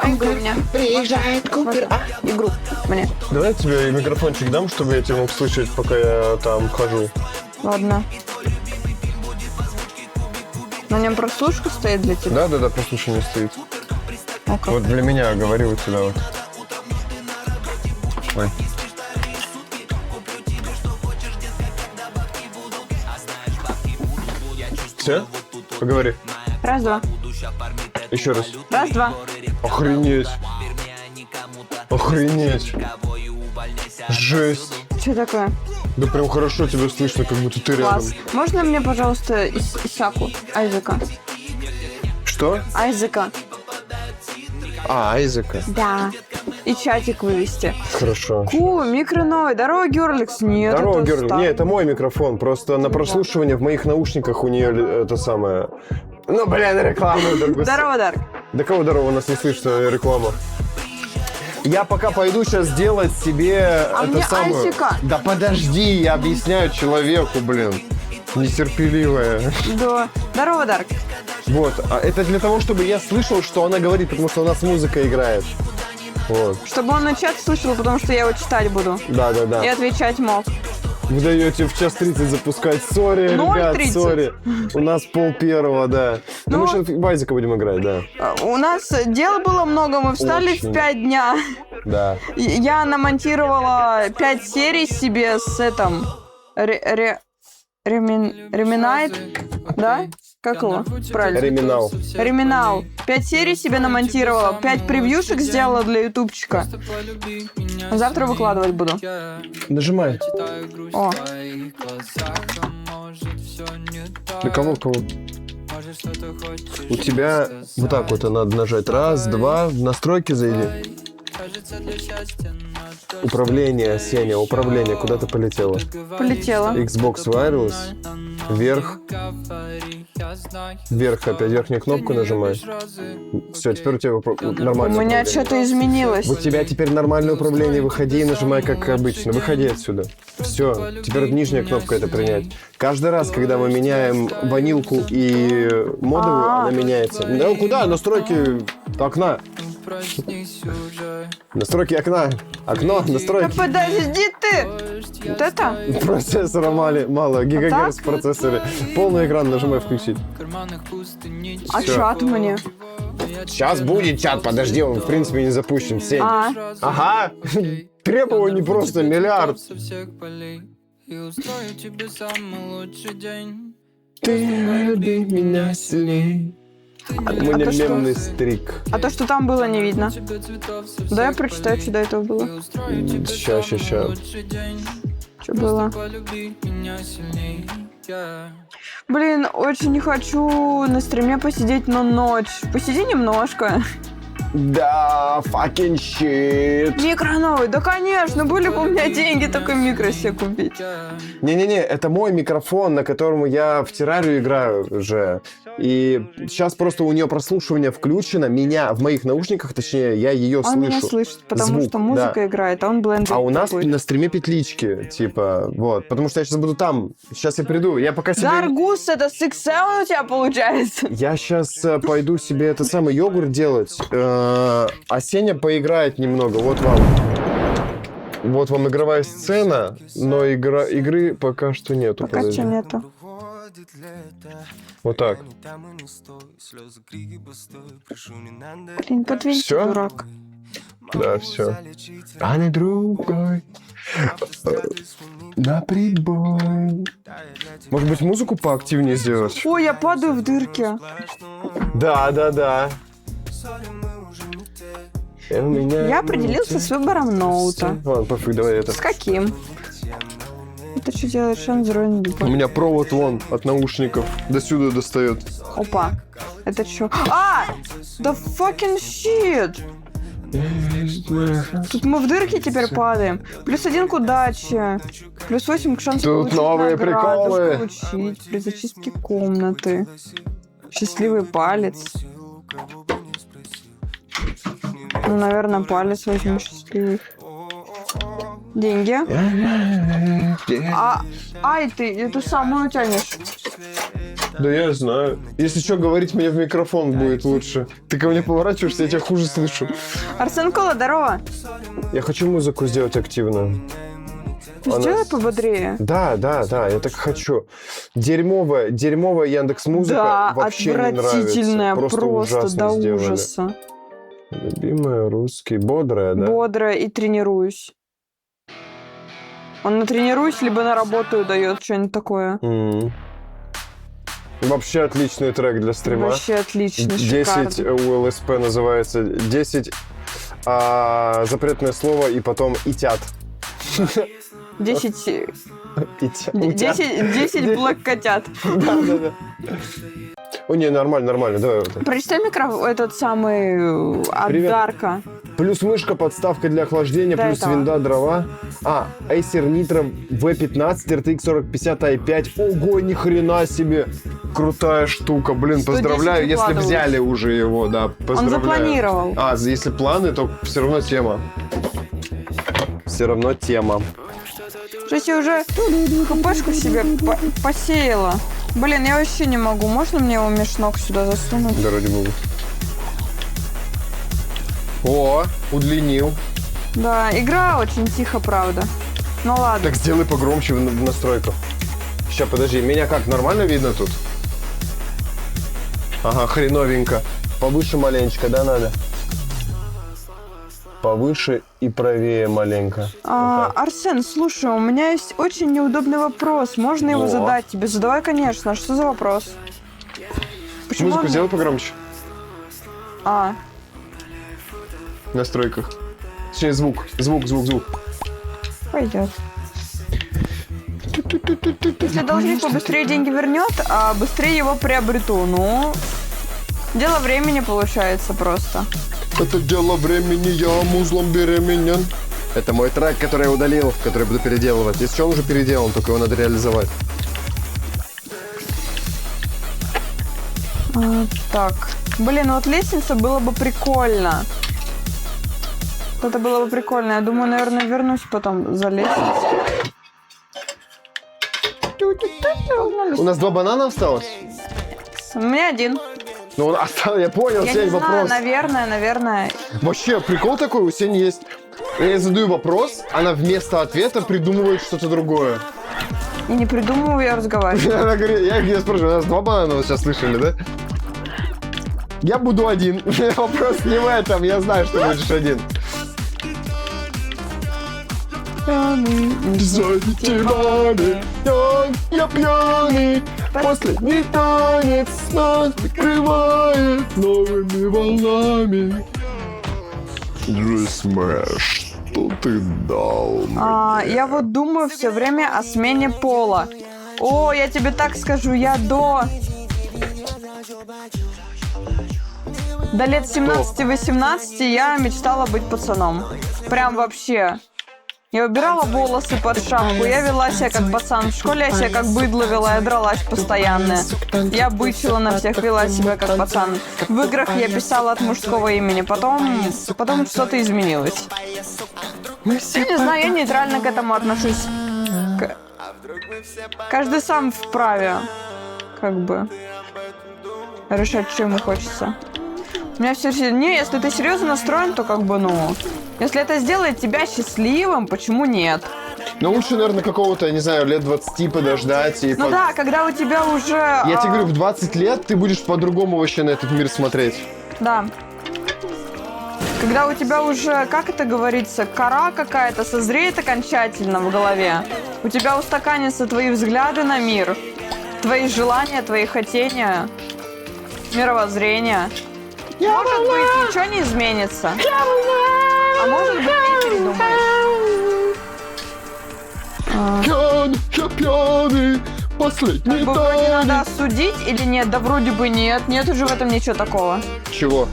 А игру мне. Приезжает Купер. Игру мне. Давай я тебе микрофончик дам, чтобы я тебя мог слышать, пока я там хожу. Ладно. На нем прослушка стоит для тебя? Да, прослушание стоит. О, как. Вот для меня, говори вот сюда вот. Ой. Все? Поговори. Раз, два. Еще раз. Раз, два. Охренеть. Охренеть. Жесть. Что такое? Да прям хорошо тебя слышно, как будто ты рядом. Класс. Можно мне, пожалуйста, Исаку? Айзека. Что? Айзека. Айзека. Да. И чатик вывести. Хорошо. Микро новый. Здорово, Герликс. Нет, Здорово, это Герл. старый. Не, это мой микрофон. Просто на прослушивание в моих наушниках у нее это самое... Ну, блин, реклама. Здорово, Дарк. Да кого здорово, у нас не слышно реклама. Я пока пойду сейчас делать себе это мне самое... Айзека. Да подожди, я объясняю человеку, блин. Нетерпеливая. Да. Здорово, Дарк. Вот. А это для того, чтобы я слышал, что она говорит, потому что у нас музыка играет. Вот. Чтобы он на чат слышал, потому что я его читать буду. Да. И отвечать мог. Вы даете в час 30 запускать. Сори, ребят, 0:30. сори. У нас 12:30, да. Ну, мы сейчас в Айзека будем играть, да. У нас дел было много, мы встали Очень. в 5 дня. Да. Я намонтировала 5 серий себе с этим... Реминайт, да? Как его? Правильно. Реминал. Реминал. 5 серий себе намонтировала, 5 превьюшек сделала для ютубчика. Завтра выкладывать буду. Нажимай. О, Для кого? У тебя вот так вот надо нажать. Раз, два, в настройки зайди. Управление, Сеня, управление. Куда ты полетела? полетела. Xbox Wireless. Вверх. Вверх опять. Верхнюю кнопку нажимай. Все, теперь у тебя У нормально. меня что-то изменилось. У тебя теперь нормальное управление. Выходи и нажимай, как обычно. Выходи отсюда. Все. Теперь нижняя кнопка это принять. Каждый раз, когда мы меняем ванилку и модовую, она меняется. Да куда? Настройки окна. Настройки окна. Окно, Да настройки. подожди ты! Вот это? Процессора мало. Гигагерц в процессоре. Полный экран нажимай включить. А Всё. чат мне? Сейчас будет чат, подожди, он в принципе не запущен. 7. А, Ага. Требований просто миллиард. Ты люби меня сильней. У меня то что? мемный стрик. а то, что там было, не видно. Да, я прочитаю, что до этого было. Ща. Что было? Блин, очень не хочу на стриме посидеть, но ночь. Посиди немножко. Да, fucking shit. Микро новый, да конечно, были бы у меня деньги такой микро себе купить. Не-не-не, это мой микрофон, на котором я в террарию играю уже. И сейчас просто у нее прослушивание включено. Меня в моих наушниках, точнее, я ее Он слышу. меня слышит, потому Звук, что музыка да. играет, а он блендит. А у нас какой-то. на стриме петлички, типа, вот. Потому что я сейчас буду там. Сейчас я приду. Я пока себе... Даргус, это 6-7 у тебя получается? Я сейчас пойду себе это самый йогурт делать. А Сеня поиграет немного. Вот вам игровая сцена, но игры пока что нету. Пока Подожди. что нету. Вот так. Блин, подвинь, Всё? дурак. Да, все. А не другой. На прибой. Может быть, музыку поактивнее сделать? Ой, я падаю в дырки. Да. Я определился с выбором ноута. Ладно, пофиг, давай это. С каким? Это что делаешь, Android? У меня провод вон от наушников до сюда достает. Опа. Это что? А! Да fucking shit! Тут мы в дырки теперь падаем. +1 к удаче. +8 к шансу Тут получить новые награду, приколы. получить при зачистке комнаты. Счастливый палец. Ну, наверное, палец возьму счастливый. Деньги. Ай, ты эту самую тянешь. Да я знаю. Если что, говорить мне в микрофон будет лучше. Ты ко мне поворачиваешься, я тебя хуже слышу. Арсен Кола, здорово. Я хочу музыку сделать активную. Сделай пободрее. Да, я так хочу. Дерьмовая Яндекс.Музыка Да, вообще не нравится. отвратительная, просто ужасно до сделали. ужаса. Любимая русский, бодрая, да? Бодрая и тренируюсь. Он на тренируюсь, либо на работу дает что-нибудь такое. Вообще отличный трек для стрима. Вообще отлично, 10 шикарно. у ЛСП называется. 10 запретное слово и потом итят. 10 Итят. 10 блэк котят. Да. О, не, нормально, давай. Вот. Прочитай микрофон, этот самый от Привет. Дарка. Плюс мышка, подставка для охлаждения, До плюс этого. винда, дрова. Acer Nitro V15, RTX 4050 i5. Ого, ни хрена себе. Крутая штука. Блин, 110 поздравляю, если укладываюсь. взяли уже его, да. Поздравляю. Он запланировал. Если планы, то все равно тема. Все равно тема. Слушайте, я уже хпшку себе посеяла. Блин, я вообще не могу. Можно мне его меж ног сюда засунуть? Да ради бога. О, удлинил. Да, игра очень тихо, правда. Ну ладно. Так сделай погромче в настройках. Сейчас, подожди, меня как, нормально видно тут? Ага, хреновенько. Повыше маленечко, да, надо? Повыше и правее маленько. Арсен, слушай, у меня есть очень неудобный вопрос. Можно его О. задать тебе? Задавай, конечно. А что за вопрос? Почему Музыку он- сделай погромче. А, В настройках. Точнее, звук. пойдет. Если должник побыстрее деньги вернет, а быстрее его приобрету. Ну, дело времени получается просто. Это дело времени, я музлом беременен. Это мой трек, который я удалил, который буду переделывать. Если что, он уже переделан, только его надо реализовать. Так. Блин, вот лестница было бы прикольно. Это было бы прикольно. Я думаю, наверное, вернусь потом за лестницей. У нас 2 банана осталось? У меня один. Ну, он остался, я понял, Я Сень, не знаю, вопрос. наверное. Вообще, прикол такой, у Сени есть. Я задаю вопрос, она вместо ответа придумывает что-то другое. И не придумываю, я разговариваю. Она говорит, я ее спрашиваю, у нас 2 банана, вы сейчас слышали, да? Я буду один. Вопрос не в этом, я знаю, что будешь один. Я пьяный, последний танец нас накрывает новыми волнами. Джой Смэш, что ты дал? Я вот думаю все время о смене пола. О, я тебе так скажу, я до лет 17-18 я мечтала быть пацаном. Прям вообще. Я убирала волосы под шапку, я вела себя как пацан. В школе я себя как быдло вела, я дралась постоянно. Я бычила на всех, вела себя как пацан. В играх я писала от мужского имени, потом что-то изменилось. Я не знаю, я нейтрально к этому отношусь. Каждый сам вправе, как бы, решать, что ему хочется. У меня все... Не, если ты серьезно настроен, то как бы, ну... Если это сделает тебя счастливым, почему нет? Ну, лучше, наверное, какого-то, не знаю, лет 20 подождать. И Ну да, когда у тебя уже... Я тебе говорю, в 20 лет ты будешь по-другому вообще на этот мир смотреть. Да. Когда у тебя уже, как это говорится, кора какая-то созреет окончательно в голове. У тебя устаканятся твои взгляды на мир, твои желания, твои хотения, мировоззрение. Может быть, ничего не изменится. А может быть, ты передумаешь. Я пьяный, последний Как бы вроде надо осудить или нет? Да вроде бы нет. Нет уже в этом ничего такого. Чего?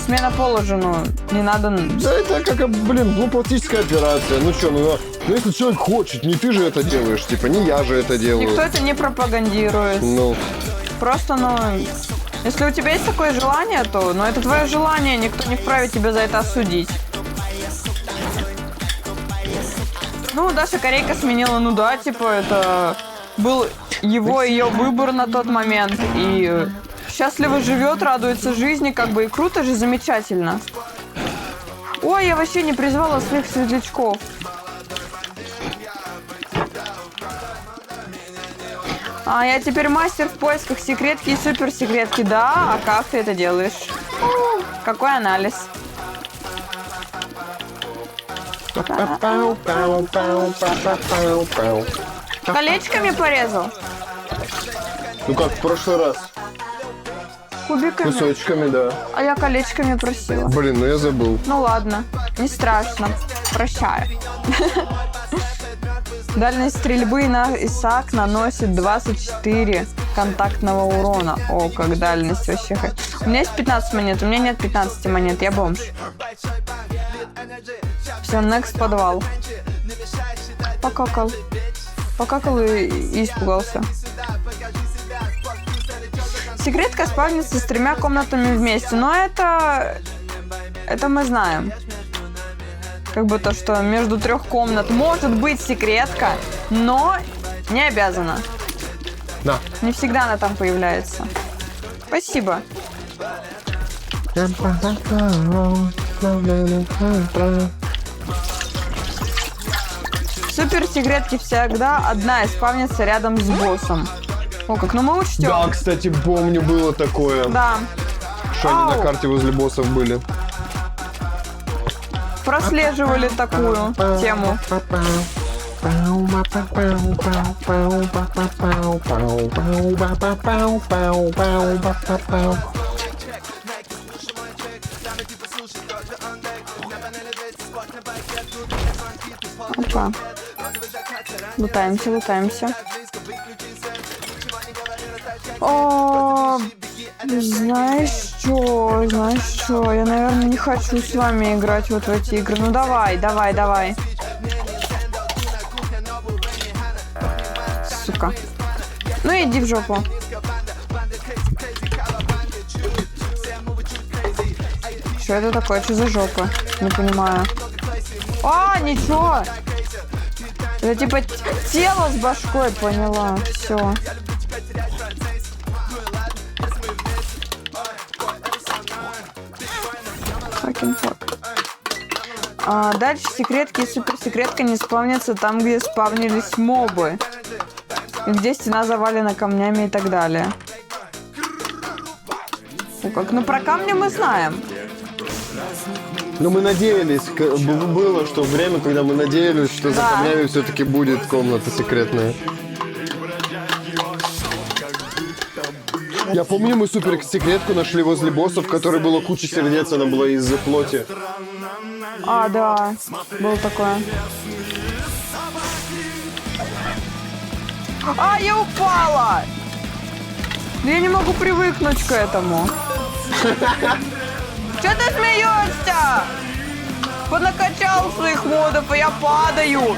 Смена пола же, ну, не надо... Да это как, блин, пластическая операция. Ну что, ну если человек хочет, не ты же это делаешь, типа, не я же это делаю. Никто это не пропагандирует. Ну, Просто, ну, если у тебя есть такое желание, то, ну, это твое желание, никто не вправе тебя за это осудить. Ну, Даша Корейка сменила, ну да, типа, это был его ее выбор на тот момент. И счастливо живет, радуется жизни, как бы и круто же, замечательно. Ой, я вообще не призвала своих светлячков. А я теперь мастер в поисках секретки и суперсекретки. Да, а как ты это делаешь? Какой анализ? Колечками порезал? Ну как в прошлый раз. Кубиками? Кусочками, да. А я колечками просила. Блин, ну я забыл. Ну ладно, не страшно. Прощаю. Дальность стрельбы на Исаак наносит 24 контактного урона. О, как дальность вообще. У меня есть 15 монет, у меня нет 15 монет, я бомж. Все, next подвал. Покакал. Покакал и испугался. Секретка спавнится с 3 комнатами вместе, но это мы знаем. Как бы то, что между 3 комнат может быть секретка, но не обязана. Да. Не всегда она там появляется. Спасибо. Суперсекретки всегда одна и спавнится рядом с боссом. О, как, ну мы учтем. Да, кстати, помню, было такое. Да. Что они на карте возле боссов были. Прослеживали такую тему. Опа. Лутаемся, лутаемся. О, знаешь что, я, наверное, не хочу с вами играть вот в эти игры. Ну давай. Сука. Ну иди в жопу. Что это такое? Что за жопа? Не понимаю. А, ничего. Это типа тело с башкой, поняла. Все. Дальше секретки и суперсекретка не спавнятся там, где спавнились мобы. И где стена завалена камнями и так далее. Ну как, ну про камни мы знаем. Ну мы надеялись, было что время, когда мы надеялись, что за камнями все-таки будет комната секретная. Я помню, мы суперсекретку нашли возле боссов, в которой было куча сердец, она была из плоти. А, да, было такое. А, я упала! Да я не могу привыкнуть к этому. Че ты смеешься? Понакачал своих модов, и я падаю.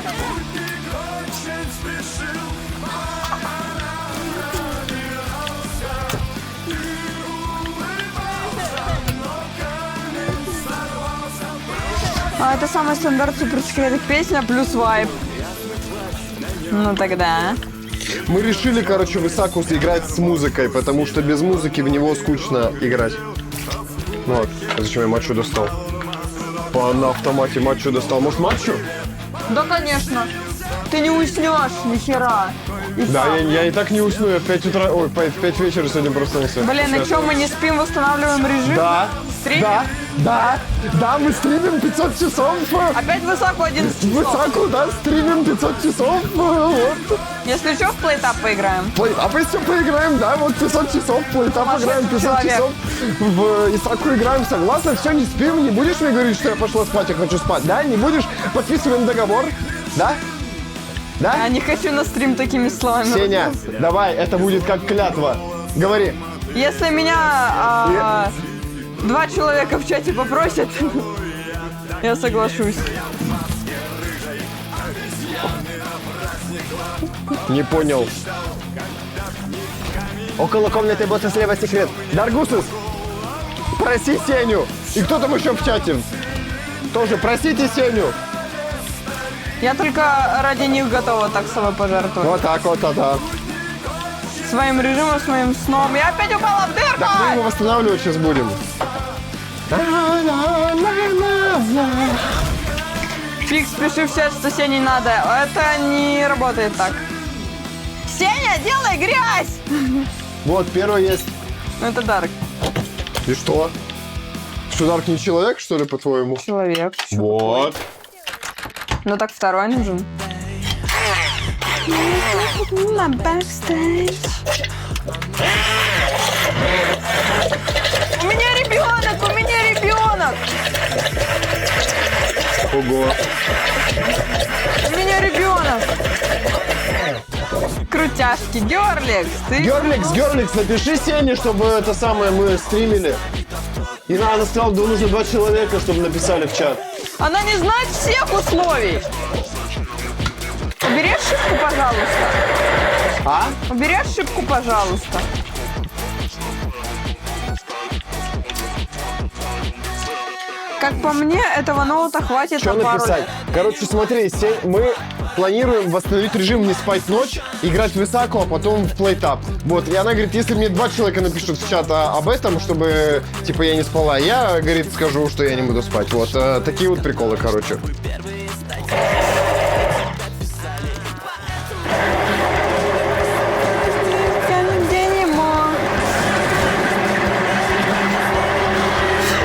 А это самый стандарт суперсекретных песня плюс вайп. Ну тогда. Мы решили, короче, в Исакус играть с музыкой, потому что без музыки в него скучно играть. Ну вот, зачем я матчу достал? На автомате матчу достал. Может, матчу? Да, конечно. Ты не уснешь, нихера. Да, я и так не усну, я в 5 утра, ой, в 5 вечера сегодня проснулся. Блин, и что, мы не спим, восстанавливаем режим? Да, Стримим? да, мы стримим 500 часов. Опять высоко 11 часов. Высоко, да, стримим 500 часов. Вот. Если что, в плейтап поиграем. Плейтап если поиграем, да, вот 500 часов, плейтап играем 500 человек. часов. В Исаку играем, согласна, все, не спим, не будешь мне говорить, что я пошла спать, я хочу спать, да, не будешь, подписываем договор, да? Да? Я не хочу на стрим такими словами. Сеня, давай, это будет как клятва. Говори. Если меня 2 человека в чате попросят, я соглашусь. Не понял. Около комнаты босса слева секрет. Даргусус, проси Сеню. И кто там еще в чате? Тоже просите Сеню. Я только ради них готова так собой пожертвовать. Вот так вот, да. своим режимом, своим сном. Я опять упала в дырку! Так мы его восстанавливать сейчас будем. Фиг, спеши в чат, что Сене надо. Это не работает так. Сеня, делай грязь! Вот, первый есть. Ну, это Дарк. И что? Что, Дарк не человек, что ли, по-твоему? Человек. Вот. Ну, так второй нужен. На бэкстейдж. У меня ребенок! У меня ребенок! Ого. У меня ребенок! Крутяшки, Герликс, ты... Герликс, напиши Сене, чтобы это самое мы стримили. И она сказала, да нужно 2 человека, чтобы написали в чат. Она не знает всех условий. Убери ошибку, пожалуйста. А? Убери ошибку, пожалуйста. Как по мне, этого ноута хватит Что на пару написать? лет. Короче, смотри, мы планируем восстановить режим не спать ночь, играть в Исаку, а потом в плейтап. Вот, и она говорит, если мне 2 человека напишут в чат об этом, чтобы, типа, я не спала, я, говорит, скажу, что я не буду спать. Вот, такие вот приколы, короче.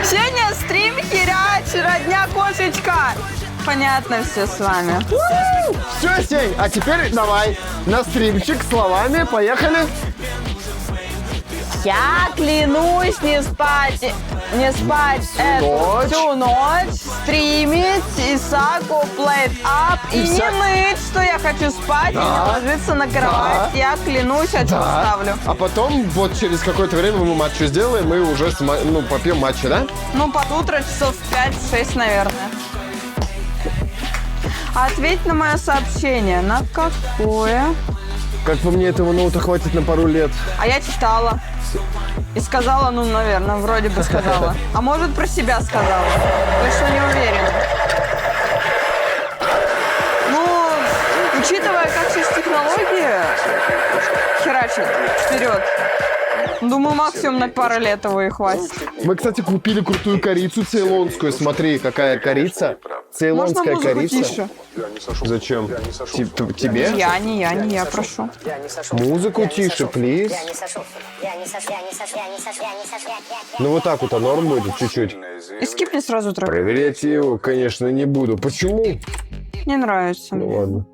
Сеня, стрим херач, родня кошечка. Понятно все с вами. Все, Сень, а теперь давай на стримчик словами, поехали. Я клянусь не спать всю ночь, стримить Исаку плейт-ап и не ныть, что я хочу спать и не ложиться на кровать. Я клянусь, очко ставлю. А потом, вот через какое-то время мы матчу сделаем и уже попьем матчи, да? Ну, под утро часов 5-6, наверное. Ответь на мое сообщение. На какое? Как по мне, этого ноута хватит на пару лет. А я читала. И сказала, ну, наверное, вроде бы сказала. А может, про себя сказала. Точно не уверена. Ну, учитывая, как сейчас технологии херачат вперед, думаю, максимум на пару лет его и хватит. Мы, кстати, купили крутую корицу цейлонскую. Смотри, какая корица. Цейлонская Можно музыку корица. тише? Зачем? Тебе? Не я, прошу. Музыку тише, плиз. Ну вот так вот, а норм будет чуть-чуть. И скипни сразу трек. Проверять его, конечно, не буду. Почему? Не нравится. Ну ладно.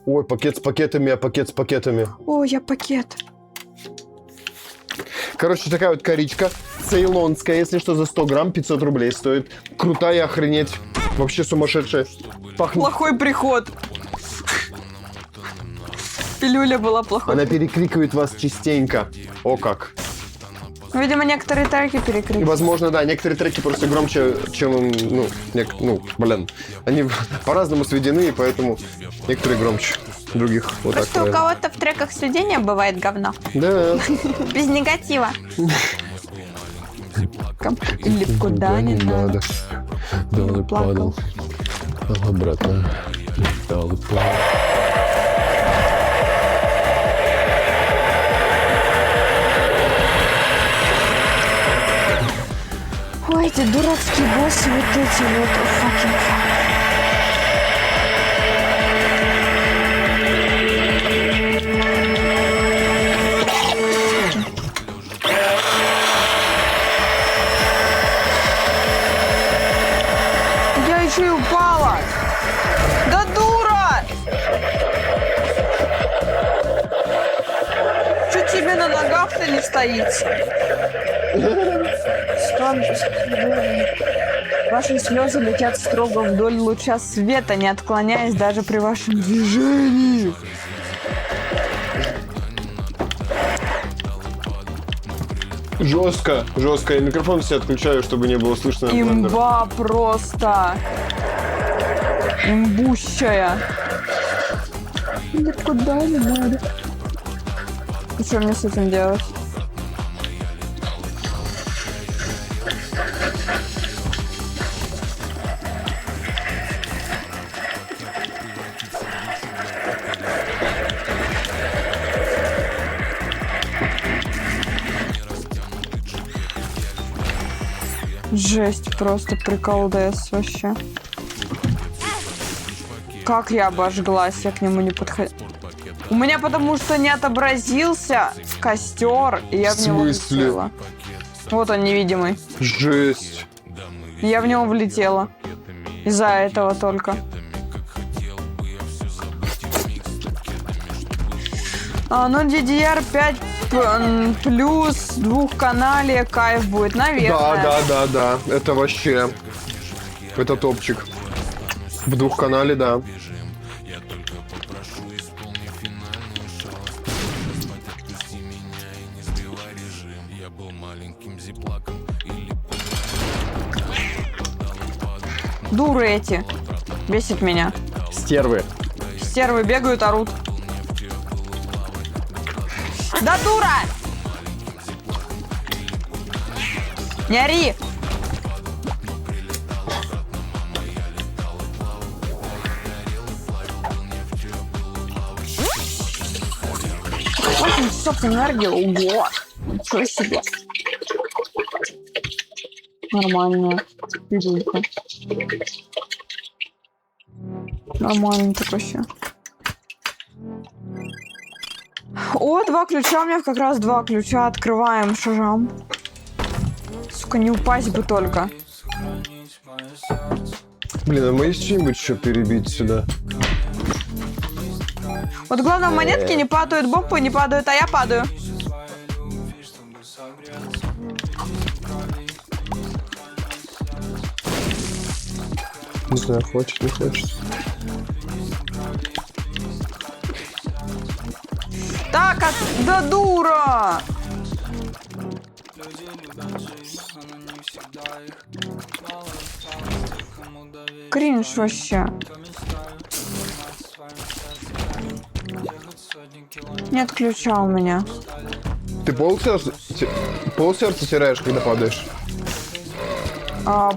Ой, пакет с пакетами, а пакет с пакетами. О, я пакет. Короче, такая вот коричка. Цейлонская, если что, за 100 грамм 500 рублей стоит. Крутая, охренеть. Вообще сумасшедшая. Пахнет. Плохой приход. Пилюля была плохой. Она перекрикивает вас частенько. О как. Видимо, некоторые треки И, перекрыты. возможно, да, некоторые треки просто громче, чем, блин. Они по-разному сведены, и поэтому некоторые громче других. Вот так, Просто у наверное. кого-то в треках сведения бывает говно. Да. Без негатива. Или куда не надо. Дал и Плакал. падал. Обратно. Дал и падал. Ой, эти дурацкие боссы, вот эти вот. Fucking fuck. Я еще и упала. Да дура! Что тебе на ногах-то не стоит? Ваши слезы летят строго вдоль луча света, не отклоняясь даже при вашем движении. Жестко, жестко. Я микрофон все отключаю, чтобы не было слышно. Имба просто. Имбущая. Да куда не надо? И что мне с этим делать? Жесть, просто приколдес вообще. Как я обожглась, я к нему не подходила. У меня потому что не отобразился костер, и я в него смысле? влетела. Вот он, невидимый. Жесть. Я в него влетела. Из-за этого только. Ну, DDR5 плюс двухканале кайф будет, наверное. Да. Это вообще... Это топчик. В двухканале, да. Дуры эти. Бесит меня. Стервы. Стервы бегают, орут. Да дура! Не ори! Восемь часов энергии, ого! Ничего себе! Нормальная пилюлька. Нормально так вообще. О, 2 ключа. У меня как раз 2 ключа. Открываем шажам. Сука, не упасть бы только. Блин, а мы есть что-нибудь еще перебить сюда? Вот главное, монетки не падают, бомбы не падают, а я падаю. Не знаю, хочет, не хочет. Так, да дура! Кринж вообще. Нет ключа у меня. Ты полсердца теряешь, когда падаешь?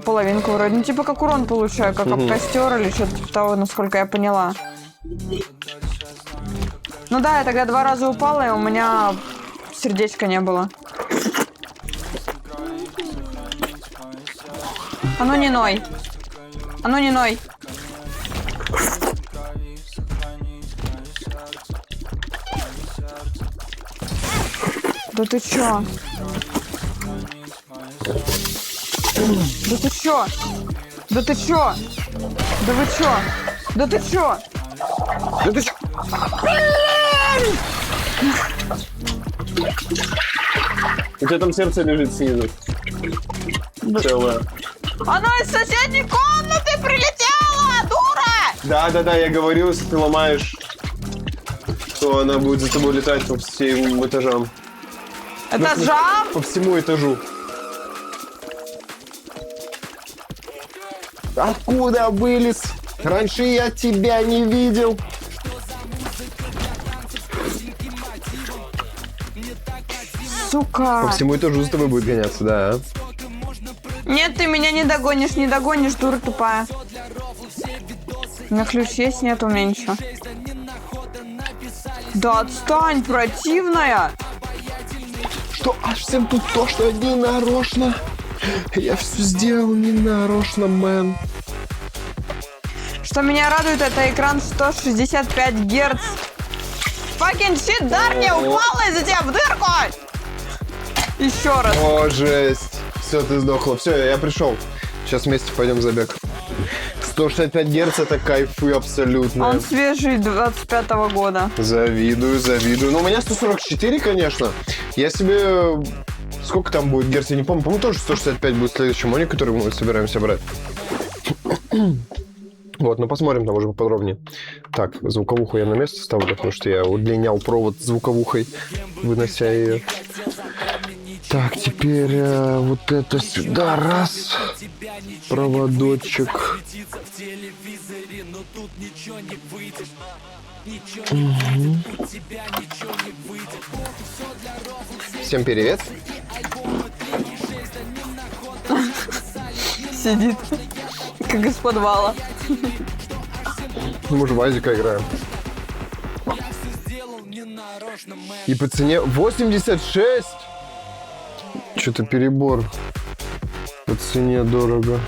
Половинку вроде. Ну, типа как урон получаю, как об костер или что-то типа того, насколько я поняла. Ну да, я тогда 2 раза упала, и у меня сердечка не было. А ну не ной. А ну не ной. Да ты чё? Да ты чё? Да ты чё? Да вы чё? Да ты чё? Да ты чё? У тебя там сердце лежит снизу. Целое. Оно из соседней комнаты прилетело, дура! Да, я говорил, если ты ломаешь, то она будет за тобой летать по всем этажам. Этажам? По всему этажу. Откуда вылез? Раньше я тебя не видел. Сука. По всему этажу за тобой будет гоняться, да. Нет, ты меня не догонишь, дура тупая. На ключ есть? Нет у меня ничего. Да отстань, противная. Что аж всем тут то, что не нарочно. Я все сделал не нарочно, мэн. Что меня радует, это экран 165 Гц. Fucking shit, Дарья упала из-за тебя в дырку. Еще раз. О, жесть. Все, ты сдохла. Все, я пришел. Сейчас вместе пойдем забег. 165 Гц это кайфы абсолютно. Он свежий 25-го года. Завидую. Ну, у меня 144, конечно. Я себе... Сколько там будет герц, я не помню. По-моему, тоже 165 будет следующий моник, который мы собираемся брать. Вот, ну посмотрим там уже поподробнее. Так, звуковуху я на место ставлю, потому что я удлинял провод звуковухой, вынося ее. Так, теперь вот это сюда, раз. Проводочек. Угу. Всем привет. Сидит, как из подвала. Мы же в Азика играем. И по цене 86. Что-то перебор. Вот цене дорого.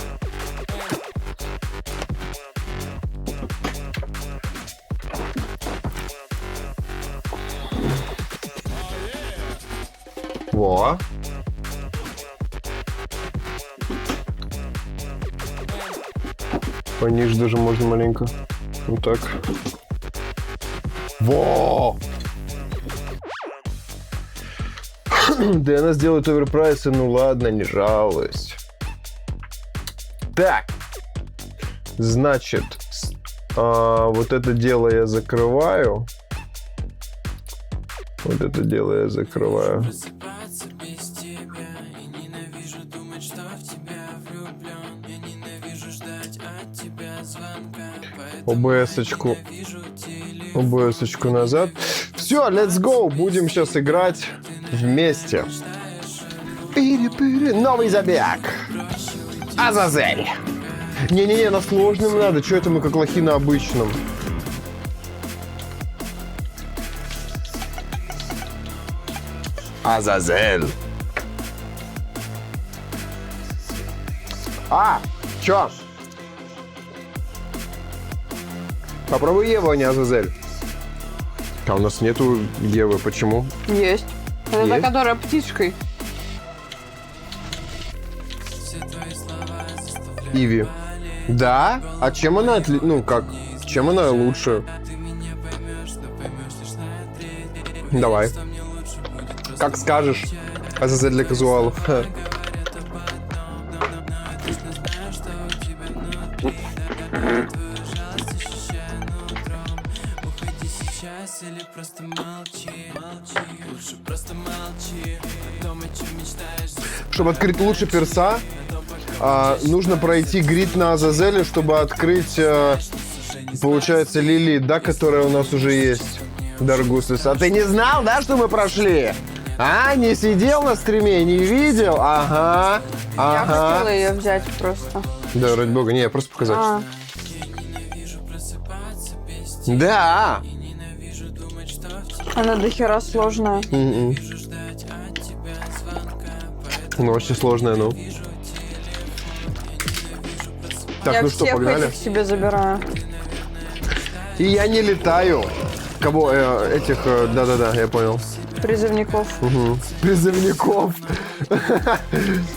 Во. Пониже даже можно маленько. Вот так. Во! Да она сделает оверпрайсы, ну ладно, не жалуюсь. Так. Значит, вот это дело я закрываю. Вот это дело я закрываю. ОБС-очку назад. Все, let's go. Будем сейчас играть вместе. Новый забег. Азазель. Не-не-не, на сложном надо. Че это мы как лохи на обычном? Азазель. Чё? Попробуй Еву, а не Азазель. А у нас нету Евы. Почему? Есть. Это та, Есть? которая птичкой. Иви. Да? А чем она ну как? Чем она лучше? Давай. Как скажешь. Азазель для казуалов. Или просто молчи, лучше просто молчи. Дома что мечтаешь? Чтобы открыть лучше перса, нужно пройти грид на Азазеле, чтобы открыть, получается, Лили, да, которая у нас уже есть. Даргусис. А ты не знал, да, что мы прошли? Не сидел на стриме, не видел? Ага. Я хотела ее взять просто. Да, ради бога, не, я просто показать. Да. Она дохера сложная. Ну, очень сложная, ну. Так, Я ну что, всех погнали? этих себе забираю. И я не летаю. Кого? Этих, да-да-да, я понял. Призывников. Угу. Призывников.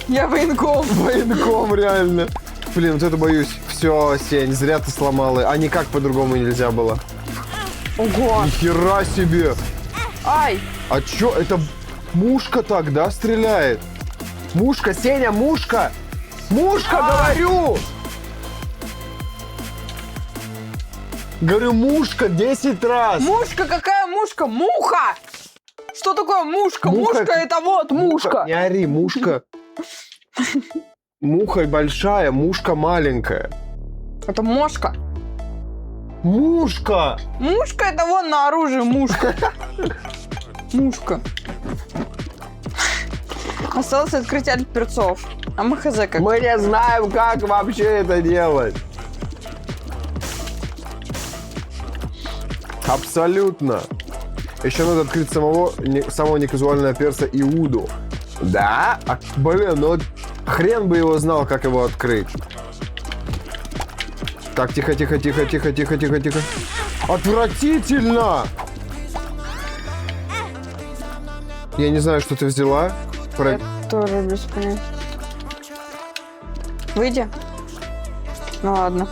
Я военком. Военком, реально. Блин, вот это боюсь. Все, Сень, зря ты сломала. А никак по-другому нельзя было. Ого. Нихера себе. Ай. А чё, это мушка так, да, стреляет? Мушка, Сеня, мушка! Мушка, говорю! Говорю, мушка 10 раз. Мушка, какая мушка? Муха! Что такое мушка? Мушка это вот мушка. Не ори, мушка. Муха большая, мушка маленькая. Это мошка. Мушка! Мушка это вон на оружии мушка. Мушка. Осталось открыть альт перцов. А мы хз как. Мы не знаем, как вообще это делать. Абсолютно. Еще надо открыть самого неказуального перса Иуду. Да? Блин, ну хрен бы его знал, как его открыть. Так, тихо, тихо, тихо, тихо, тихо, тихо, тихо. Отвратительно! Я не знаю, что ты взяла. Я тоже без понятия. Выйди. Ну ладно.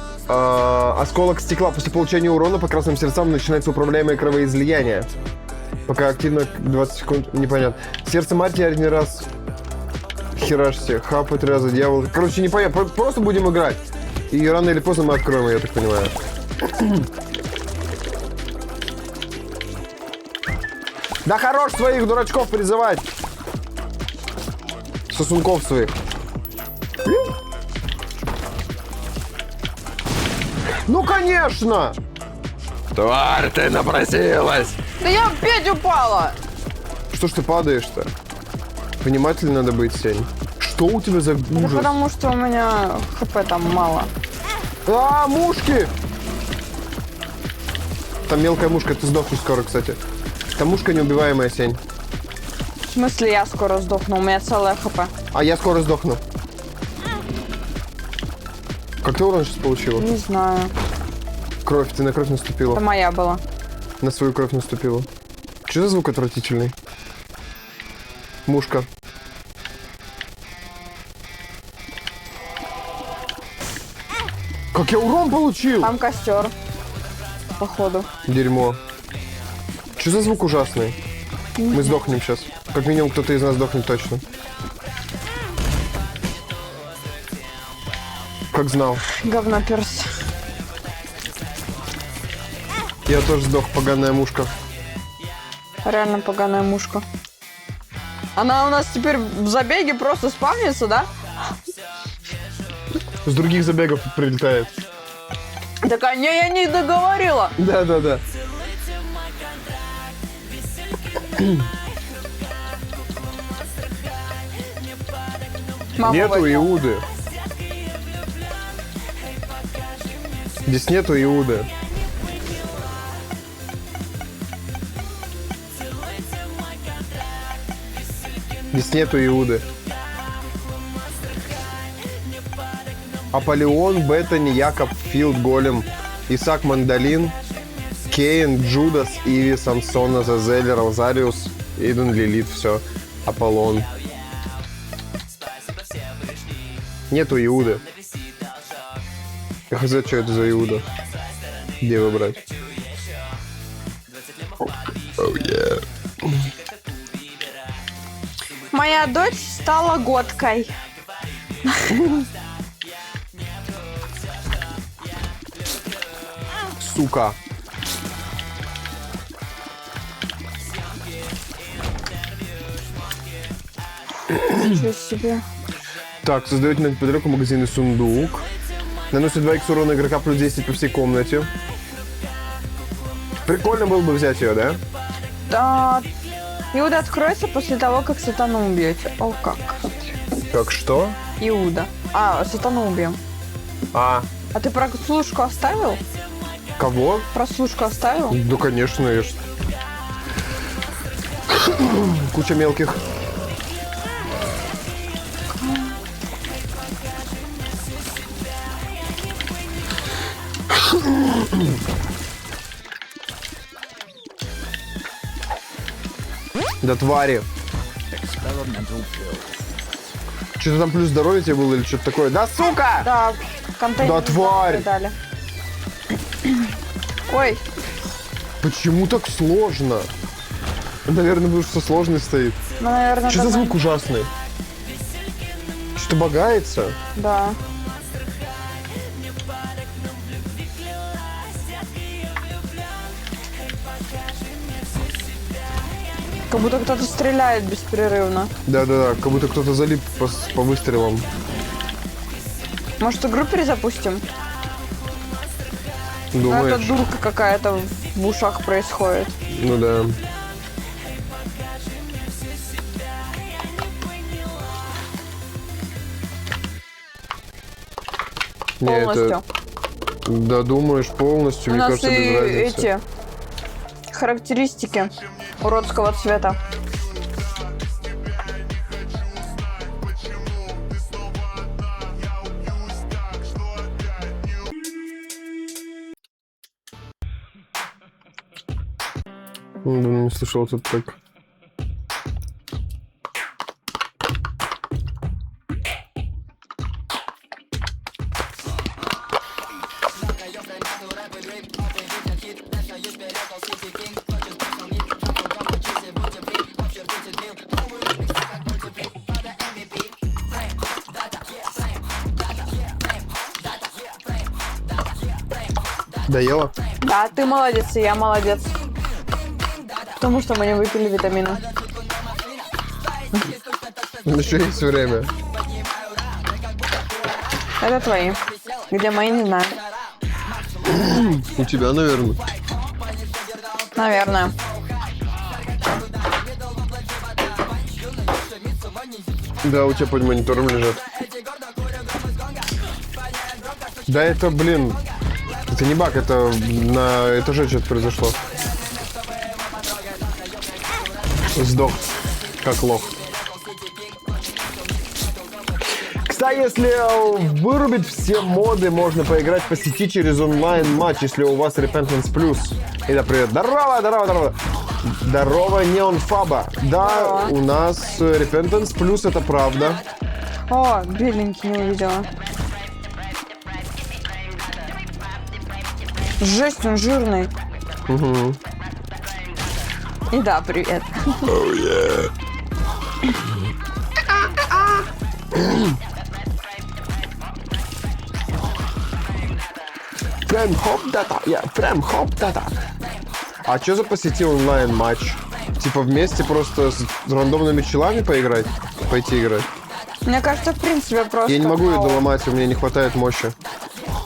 Осколок стекла. После получения урона по красным сердцам начинается управляемое кровоизлияние. Пока активно 20 секунд. Непонятно. Сердце матери один раз. Херашься. Хапы 3 раза. Дьявол. Короче, непонятно. Просто будем играть. И рано или поздно мы откроем, я так понимаю. Да хорош своих дурачков призывать. Сосунков своих. Ну, конечно! Тварь, ты напросилась! Да я опять упала! Что ж ты падаешь-то? Внимательно надо быть, Сень. Что у тебя за Это ужас? потому что у меня хп там мало. Мушки! Там мелкая мушка, ты сдохнешь скоро, кстати. Там мушка неубиваемая, Сень. В смысле я скоро сдохну? У меня целая хп. А я скоро сдохну. Как ты урон сейчас получила? Не знаю. Кровь, ты на кровь наступила. Это моя была. На свою кровь наступила. Что за звук отвратительный? Мушка. Как я урон получил? Там костер. Походу. Дерьмо. Что за звук ужасный? Мы сдохнем сейчас. Как минимум кто-то из нас сдохнет точно. Как знал. Говно перс. Я тоже сдох, поганая мушка. Реально поганая мушка. Она у нас теперь в забеге просто спавнится, да? С других забегов прилетает. Такая, не, я не договорила. Да. Маму Нету возьму. Иуды. Здесь нету Иуды. Здесь нету Иуды. Аполеон, Беттани, Якоб, Филд, Голем, Исаак, Мандалин, Кейн, Джудас, Иви, Самсон, Азазель, Розариус, Иден, Лилит, все. Аполлон. Нету Иуды. Я хз, что это за Иуда. Где выбрать? Oh, yeah. Моя дочь стала годкой. Сука. Ничего себе. Так, создаете неподалеку магазинный сундук. Наносит 2 х урона игрока плюс 10 по всей комнате. Прикольно было бы взять ее, да? Да. Иуда откроется после того, как сатану убьете. О, как. Как что? Иуда. А, сатану убьем. А, А ты прослушку оставил? кого? Прослушку оставил? Да, конечно, я ж... Куча мелких. Да твари. Что-то там плюс здоровья тебе было или что-то такое? Да, сука! Да, контейнер. Да, тварь! Дали. Ой, Почему так сложно? Наверное, потому что сложный стоит. ну, наверное, Что за давно- звук ужасный? Что-то багается? Да. Как будто кто-то стреляет беспрерывно. Да-да-да, как будто кто-то залип по выстрелам. Может, игру перезапустим? Ну, Думаешь? это дурка какая-то в ушах происходит. Ну да. Не, Полностью. это... Да, думаешь, полностью, У мне нас кажется, и без разницы. эти характеристики уродского цвета. Не слышал этот трек. Доела? Да, ты молодец, и я молодец. Потому что мы не выпили витамины. Еще есть время. Это твои. Где мои, не знаю. У тебя, наверное. Наверное. Да, у тебя под монитором лежат. Да это, блин, это не баг, это на этаже что-то произошло. Сдох, как лох. Кстати, А если вырубить все моды, можно поиграть по сети через онлайн-матч, если у вас Repentance Plus. Итак, привет. Здорово, здорово, здорово. Здорово, Неон Фаба. Да, Здорово. у нас Repentance Plus, это правда. О, беленький не увидела. Жесть, он жирный. Угу. И да, привет. Прям хоп дата, прям хоп дата. А что за по сети онлайн-матч? Типа вместе просто с рандомными челами поиграть? Пойти играть? Мне кажется, в принципе, просто... Я не могу ее хаос. доломать, у меня не хватает мощи.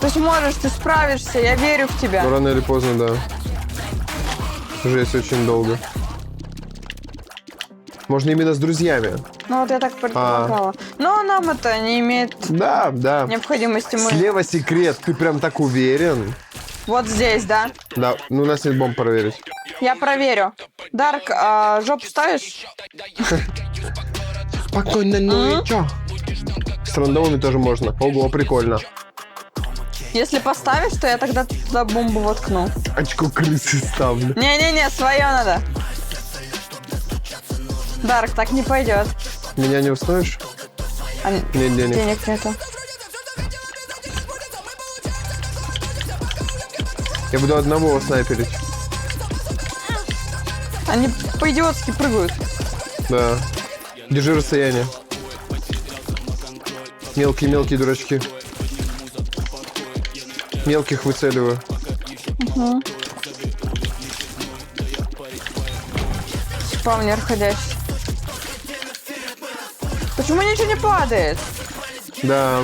Ты сможешь, ты справишься, я верю в тебя. Но рано или поздно, да. Жесть очень долго. Можно именно с друзьями. Ну вот я так предполагала. Но нам это не имеет Да, да. необходимости. Мы... Слева секрет, ты прям так уверен? Вот здесь, да? Да, ну у нас нет бомб проверить. Я проверю. Дарк, жопу ставишь? Спокойно, ну и чё? С рандомами тоже можно. Ого, прикольно. Если поставишь, то я тогда туда бомбу воткну. Очко крысы ставлю. Не-не-не, свое надо. Дарк, так не пойдет. Меня не устроишь? Нет денег. Денег нету. Я буду одного снайперить. Они по-идиотски прыгают. Да. Держи расстояние. Мелкие дурачки. Мелких выцеливаю. Спавнер ходящий. Почему ничего не падает? Да.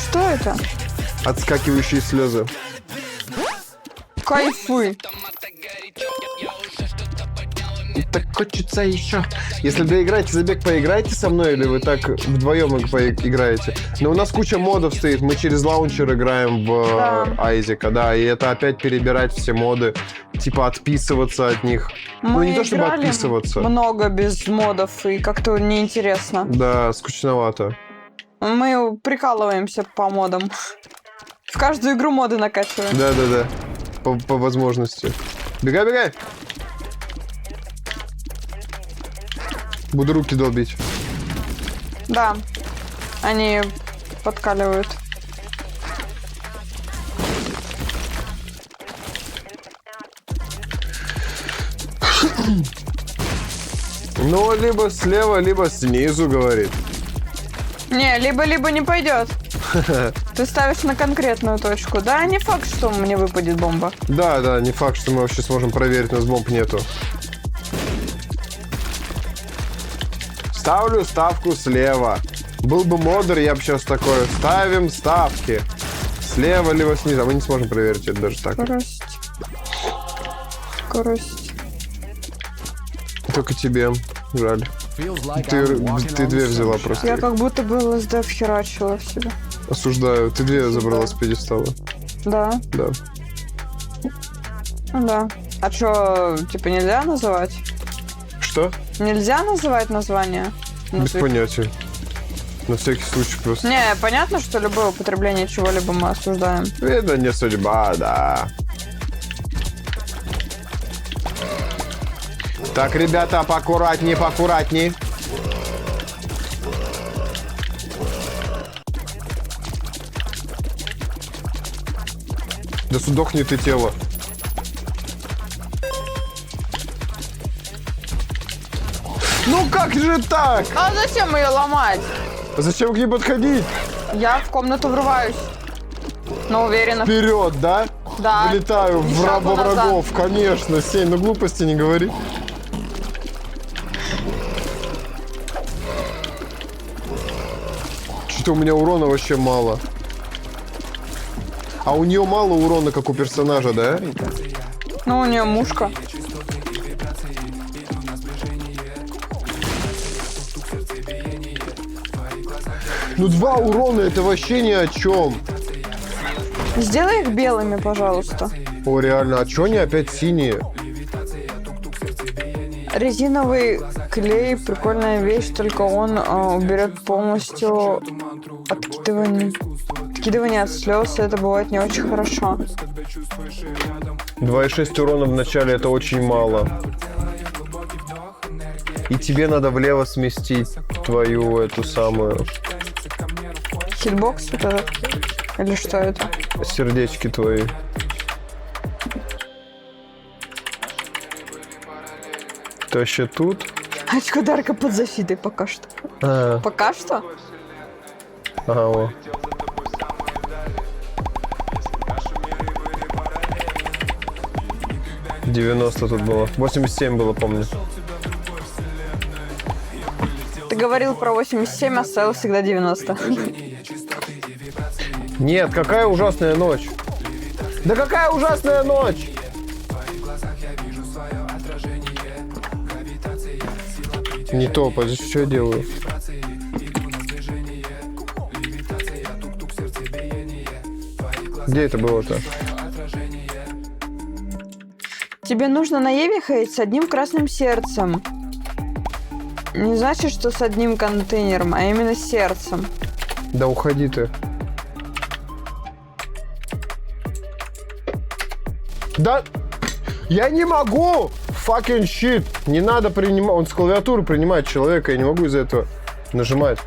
Что это? Отскакивающие слезы. Кайфуй. Так хочется еще. Если доиграете забег, поиграйте со мной, или вы так вдвоем поиграете. Но у нас куча модов стоит. Мы через лаунчер играем в Айзека, да. И это опять перебирать все моды. Типа отписываться от них. Ну, Мы не то чтобы играли отписываться. много без модов, и как-то неинтересно. Да, скучновато. Мы прикалываемся по модам. В каждую игру моды накачиваем. Да. По возможности. Бегай! Буду руки долбить. Да. Они подкаливают. Ну, либо слева, либо снизу, говорит. Не, либо не пойдет. Ты ставишь на конкретную точку. Да, не факт, что мне выпадет бомба. Да, не факт, что мы вообще сможем проверить, у нас бомб нету. Ставлю ставку слева. Был бы модер, я бы сейчас такое. Ставим ставки. Слева, либо снизу. А мы не сможем проверить это даже так. Скорость. Только тебе. Жаль. Ты две взяла просто. Я как будто бы ЛСД вхерачила в себя. Осуждаю. Ты две забрала с пьедестала. Да. Да. Ну да. А чё, типа нельзя называть? Что? Нельзя называть название? Без понятия. На всякий случай просто. Не, понятно, что любое употребление чего-либо мы осуждаем. Это не судьба, да. Так, ребята, поаккуратней. Да сдохни ты тело. Ну как же так? А зачем ее ломать? Зачем к ней подходить? Я в комнату врываюсь. Но уверена. Вперед, да? Да. Вылетаю Ни в шагу во назад. врагов, конечно. Сень, ну глупости не говори. Что-то у меня урона вообще мало. А у нее мало урона, как у персонажа, да? Ну, у нее мушка. Ну 2 урона это вообще ни о чем. Сделай их белыми, пожалуйста. О, реально, а чё они опять синие? Резиновый клей, прикольная вещь, только он уберет полностью откидывание от слез, и это бывает не очень хорошо. 2,6 урона в начале это очень мало. И тебе надо влево сместить твою эту самую... Хитбокс вот этот? Или что это? Сердечки твои. То еще тут? Очкодарка под защитой пока что. А, Пока что? ага, о. «90 тут было. 87 было, помню. Ты говорил про 87, а ставил всегда 90. Нет, какая ужасная ночь. Да какая ужасная ночь! Не то, подожди, что я делаю? Где это было-то? Тебе нужно на Еве ходить с одним красным сердцем. Не значит, что с одним контейнером, а именно с сердцем. Да уходи ты. Да... Я не могу! Fucking shit! Не надо принимать... Он с клавиатуры принимает человека, я не могу из-за этого нажимать.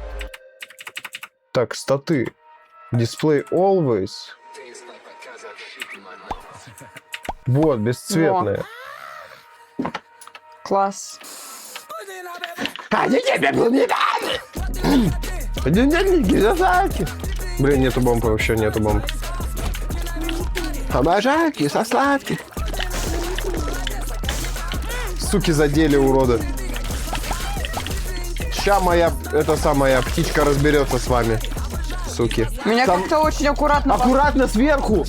Так, статы. Display always. Вот, бесцветная. Класс. Блин, нету бомбы, вообще нету бомб. Обожаю кисло-сладких. Суки задели, уроды. Ща моя, эта самая птичка разберется с вами. Суки. Меня Там- как-то очень аккуратно... Аккуратно сверху!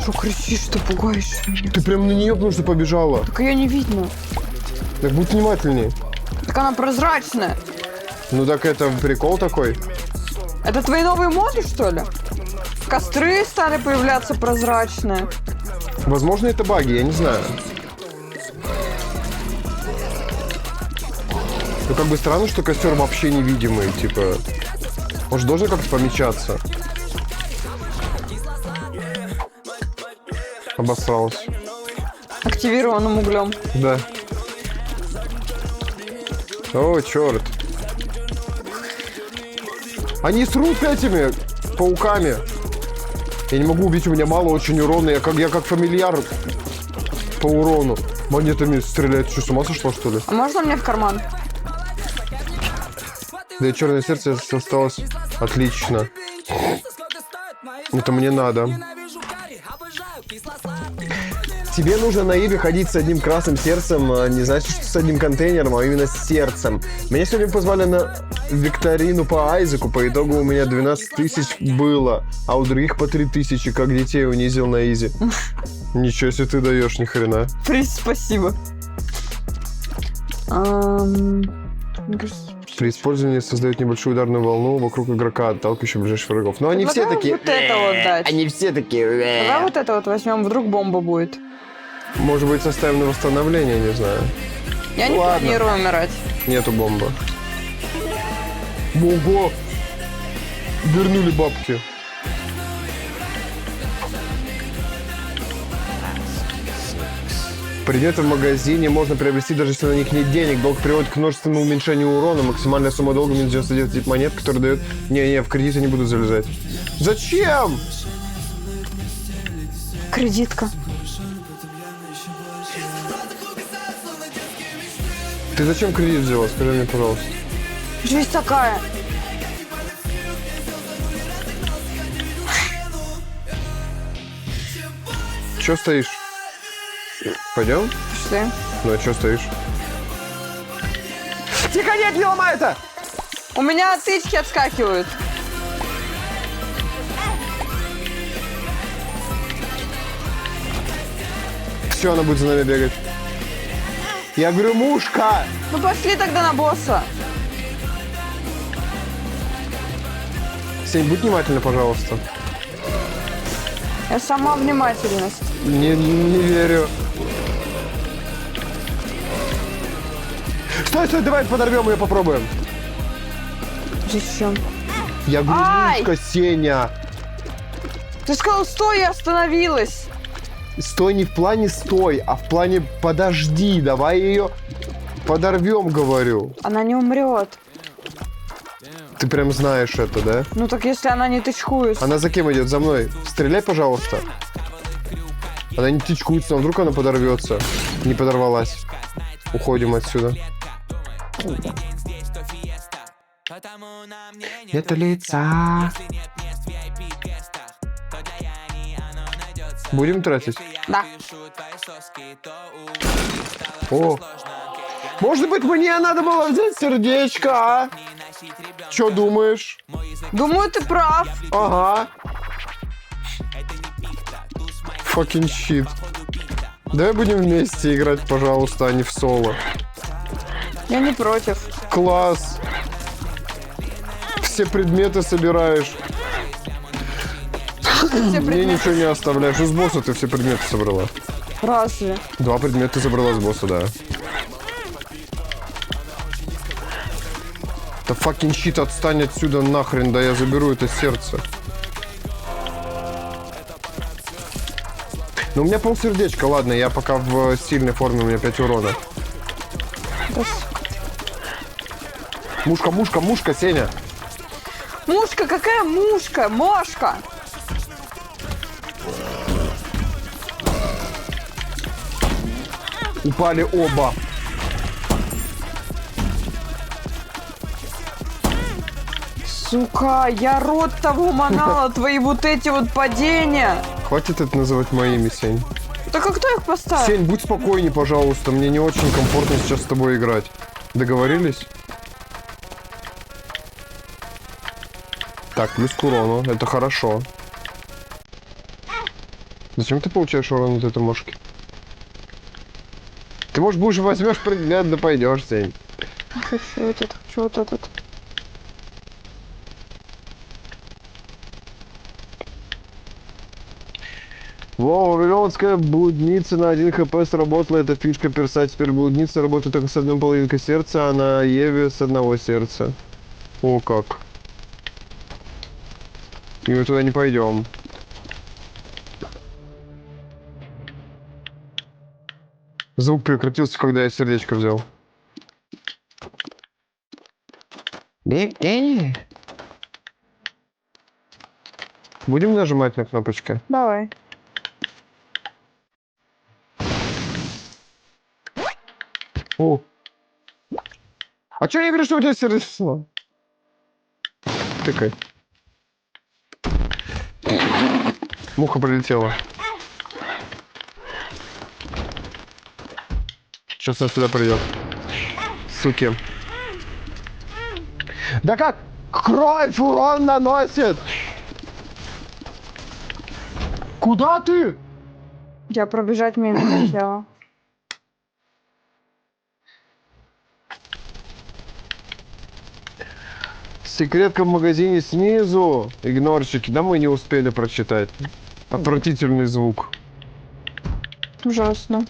Что кричишь, ты пугаешь? Ты прям на нее потому что побежала. Так ее не видно. Так будь внимательней. Так она прозрачная. Ну так это прикол такой. Это твои новые моды, что ли? Костры стали появляться прозрачные. Возможно, это баги, я не знаю. Ну как бы странно, что костер вообще невидимый, типа. Он же должен как-то помечаться. Обосрался. Активированным углем. Да. О, черт. Они срут этими пауками. Я не могу убить, у меня мало очень урона. Я как фамильяр по урону. Монетами стреляет. Что, с ума сошла, что ли? А можно мне в карман? Да и черное сердце осталось. Отлично. Это мне надо. Тебе нужно на Иве ходить с одним красным сердцем, не значит, что с одним контейнером, а именно с сердцем. Меня сегодня позвали на викторину по Айзеку, по итогу у меня 12 тысяч было, а у других по 3 тысячи, как детей унизил на Изи. Ничего себе ты даешь, ни хрена. Спасибо. При использовании создает небольшую ударную волну вокруг игрока, отталкивающую ближайших врагов. Но они все такие... Вот это вот дать. Они все такие... Давай вот это вот возьмем, вдруг бомба будет. Может быть, составим на восстановление, не знаю. Я не Ладно. планирую умирать. Нету бомбы. Ого! Вернули бабки. Предметы в магазине можно приобрести, даже если на них нет денег. Долг приводит к множественному уменьшению урона. Максимальная сумма долга минус 99 тип монет, который дает... Не-не, в кредиты не буду залезать. Зачем? Кредитка. Ты зачем кредит взяла? Скажи мне, пожалуйста. Жизнь такая. Че стоишь? Пойдем? Пошли. Ну а че стоишь? Тихо, нет, не ломай это! У меня тычки отскакивают. Все, она будет за нами бегать. Я говорю, мушка! Ну пошли тогда на босса. Сень, будь внимательна, пожалуйста. Я сама внимательность. Не верю. Стой, стой, давай подорвем ее, попробуем. Зачем? Я грудничка, Сеня. Ты сказал, стой, я остановилась. Стой не в плане стой, а в плане подожди. Давай ее подорвем, говорю. Она не умрет. Ты прям знаешь это, да? Ну так если она не тычкуется. Она за кем идет? За мной. Стреляй, пожалуйста. Она не тычкуется, но вдруг она подорвется. Не подорвалась. Уходим отсюда. Нет лица. Будем тратить? Да. О. Может быть, мне надо было взять сердечко, а? Чё думаешь? Думаю, ты прав. Ага. Fucking shit. Давай будем вместе играть, пожалуйста, а не в соло. Я не против. Класс. Все предметы собираешь. Все Мне предметы. ничего не оставляешь. Из босса ты все предметы собрала. Разве? 2 предмета забрала с босса, да. Да fucking shit, отстань отсюда нахрен, да я заберу это сердце. Ну, у меня полсердечка, ладно, я пока в сильной форме, у меня 5 урона. Мушка, мушка, мушка, Сеня. Мушка, какая мушка? Мошка. Упали оба. Сука, я рот того манала, твои вот эти вот падения. Хватит это называть моими, Сень. Так а кто их поставил? Сень, будь спокойней, пожалуйста, мне не очень комфортно сейчас с тобой играть. Договорились? Так, плюс к урону, это хорошо. Зачем ты получаешь урон от этой мошки? Ты, может, будешь возьмешь предмет, да пойдешь, Сень. Хочу этот, хочу вот этот. Во, вавилонская блудница на 1 хп сработала, эта фишка перса. Теперь блудница работает только с 1,5 сердца, а на Еве с 1 сердца. О, как. И мы туда не пойдем. Звук прекратился, когда я сердечко взял. Будем нажимать на кнопочки? Давай. О. А чё я говорю, что у тебя сердце? Тыкай. Муха прилетела. Сейчас она сюда придет. Суки. Да как? Кровь урон наносит! Куда ты? Я пробежать мимо хотела. Секретка в магазине снизу. Игнорщики. Да мы не успели прочитать. Отвратительный звук. Ужасно.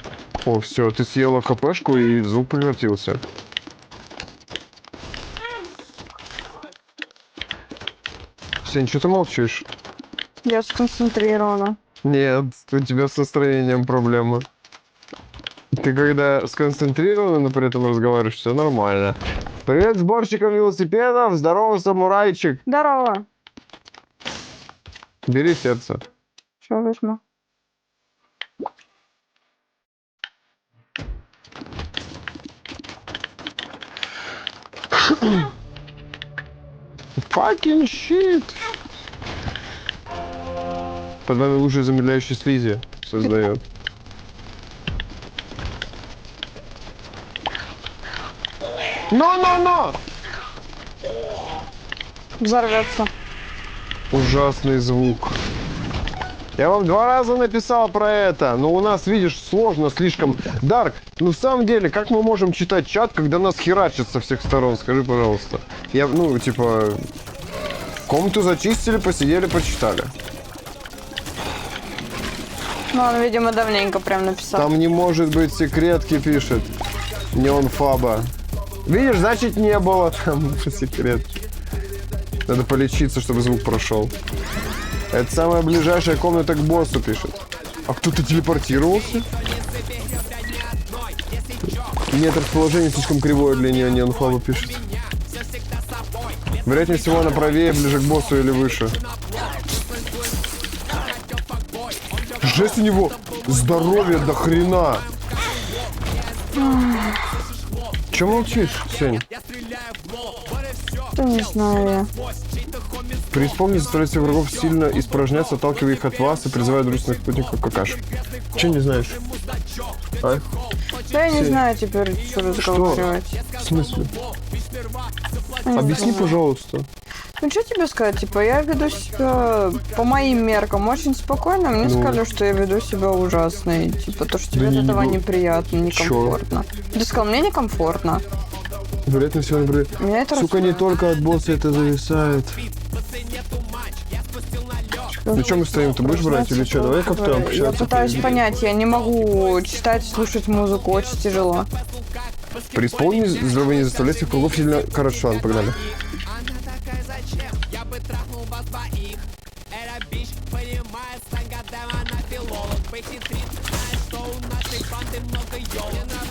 О, все, ты съела хпшку и звук прекратился. Сень, что ты молчишь? Я сконцентрирована. Нет, у тебя с настроением проблемы. Ты когда сконцентрирован, но при этом разговариваешь, все нормально. Привет сборщикам велосипедов, здорово, самурайчик. Здорово. Бери сердце. Что возьму? Fucking shit. Под вами лучшие замедляющие слизи создает. Но! Взорвется. Ужасный звук. Я вам 2 раза написал про это, но у нас, видишь, сложно слишком. Дарк, ну в самом деле, как мы можем читать чат, когда нас херачат со всех сторон? Скажи, пожалуйста. Я, ну, типа, комнату зачистили, посидели, почитали. Ну, он, видимо, давненько прям написал. Там не может быть секретки, пишет. Не он Фаба. Видишь, значит не было там секретки. Надо полечиться, чтобы звук прошел. Это самая ближайшая комната к боссу, пишет. А кто-то телепортировался? Нет, расположение слишком кривое для нее, Неонфлава пишет. Вероятнее всего, она правее, ближе к боссу или выше. Жесть у него здоровье до хрена. Че молчишь, Сень? Да не знаю я. Преисполнить заставляйте врагов сильно испражняться, отталкивая их от вас и призывая дружественных спутников какаш. Че не знаешь? А? Да я не Сень. знаю теперь, что разговаривать. В смысле? Не Объясни, знаю. пожалуйста. Ну что тебе сказать, типа, я веду себя по моим меркам очень спокойно. Мне Ну. сказали, что я веду себя ужасно. И, типа, то, что тебе Да от не этого го- неприятно, некомфортно. Ты сказал, мне некомфортно. Вероятно всего, например, Меня это сука, не только от босса это зависает. Ну что мы стоим, ты будешь брать или что? Давай каптан Я общаться. пытаюсь понять, я не могу читать, слушать музыку, очень тяжело. Преисполнить здоровье не заставляйте кругов сильно... Короче, ладно, погнали.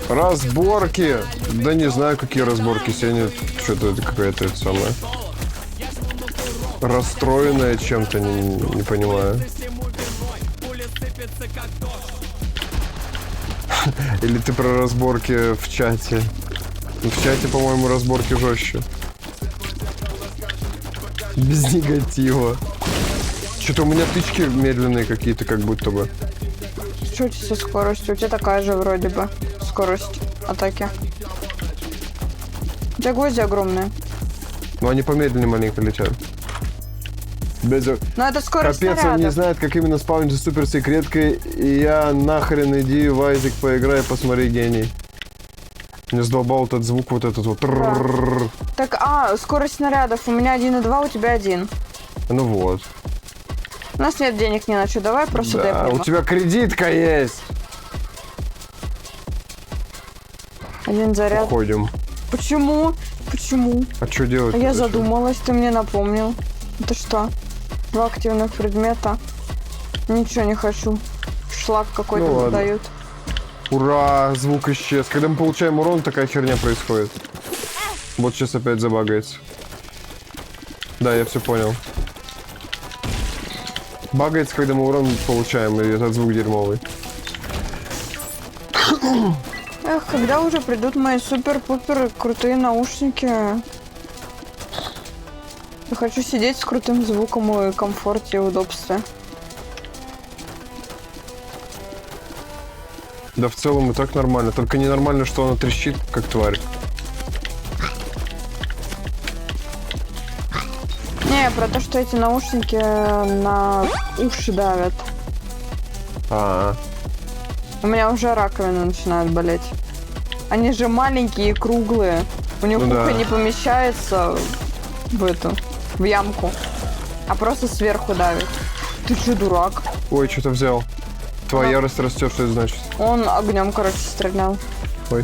Разборки! Да не знаю, какие разборки. Сеня, что-то это какая-то это самая... Расстроенная чем-то, не понимаю. Или ты про разборки в чате? В чате, по-моему, разборки жестче. Без негатива. Что-то у меня тычки медленные какие-то, как будто бы. Что у тебя со скоростью? У тебя такая же вроде бы скорость атаки. У тебя гвозди огромные. Но они помедленнее маленько летят. Без... Но это скорость Капец, он не снаряда. знает, как именно спавнится суперсекреткой. И я нахрен иди, Вайзик, поиграй, посмотри, гений. Мне задолбал этот звук, вот этот вот. Тррррррр. Так, скорость снарядов. У меня 1,2, у тебя 1. Ну вот. У нас нет денег ни на что. Давай просто Да, депнем. у тебя кредитка есть. Один заряд. Уходим. Почему? Почему? А что делать? А я зачем? задумалась, ты мне напомнил. Это что? 2 активных предмета. Ничего не хочу. Шлак какой-то Ну ладно. выдают. Ура, звук исчез. Когда мы получаем урон, такая херня происходит. Вот сейчас опять забагается. Да, я все понял. Багается, когда мы урон получаем, и этот звук дерьмовый. Эх, когда уже придут мои супер-пупер крутые наушники? Я хочу сидеть с крутым звуком и комфорте и удобстве. Да в целом и так нормально. Только ненормально, что она трещит, как тварь. Не, про то, что эти наушники на уши давят. А, У меня уже раковины начинают болеть. Они же маленькие и круглые. У них Ну ухо да. не помещается в ямку. А просто сверху давит. Ты что, дурак? ой, что-то взял. Твоя ярость растет, что это значит? Он огнем, короче, стрелял. Ой.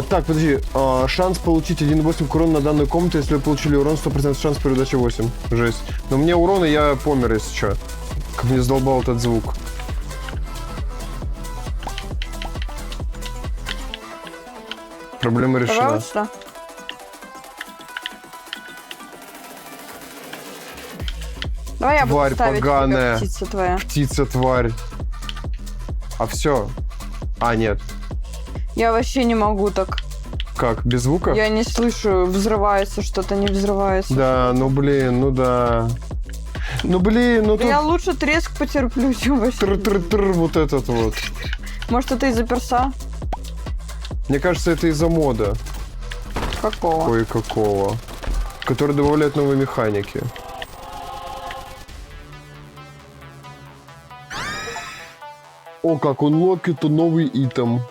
Так, подожди. Шанс получить 1,8 к урону на данную комнату, если вы получили урон, 100% шанс передачи 8. Жесть. Но мне урон, и я помер, если что. Как мне задолбал этот звук. Проблема Давай решена. вот сюда. Давай я буду Тварь ставить поганая. тебя, птица твоя. Птица-тварь. А все. А, нет. Я вообще не могу так. Как, без звука? Я не слышу, взрывается что-то, не взрывается. Да, ну блин, ну да. Ну блин, ну тут... Я лучше треск потерплю, чем вообще. Тр-тр-тр, вот этот вот. Может, это из-за перса? Мне кажется, это из-за мода. Какого? Кое-какого. Который добавляет новые механики. О, как он локит, новый итем.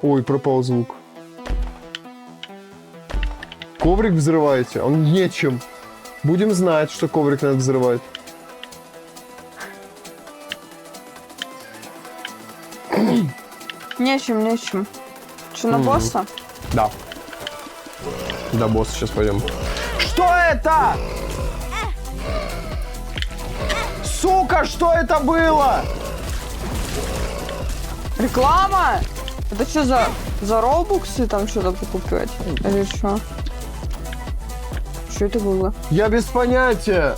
Ой, пропал звук. Коврик взрываете? Он нечем. Будем знать, что коврик надо взрывать. Нечем. Что, на босса? Да. До босса сейчас пойдем. Что это? Сука, что это было? Реклама? Это что за роубуксы там что-то покупать? Или что? Что это было? Я без понятия.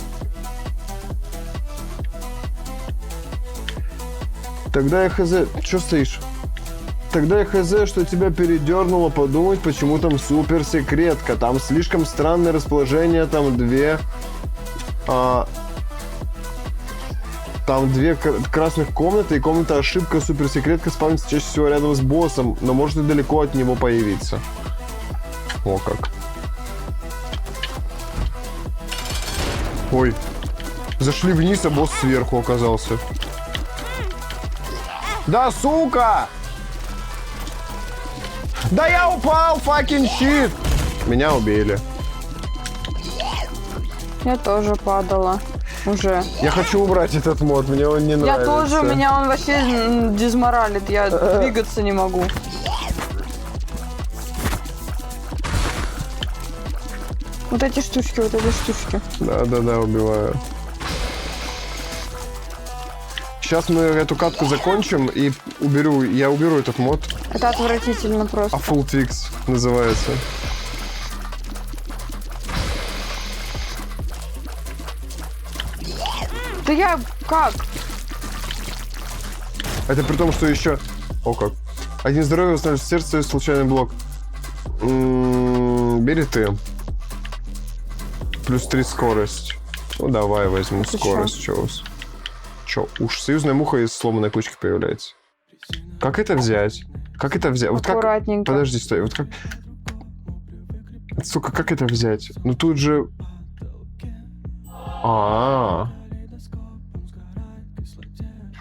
Тогда я хз... Чё стоишь? Тогда я хз, что тебя передернуло подумать, почему там суперсекретка. Там слишком странное расположение, там две... Там две красных комнаты и комната ошибка. Суперсекретка спавнится чаще всего рядом с боссом, но может и далеко от него появиться. О, как. Ой. Зашли вниз, а босс сверху оказался. Да, сука! Да я упал, fucking shit! Меня убили. Я тоже падала. Уже. Я хочу убрать этот мод, мне он не нравится. Я тоже, меня он вообще дезморалит. Я двигаться не могу. Вот эти штучки. Да, убиваю. Сейчас мы эту катку закончим и я уберу этот мод. Это отвратительно просто. А Full Fix называется. Да я как? Это при том, что еще... О, как. Один здоровья восстанавливает сердце и случайный блок. Бери ты. Плюс 3 скорость. Ну, давай возьму Это скорость. Чё? Уж союзная муха из сломанной кучки появляется. Как это взять? Вот как... Аккуратненько. Подожди, стой. Вот как... Сука, как это взять? Ну тут же...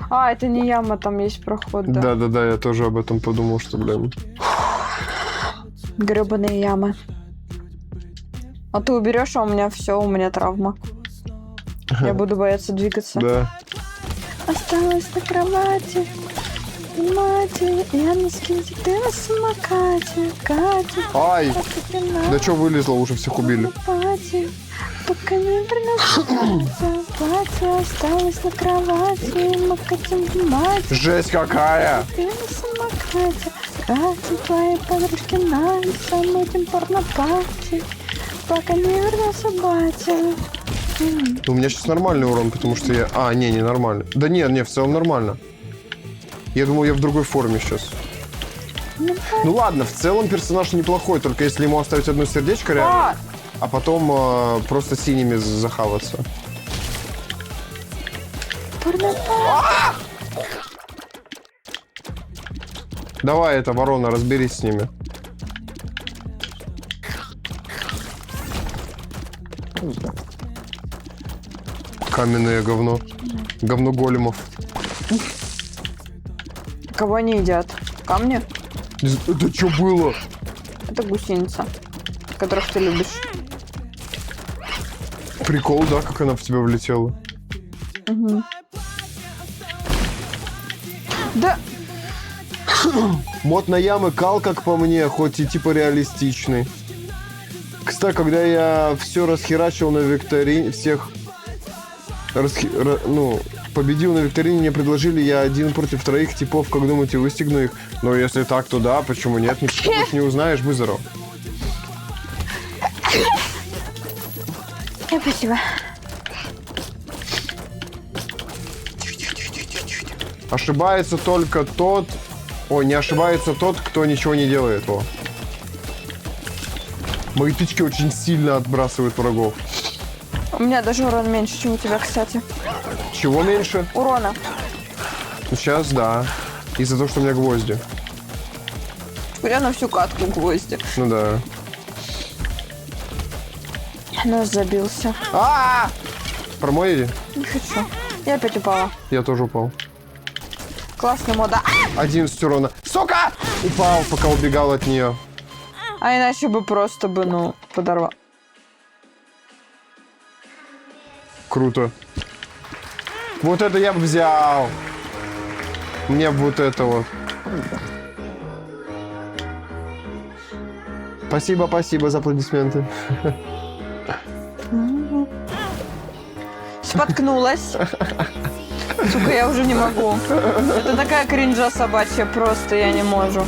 Это не яма, там есть проход, да. Да, я тоже об этом подумал, что, блин. Гребаные ямы. А ты уберешь, а у меня травма. Я буду бояться двигаться. Да. Осталась на кровати. Я на скинте, ты на самокате. Катя, Ай! Да чё вылезло, уже всех убили. пока не приносится платье, осталось на кровати. Мы хотим в мать. Жесть какая! Ты на самокате. Катя, твои подружки нравятся. Мы этим порнопати. Пока не вернулся батя. У меня сейчас нормальный урон, потому что я... не нормально. Да не, в целом нормально. Я думал, я в другой форме сейчас. Ну ладно, в целом персонаж неплохой, только если ему оставить одно сердечко реально, а потом просто синими захаваться. Давай, это, ворона, разберись с ними. Каменное говно. Говно големов. Кого они едят? Камни? Это что было? Это гусеница, которых ты любишь. Прикол, да, как она в тебя влетела? Угу. Да. Мод на ямы кал, как по мне, хоть и типа реалистичный. Кстати, когда я все расхерачил на викторине, всех победил на викторине, мне предложили я 1 против 3 типов, как думаете, выстигну их? Но если так, то да, почему нет? Не узнаешь, будь здоров. Спасибо. Ошибается только тот... Ой, не ошибается тот, кто ничего не делает. О. Мои тычки очень сильно отбрасывают врагов. У меня даже урон меньше, чем у тебя, кстати. Чего меньше? Урона. Ну, сейчас, да. Из-за того, что у меня гвозди. У меня на всю катку гвозди. Ну да. Нос забился. Промоили? Не хочу. Я опять упала. Я тоже упал. Классный мода. 11 урона. Сука! Упал, пока убегал от нее. А иначе бы просто бы, подорвал. Круто. Вот это я бы взял. Мне бы вот это вот. Спасибо, спасибо за аплодисменты. Споткнулась. Сука, я уже не могу. Это такая кринжа собачья, просто я не могу.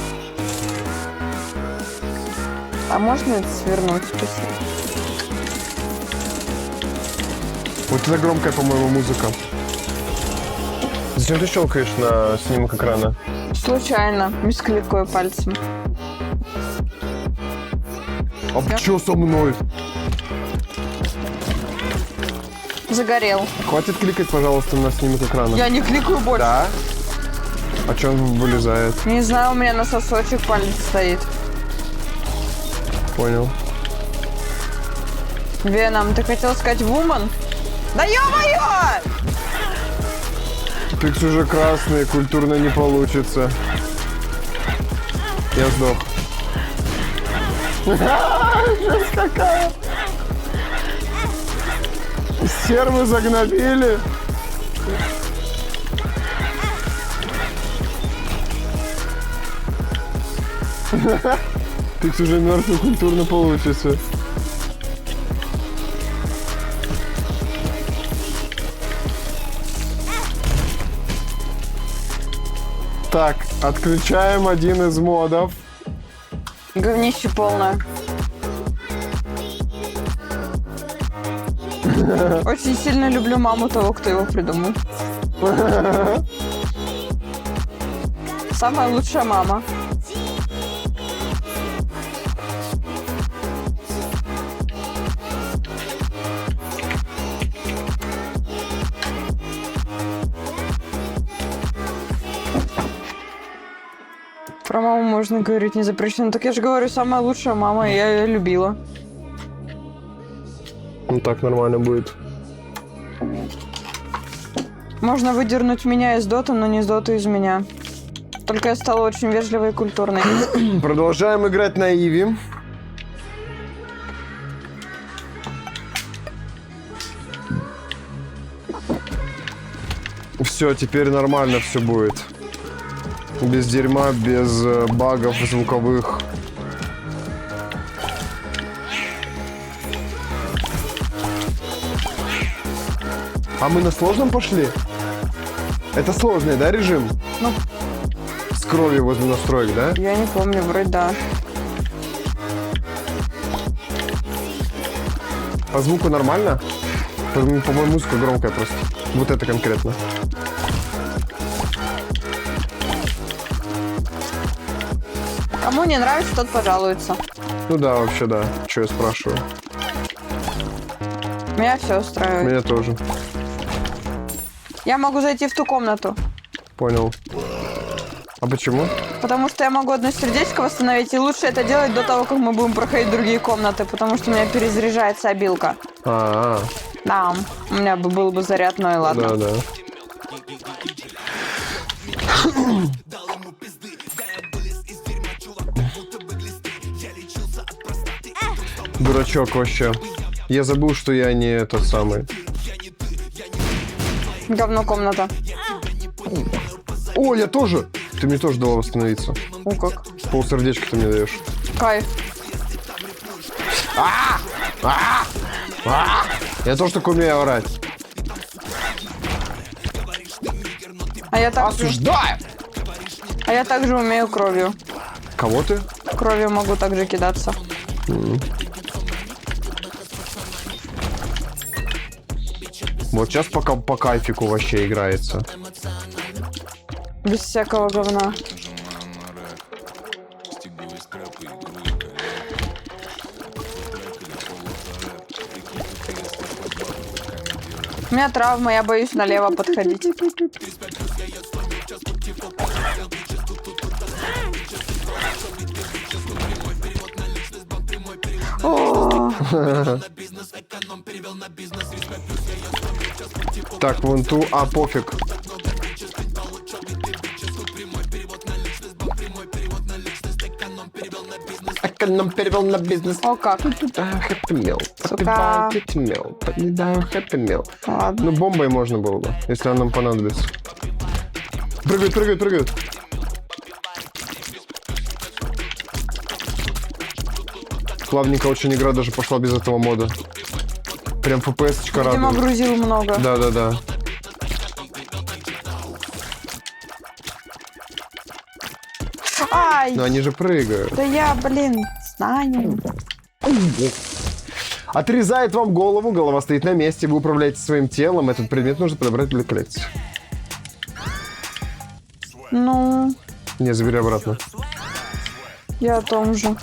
А можно это свернуть? Спасибо. Вот это громкая, по-моему, музыка. Зачем ты щелкаешь на снимок экрана? Случайно. Мискликаю пальцем. А чё со мной? Загорел. Хватит кликать, пожалуйста, на снимок экрана. Я не кликаю больше. Да? А чё он вылезает? Не знаю, у меня на сосочек палец стоит. Понял. Веном, ты хотел сказать вумен? Да ё-моё! Пикс уже красный, культурно не получится. Я сдох. Жесть какая! Сервы загнобили. Пикс уже мертвый, культурно получится. Так, отключаем один из модов. Говнище полное. Очень сильно люблю маму того, кто его придумал. Самая лучшая мама. Про маму можно говорить не запрещено. Так я же говорю, самая лучшая мама, и я ее любила. Ну так нормально будет. Можно выдернуть меня из доты, но не из доты из меня. Только я стала очень вежливой и культурной. Продолжаем играть на Иви. Все, теперь нормально все будет. Без дерьма, без багов звуковых. А мы на сложном пошли? Это сложный, да, режим? Ну, С кровью возле настроек, да? я не помню, вроде да. По звуку нормально? По-моему, музыка громкая просто. Вот это конкретно. Кому не нравится, тот пожалуется. Ну да, вообще да. Че я спрашиваю? Меня все устраивает. Меня тоже. Я могу зайти в ту комнату. Понял. А почему? Потому что я могу одно сердечко восстановить, и лучше это делать до того, как мы будем проходить другие комнаты, потому что у меня перезаряжается обилка. А, Да, у меня бы был бы заряд, но и ладно. да, да. Дурачок вообще. Я забыл, что я не тот самый. Говно комната. О, я тоже! Ты мне тоже дала восстановиться. О, как. Полсердечка ты мне даешь. Кайф. Я тоже так умею орать. А я так Осуждаю! А я также умею кровью. Кого ты? Кровью могу также кидаться. Вот сейчас пока по кайфику вообще играется. Без всякого говна. У меня травма, я боюсь налево подходить. О, Так, вон ту, а пофиг. Эконом перевел на бизнес. о как. Happy Meal. Сука. Happy Meal. Happy Meal. Ладно. Ну, бомбой можно было бы, если она нам понадобится. Прыгают, прыгают, прыгают. Плавненько очень игра даже пошла без этого мода. Прям FPS-очка Видимо, радует. грузил много. Да. Ай, Но они же прыгают. да я, блин, знаю. Отрезает вам голову, голова стоит на месте, вы управляете своим телом. Этот предмет нужно подобрать для коллекции. Ну, Не, забери обратно. я о том же.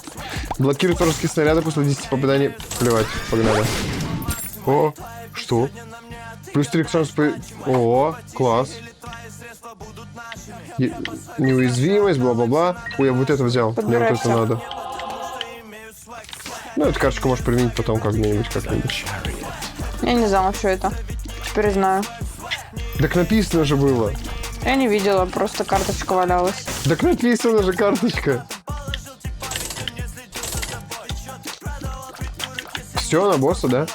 Блокируют вражеские снаряды после 10 попаданий. Плевать, погнали. О, что? Плюс 3 шанс по... О, класс. Неуязвимость, бла-бла-бла. Ой, я вот это взял. Мне вот это Подбирайся. надо. Ну, эту карточку можешь применить потом как-нибудь. Я не знала, что это. Теперь знаю. Так написано же было. Я не видела, просто карточка валялась. Так написано же карточка. Все, на босса, да?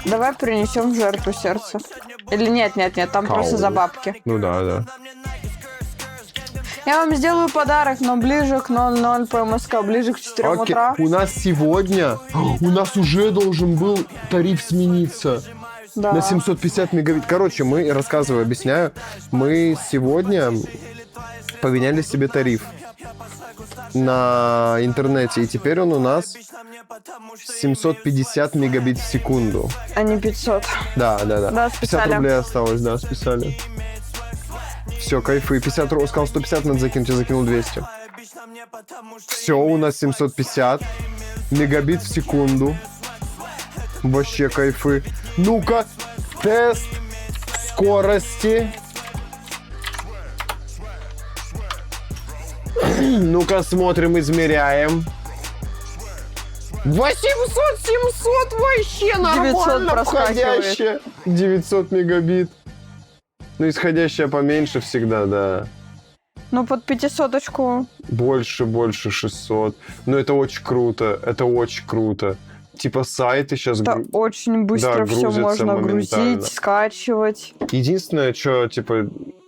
Давай принесем в жертву сердце. Или нет, там просто за бабки. Ну да. Я вам сделаю подарок, но ближе к 00 по МСК, ближе к 4 Окей, утра. у нас сегодня, у нас уже должен был тариф смениться Да. на 750 мегабит. Короче, мы, рассказываю, объясняю, мы сегодня поменяли себе тариф на интернете, и теперь он у нас 750 мегабит в секунду. А не 500. Да. Да, 50 списали. рублей осталось, да, списали. Все, кайфы. 50 рублей, сказал 150 надо закинуть, я закинул 200. Все, у нас 750 мегабит в секунду. Вообще кайфы. Ну-ка, тест скорости. Ну-ка, смотрим, измеряем. 800, 700 вообще 900 нормально проскакивает. входящее. 900 мегабит. Ну, исходящая поменьше всегда, да. Ну, под 500-очку. Больше 600. Ну, это очень круто. Типа сайты сейчас... Это очень быстро Да, все грузится можно моментально. грузить, скачивать. Единственное, что, типа,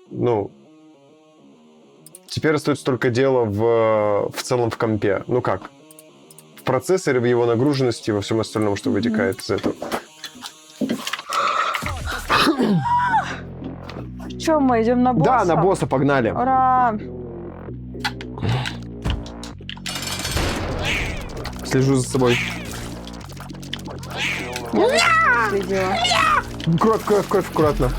ну... Теперь остается только дело в целом в компе. Ну как? В процессоре, в его нагруженности и во всем остальном, что вытекает из этого. Че, мы идем на босса? Да, на босса погнали. Ура! Слежу за собой. Я следила. Кровь, аккуратно.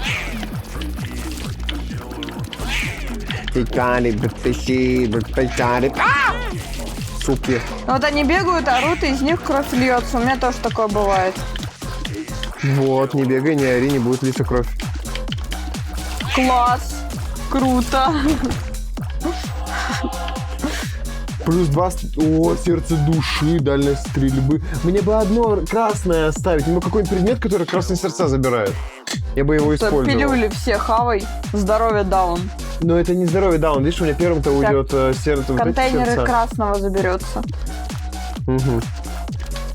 Суки. Ну, вот они бегают, орут, и из них кровь льется. У меня тоже такое бывает. Вот, не бегай, не ори, не будет литься кровь. Класс! Круто! Плюс 2... О, сердце души, дальность стрельбы. Мне бы одно красное оставить. Ну, какой-нибудь предмет, который красные сердца забирает. Я бы его использовал. Пилюли все, хавай. Здоровье даун. Но это не здоровый даун. Видишь, у меня первым-то Так, уйдет сердце. вот эти Контейнеры сердца. красного заберется. Угу.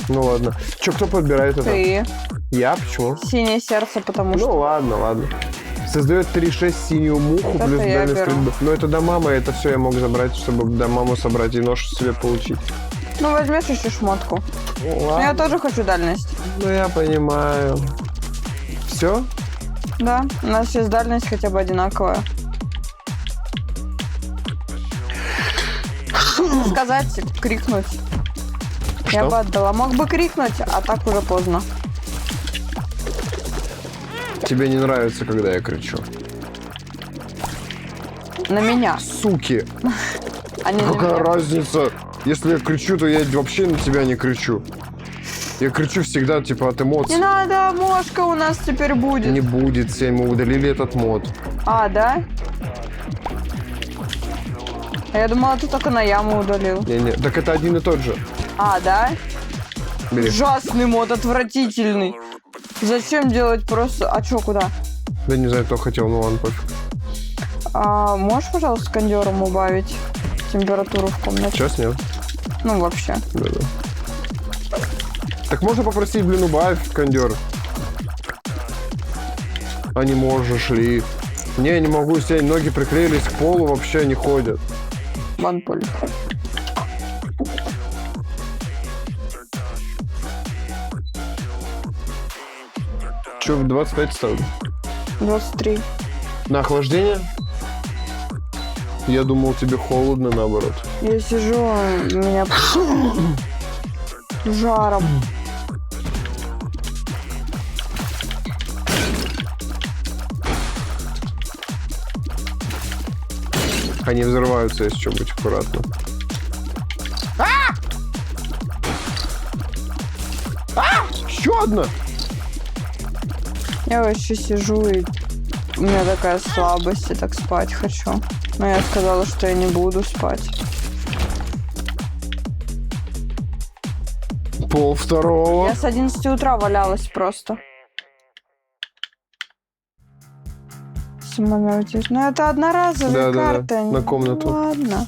Ну ладно. Че, кто подбирает это? Ты. Я? Почему? Синее сердце, потому что... Ну ладно. Создает 3-6 синюю муху Вот плюс это я дальность беру. стрельбы. Но это до мамы, это все я мог забрать, чтобы до маму собрать и нож себе получить. Ну, возьмешь еще шмотку. Ну, Я тоже хочу дальность. Ну я понимаю. Все? Да, у нас сейчас дальность хотя бы одинаковая. Сказать, крикнуть. Я Что? бы отдала. Мог бы крикнуть, а так уже поздно. Тебе не нравится, когда я кричу. На меня, Суки! а не на Какая меня. разница? Если я кричу, то я вообще на тебя не кричу. Я кричу всегда, типа, от Не эмоций. надо, мошка у нас теперь будет. Не будет, Сень, мы удалили этот мод. А, да? А я думала, ты только на яму удалил. Не. Так это один и тот же. А, да? Бери. Ужасный мод, отвратительный. Зачем делать просто... А чё, куда? Да не знаю, кто хотел, ну ладно, пофиг. А, можешь, пожалуйста, кондером убавить температуру в комнате? Сейчас нет. Ну, вообще. Да. Так можно попросить, блин, убавь кондер. А не можешь ли? Не, я не могу, Сень, ноги приклеились к полу, вообще не ходят. Банполь. Че, 25 ставлю? 23. На охлаждение? Я думал, тебе холодно, наоборот. Я сижу, меня жаром. Они взрываются, если что, будь аккуратно. Еще одна! Я вообще сижу, и у меня такая слабость, и так спать хочу. Но я сказала, что я не буду спать. 1:30. Я с 11 утра валялась просто. В самолете. Ну, это одноразовые карты. Да, на комнату. Ладно.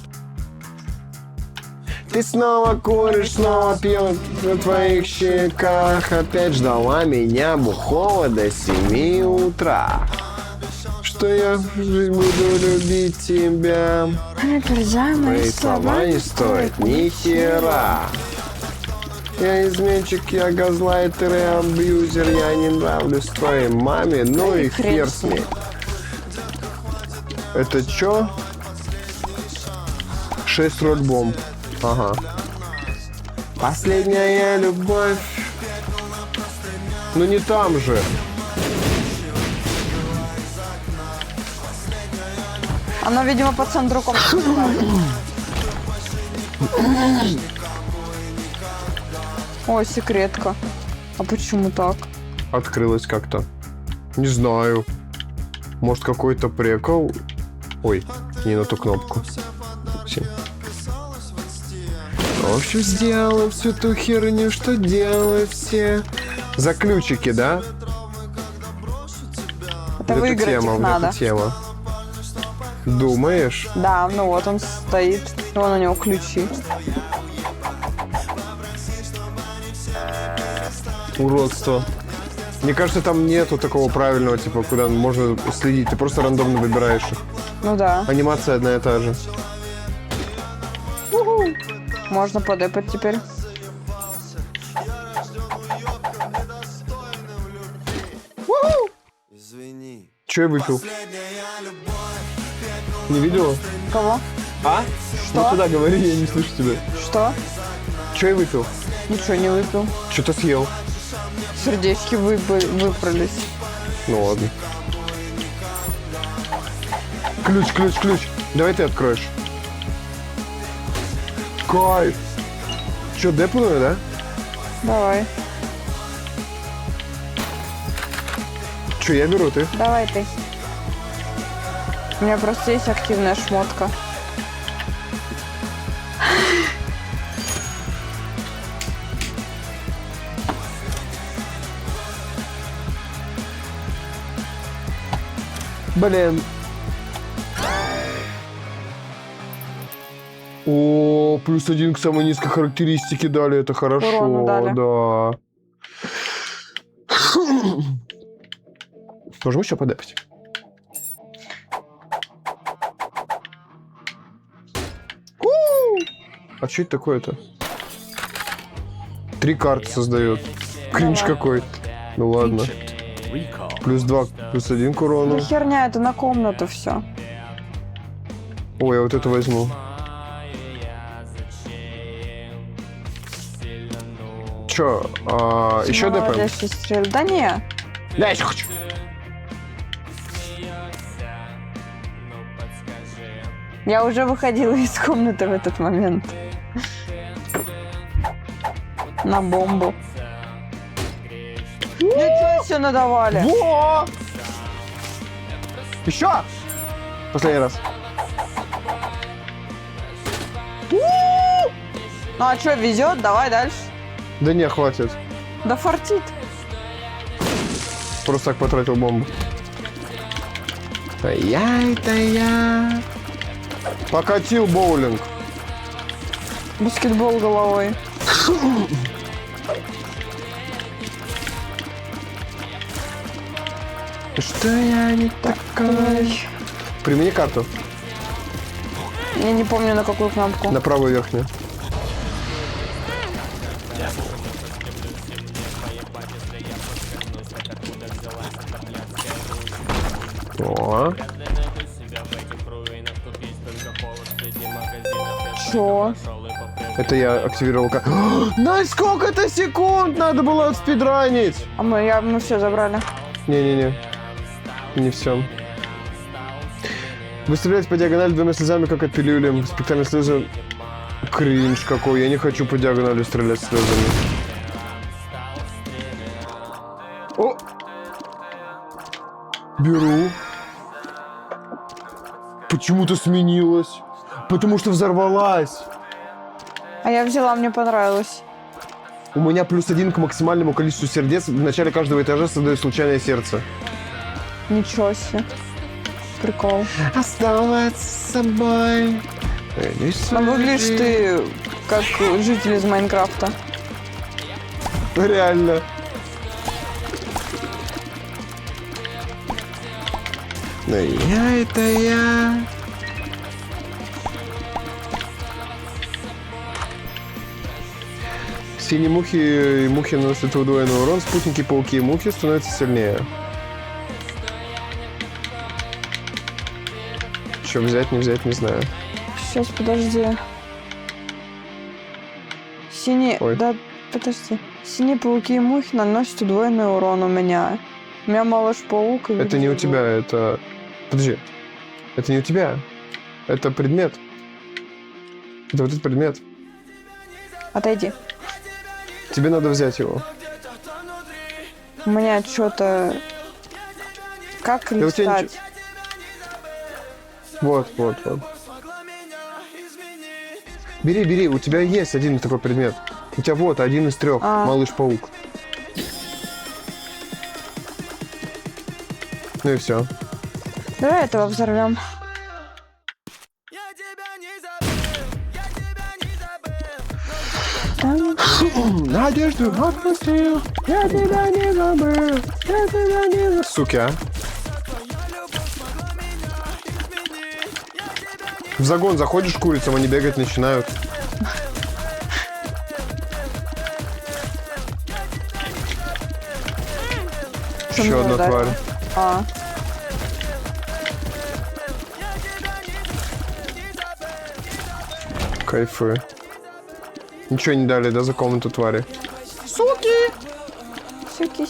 Ты снова куришь, снова пьешь на твоих щеках. Опять ждала меня бухого до 7 утра. Что я буду любить тебя. Мои слова не стоят ни хера. Я изменщик, я газлайтер и абьюзер. Я не нравлюсь твоей маме, ну и хер с ней. Это чё? 6 роль бомб. Ага. Последняя любовь. Ну не там же. Она, видимо, по центру комнаты. Ой, секретка. А почему так? Открылась как-то. Не знаю. Может, какой-то прикол? Ой, не на ту кнопку. В общем, сделал всю ту херню, что делают все. За ключики, да? Это выиграть их надо. Это тема. Думаешь? Да, ну вот он стоит. Вон у него ключи. Уродство. Мне кажется, там нету такого правильного, типа, куда можно следить. Ты просто рандомно выбираешь их. Ну да. Анимация одна и та же. Можно подэпать теперь. Че я выпил? Не видела? Кого? А? Что? Ну туда говори, я не слышу тебя. Что? Че я выпил? Ничего не выпил. Что-то съел. Сердечки выпрались. Ну ладно. Ключ. Давай ты откроешь. Кайф. Че, депнули, да? Давай. Че, я беру, ты? Давай ты. У меня просто есть активная шмотка. Блин. О, +1 к самой низкой характеристике дали, это хорошо, Урону дали. да. Можем еще подапить? А что это такое-то? 3 карты создает. Кринж какой. Ну ладно. +2, +1 к урону. Ну херня, это на комнату все. Ой, я вот это возьму. Чё, еще ДП? Да не. Да, еще хочу. Я уже выходила из комнаты в этот момент. На бомбу. Ничего себе надавали. Во! Еще! Последний раз. Ну а что, везет? Давай дальше. Да не, хватит. Да фартит. Просто так потратил бомбу. Это я. Покатил боулинг. Баскетбол головой. Что я не такой? Примени карту. Я не помню, на какую кнопку. На правую верхнюю. О. Что? Это я активировал как... На сколько-то секунд надо было отспидранить? А мы все забрали. Не-не-не. Не все. Выставлять по диагонали двумя слезами, как от пилюли. Спектакль слезы... Кринж какой. Я не хочу по диагонали стрелять слезами. О! Беру. Почему-то сменилась. Потому что взорвалась. А я взяла, мне понравилось. У меня +1 к максимальному количеству сердец. В начале каждого этажа создаю случайное сердце. Ничего себе. Прикол. Оставаться с собой. Ну, выглядишь ты как житель из Майнкрафта. Реально. Но я это я. Синие мухи и мухи наносят удвоенный урон. Спутники, пауки и мухи становятся сильнее. Что взять, не взять, не знаю. Сейчас, подожди. Синие... Ой. Да, подожди. Синие пауки и мухи наносят удвоенный урон у меня. У меня малыш-паук. Это не у тебя, это... Подожди. Это не у тебя. Это предмет. Это вот этот предмет. Отойди. Тебе надо взять его. У меня что-то... Как у тебя листать? Вот. Бери, бери, у тебя есть один такой предмет. У тебя вот один из 3, малыш-паук. Ну и все. Давай этого взорвем. Надежду отпустил, я тебя не забыл, я тебя не забыл. Суки, а? В загон заходишь к курицам, они бегать начинают. Еще одна тварь. Кайфы. Ничего не дали, да, за комнату твари? Суки! Сюки.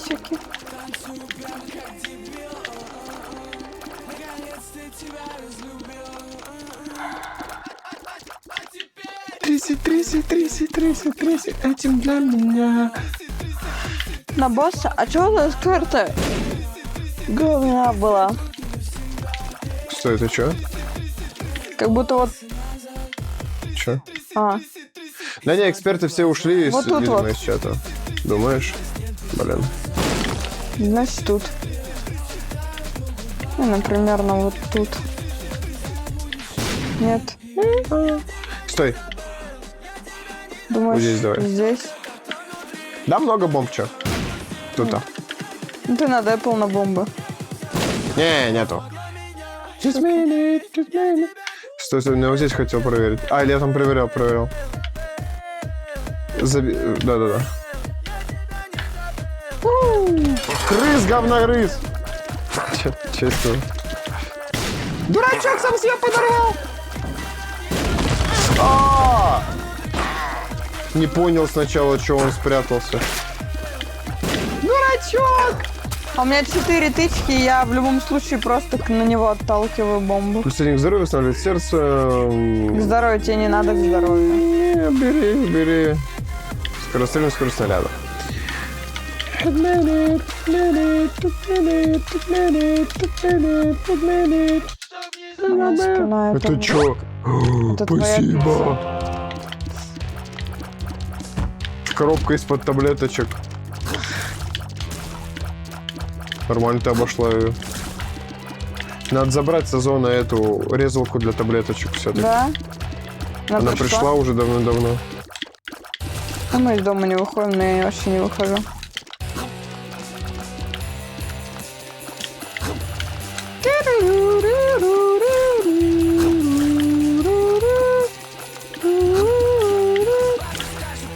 Тряси, этим для меня. На босса? А чё у нас карта? Говна была. Что это, чё? Как будто вот... Чё? А, не, эксперты все ушли, Вот тут видимо, вот. из чата. Думаешь? Блин. значит тут. Ну, например, вот тут. Нет. Стой. Думаешь, Вот здесь давай. здесь? Да, много бомб, чё? Тут-то. Ну, ты надепал на бомбы. Не, нету. Стой, я вот здесь хотел проверить. А, или я там проверял. Да. Крыс, говногрыз! Честно. Дурачок сам себя подорвал! Не понял сначала, что он спрятался. Дурачок! А у меня 4 тычки, и я в любом случае просто на него отталкиваю бомбу. +1 к здоровью, восстанавливает сердце. К здоровью тебе не надо, к здоровью. Не, бери. Скорострельность, скорость снаряда. Спина Это чё? Это твоя Спасибо. Коробка из-под таблеточек. Нормально ты обошла ее. Надо забрать со зоны эту резалку для таблеточек все-таки. Да? Она пришла уже давно-давно. А мы из дома не выходим, но я вообще не выхожу.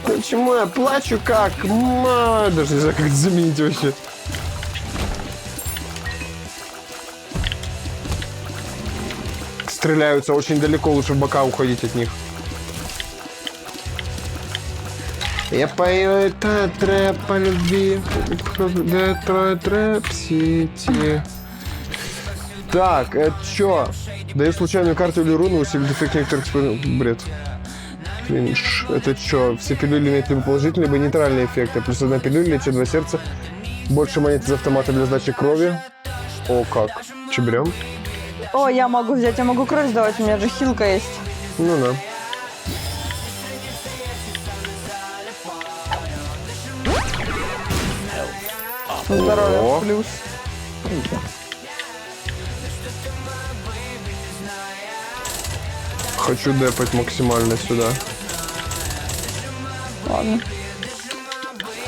Почему я плачу как? Даже не знаю, как это заменить вообще. стреляются очень далеко, лучше в бока уходить от них. Я пою это трэп по любви. Детройт Рэп Сити. Так, это чё? Даю случайную карту или руну, усилит эффект некоторых бред. Кринж. Это чё? Все пилюли имеют либо положительные, либо нейтральные эффекты. Плюс одна пилюля, лечит 2 сердца. Больше монет из автомата для сдачи крови. О, как. Че берем? О, я могу взять, я могу кровь сдавать, у меня же хилка есть. Ну да. Здоровье О. плюс. Хочу депать максимально сюда. Ладно.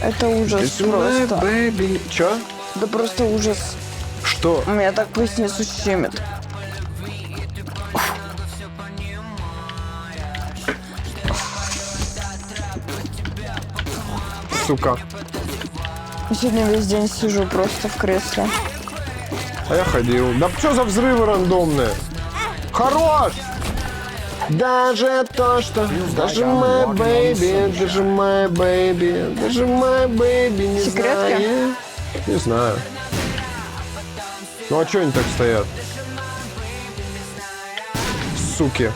Это ужас просто. Baby. Чё? Да просто ужас. Что? Меня так поясницу щемит. Сука. Сегодня весь день сижу просто в кресле. А я ходил. Да что за взрывы рандомные? Хорош! Даже то, что... Даже my baby, даже my baby, даже my baby не Секретки? знает. Не знаю. Ну а что они так стоят? Суки.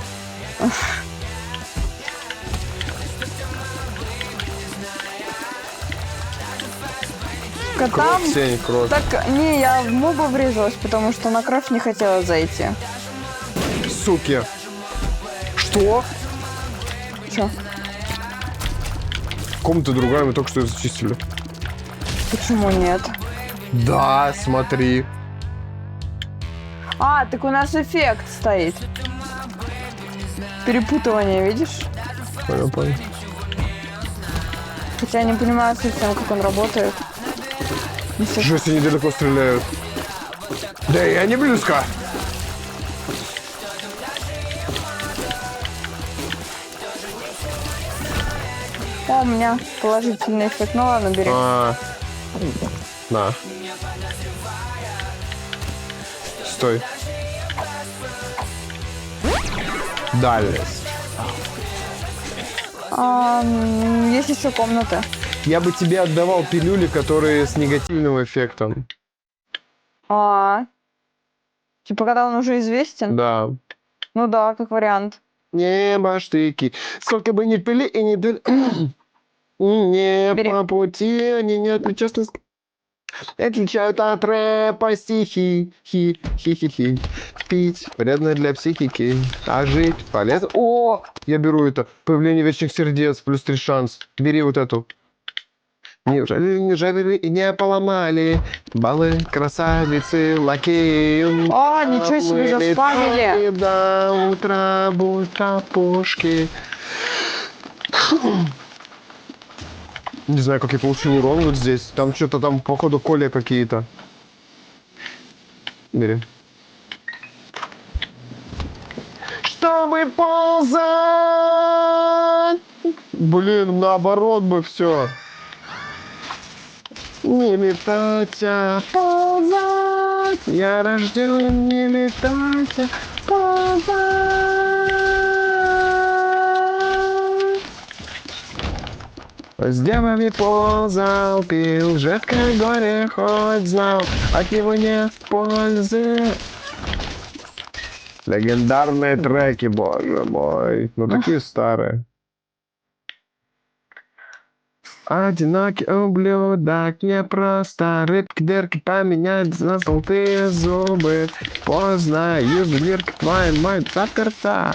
Котам... Кровь, тень, кровь. Так, не, я в моба врезалась, потому что на кровь не хотела зайти. Суки. Что? Чё? Комната другая, мы только что ее зачистили. Почему нет? Да, смотри. А, так у нас эффект стоит. Перепутывание, видишь? Понял, понял. Хотя я не понимаю совсем, как он работает. Не все- Жесть, они далеко стреляют. Да я не близко. О, у меня положительный эффект. Ну ладно, бери. На. Стой. Далее. Есть еще комната. Я бы тебе отдавал пилюли, которые с негативным эффектом. Типа, когда он уже известен? Да. Ну да, как вариант. Небо штыки. Сколько бы ни пили и не дали. Не Бери. по пути, они не отличаются. Отличают от рэпа стихи. Хи-хи-хи. Пить вредно для психики. А жить полезно. О! Я беру это. Появление вечных сердец. Плюс 3 шанс. Бери вот эту. Неужели не жарили и не поломали баллы красавицы лакеи? Ничего себе, заспамили. До утра будто пушки. Не знаю, как я получил урон вот здесь. Там что-то там, походу, коля какие-то. Бери. Чтобы ползать. Блин, наоборот бы все. Не летать, а ползать. Я рожден не летать, а ползать. С девами ползал, пил, жидкое горе хоть знал, от него нет пользы. Легендарные треки, боже мой. Ну такие старые. Одинокий ублюдок, непросто. Рыбки, дырки поменять на золотые зубы. Поздно, ювелирка твоя мать заперта.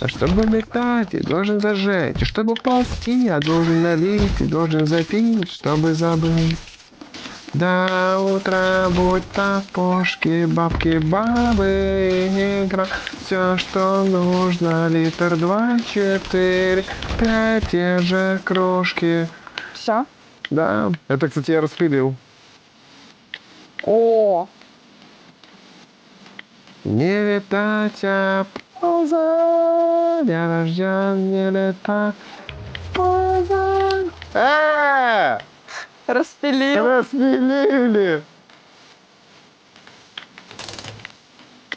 А чтобы летать, я должен зажечь. И чтобы ползти, я должен налить. И должен запить, чтобы забыть. До утра будто пушки, бабки, бабы, игра. Все, что нужно, литр, 2, 4, 5, те же кружки. Все? Да, это, кстати, я распилил. О, Не летать, а ползать. Я рожден не летать, ползать. распилил. Распилили.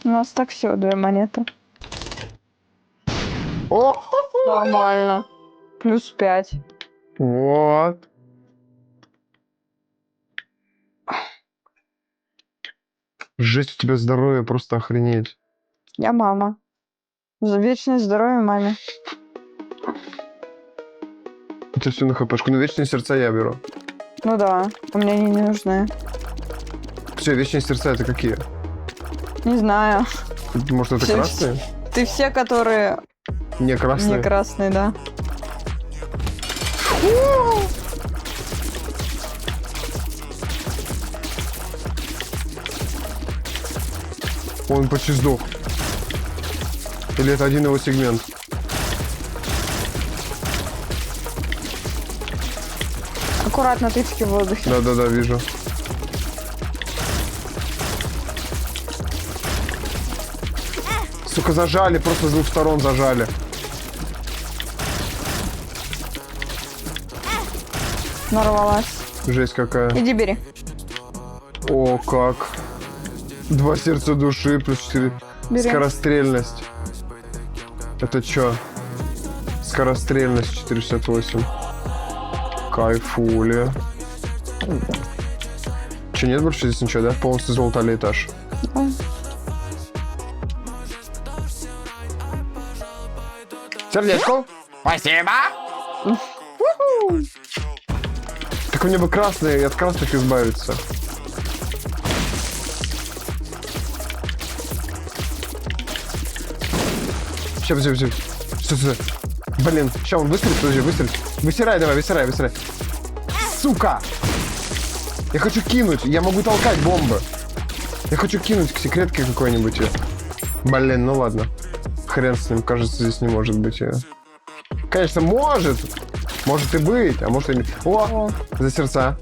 У нас так всего 2 монеты. О! Нормально. Плюс 5. Вот. Жесть, у тебя здоровье, просто охренеть. Я мама. За вечное здоровье маме. Это все на хпшку. Ну, вечные сердца я беру. Ну да, а мне они не нужны. Все, вечные сердца это какие? Не знаю. Может, это Все- красные? Ты все, которые Не красные. не красные, да. Он почти сдох. Или это один его сегмент? Аккуратно, тычки в воздухе. Да-да-да, вижу. Сука, зажали, просто с 2 сторон зажали. Нарвалась. Жесть какая. Иди бери. О, как. 2 сердца души плюс 4. Бери. Скорострельность. Это чё? Скорострельность 468. Кайфули. Че, нет больше здесь ничего, да? Полностью золотой этаж. Да. Сердечко. Спасибо. Так мне бы красные, от красных избавиться. Сейчас, подожди. Что? Блин, сейчас он выстрелит, подожди, выстрелит. Высирай давай, высирай. Сука! Я хочу кинуть, я могу толкать бомбы. Я хочу кинуть к секретке какой-нибудь. Блин, ну ладно. Хрен с ним, кажется, здесь не может быть. Конечно, может. Может и быть, а может и не. О! За сердца.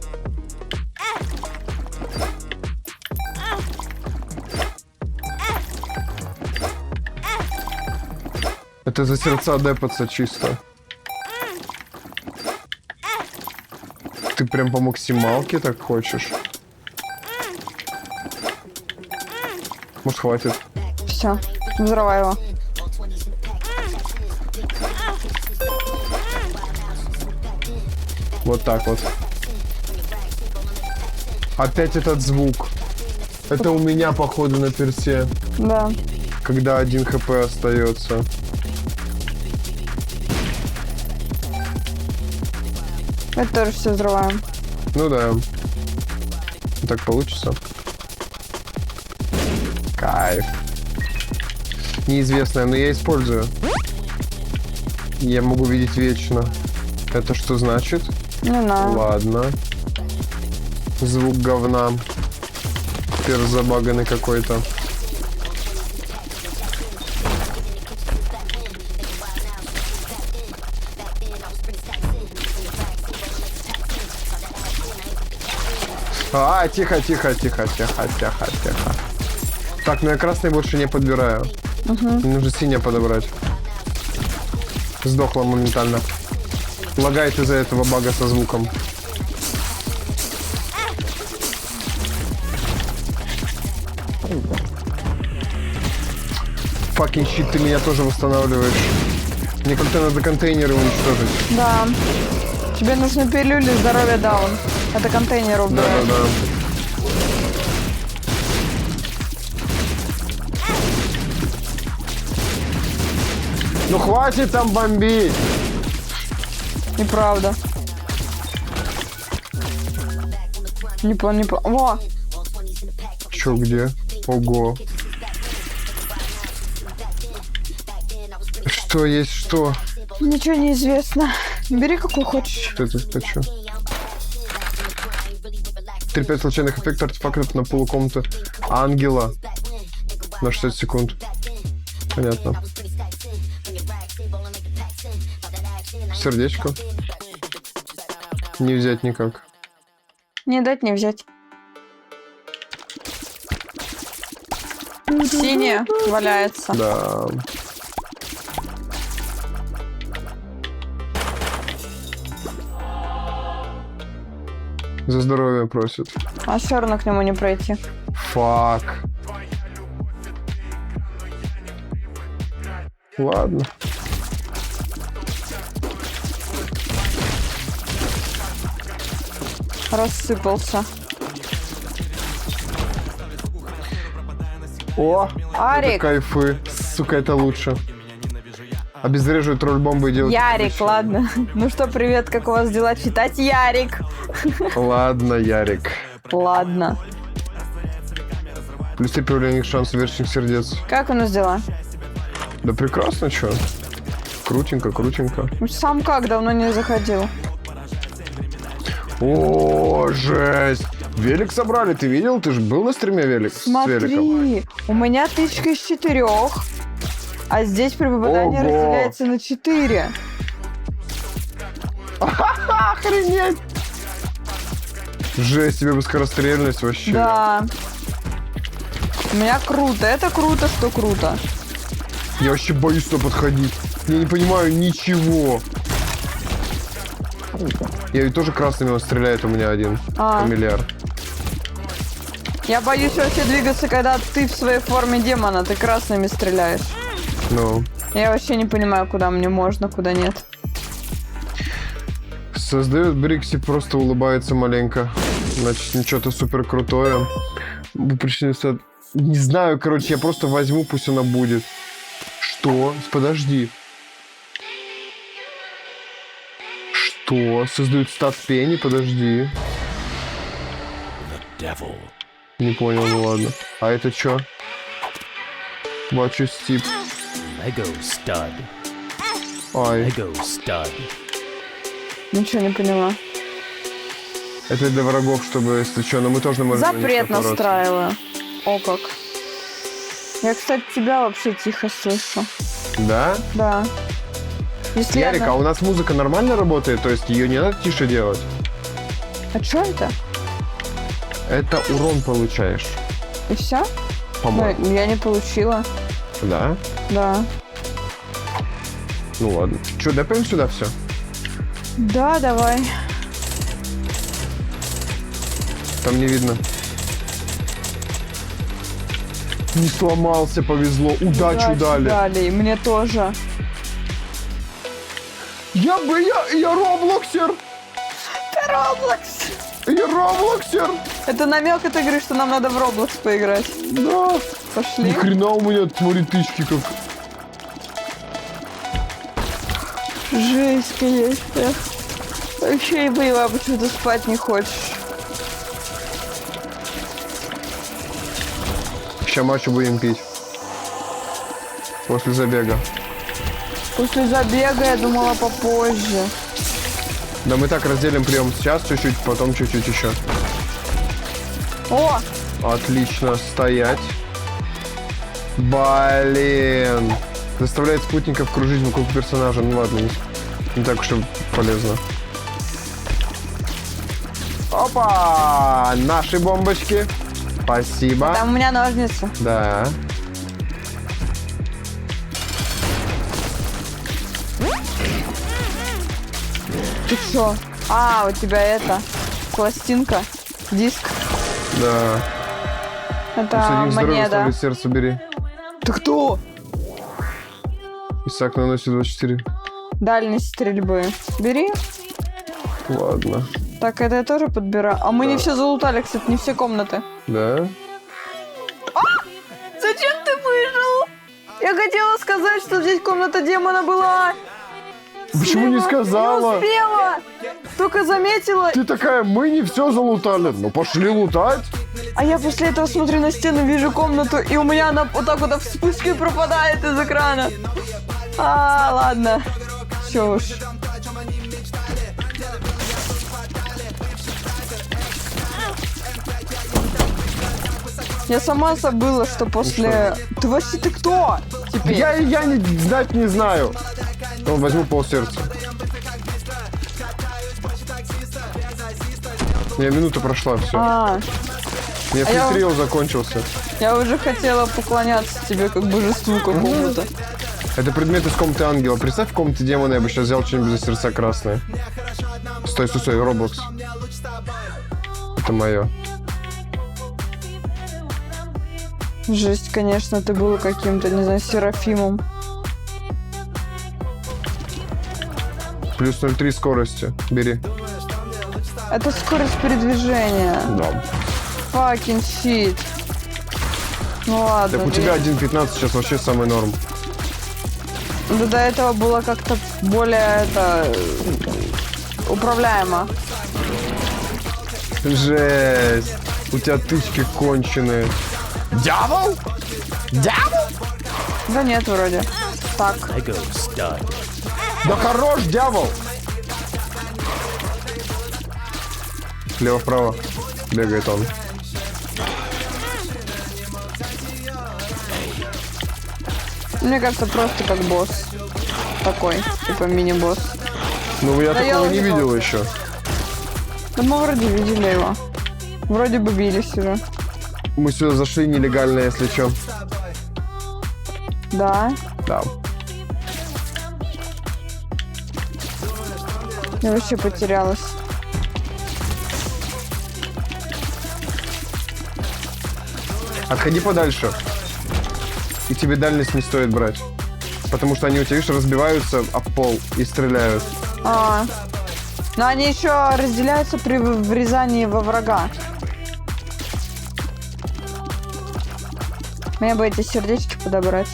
Это за сердца депаться чисто. Ты прям по максималке так хочешь? Может, хватит? Все. Взрывай его. Вот так вот. Опять этот звук. Это у меня, походу, на персе. Да. Когда 1 хп остается. Это тоже все взрываем. Ну да. Так получится. Кайф. Неизвестное, но я использую. Я могу видеть вечно. Это что значит? Не знаю. Ладно. Звук говна. Теперь забаганный какой-то. Тихо. Так, ну я красный больше не подбираю. Мне нужно синее подобрать. Сдохла моментально. Лагает из-за этого бага со звуком. Факин щит, ты меня тоже восстанавливаешь. Мне как-то надо контейнеры уничтожить. Да. Тебе нужны пилюли здоровья даун. Это контейнер убирает. Да. Ну хватит там бомбить! Неправда. Не понял. Во! Чё, где? Ого. Что есть что? Ничего не известно. Бери какой хочешь. Что это хочу? 3-5 случайных эффектов артефактов на полукомнаты ангела на 60 секунд. Понятно. Сердечко. Не взять никак. Не дать, не взять. Синяя валяется. Да. За здоровье просит. А все равно к нему не пройти. Фак. Ладно. Рассыпался. О, это Арик. кайфы. Сука, это лучше. Обезвреживать тролль-бомбы и делать... Ярик, ладно. Ну что, привет, как у вас дела? Читать Ярик. Ладно, Ярик. Ладно. Плюс появление шансов вечных сердец. Как у нас дела? Да прекрасно, чё? Крутенько, крутенько. Сам как, давно не заходил. О, жесть! Велик собрали, ты видел? Ты же был на стриме велик? С великом? Смотри, у меня 1000 из 4, а здесь при попадании Ого. разделяется на 4. Охренеть! Жесть, тебе бы скорострельность вообще. Да. У меня круто. Это круто, что круто. Я вообще боюсь туда подходить. Я не понимаю ничего. Я ведь тоже красными он стреляет, у меня один фамильяр. Я боюсь вообще двигаться, когда ты в своей форме демона, ты красными стреляешь. Ну. Я вообще не понимаю, куда мне можно, куда нет. Создает Брикси, просто улыбается маленько. Значит, ничего-то супер крутое. Не знаю, короче, я просто возьму, пусть она будет. Что? Подожди. Что? Создают стат Пенни? Подожди. Не понял, ну ладно. А это что? Бачу стип. Lego stud. Ай. Lego stud. Ничего не поняла. Это для врагов, чтобы, если что, но мы тоже можем... на них Запрет напороться. настраиваю. О как. Я, кстати, тебя вообще тихо слышу. Да? Да. Если Ярик, а у нас музыка нормально работает? То есть ее не надо тише делать? А что это? Это урон получаешь, И все? по-моему. Я не получила. Да? Да. Ну ладно. Че, допаем сюда все? Да, давай. Там не видно. Не сломался, повезло. Удачу дали. Дали, и мне тоже. Я Роблоксер! Ты Роблокс! Я Роблоксер! Это намек от игры, что нам надо в Роблокс поиграть. Да! Ни Пошли. хрена у меня, смотри, тычки как... Жесть, конечно. Вообще и боевая, почему ты спать не хочешь. Сейчас матчу будем пить. После забега. После забега я думала попозже. Да мы так разделим прием сейчас чуть-чуть, потом чуть-чуть еще. О! Отлично, стоять. Блин. Заставляет спутников кружить вокруг персонажа. Ну ладно, не так уж и полезно. Опа! Наши бомбочки. Спасибо. Там у меня ножницы. Да. Ты чё? А, у тебя это, пластинка, диск. Да. Это Один здоровье монета. ставит, сердце бери. Ты кто? Исаак наносит 24. Дальность стрельбы. Бери. Ладно. Так, это я тоже подбираю. А мы не все залутали, кстати, не все комнаты. Да? Зачем ты вышел? Я хотела сказать, что здесь комната демона была. Почему не Слева. сказала? Не успела. Только заметила. Ты такая, мы не все залутали. Ну пошли лутать. А я после этого смотрю на стену, вижу комнату, и у меня она вот так вот вспышкой пропадает из экрана. А, ладно. Чё уж. Я сама забыла, что после... Ты вообще ты кто? Теперь. Я не, знать не знаю. Ну, возьму полсердца. Не, минута прошла, все. А, У меня а я- фритриал закончился. я уже хотела поклоняться тебе как божеству какому-то. Это предмет из комнаты ангела. Представь, в комнате демона я бы сейчас взял что-нибудь за сердца красное. Стой, стой, стой, Роблокс. Это мое. Жесть, конечно, ты был каким-то, не знаю, Серафимом. Плюс 0,3 скорости. Бери. Это скорость передвижения. Да. Fucking shit. Ну ладно. Так у тебя 1.15 сейчас вообще самый норм. Да до этого было как-то более управляемо. Жесть. У тебя тычки конченые. Дьявол? Дьявол? Да нет, вроде. Так. Lego stud. Да хорош, дьявол! Слева-вправо бегает он. Мне кажется, просто как босс. Такой, типа мини-босс. Ну, я Да я такого не уже видел еще. Да мы вроде видели его. Вроде бы бились уже. Мы сюда зашли нелегально, если что. Да. Да. Я вообще потерялась. Отходи подальше. И тебе дальность не стоит брать. Потому что они у тебя, видишь, разбиваются об пол и стреляют. А. Но они еще разделяются при врезании во врага. Мне бы эти сердечки подобрать.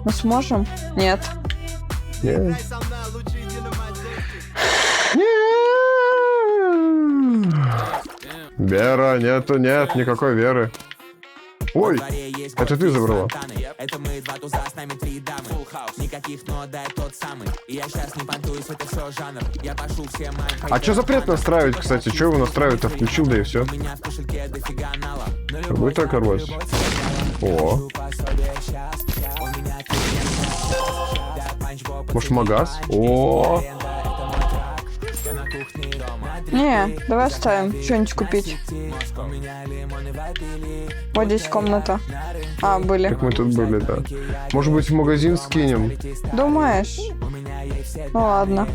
Мы сможем? Нет. Нет. Вера, нет, никакой веры. Ой, это ты забрала. Это мы два туза, с нами три дамы. Full house. Никаких, но да, тот самый. И я сейчас не понтуюсь, это все жанр. Я пошу все мои. А что запрет настраивать, кстати? Что его настраивать-то? Включил, да и все. У меня в кошельке дофига нала. Будет так рвать. О. Может, магаз? О. Не, давай оставим. Что-нибудь купить. Вот здесь комната. А, были. Как мы тут были, да. Может быть, в магазин скинем? Думаешь? Ну ладно.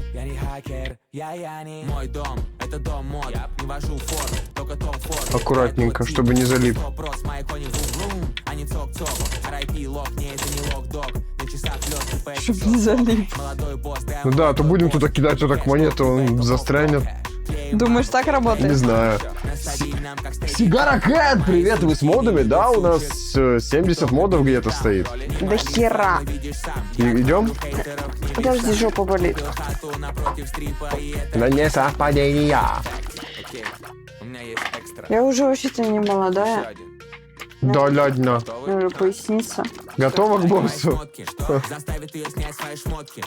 Мой дом, это дом мод. Не вожу фор, только Том Форд. Аккуратненько, чтобы не залип. Вопрос, мои кони вум-вум, а не цок-цок. RIP лок, не, это не лок-дог. На часах лёд, Чтоб не залип. молодой босс, да, Ну да, а то будем туда кидать вот так монету, он застрянет. Думаешь, так Не работает? знаю. Сигара Кэт, привет, вы с модами? Да, у нас 70 модов где-то стоит. Да хера. Идем? Подожди, жопа болит. Да не совпадение. у меня есть экстра. Я уже вообще-то не молодая. Да ладно. Мне уже поясница. Готова к боссу? Шмотки, что заставит ее снять свои шмотки.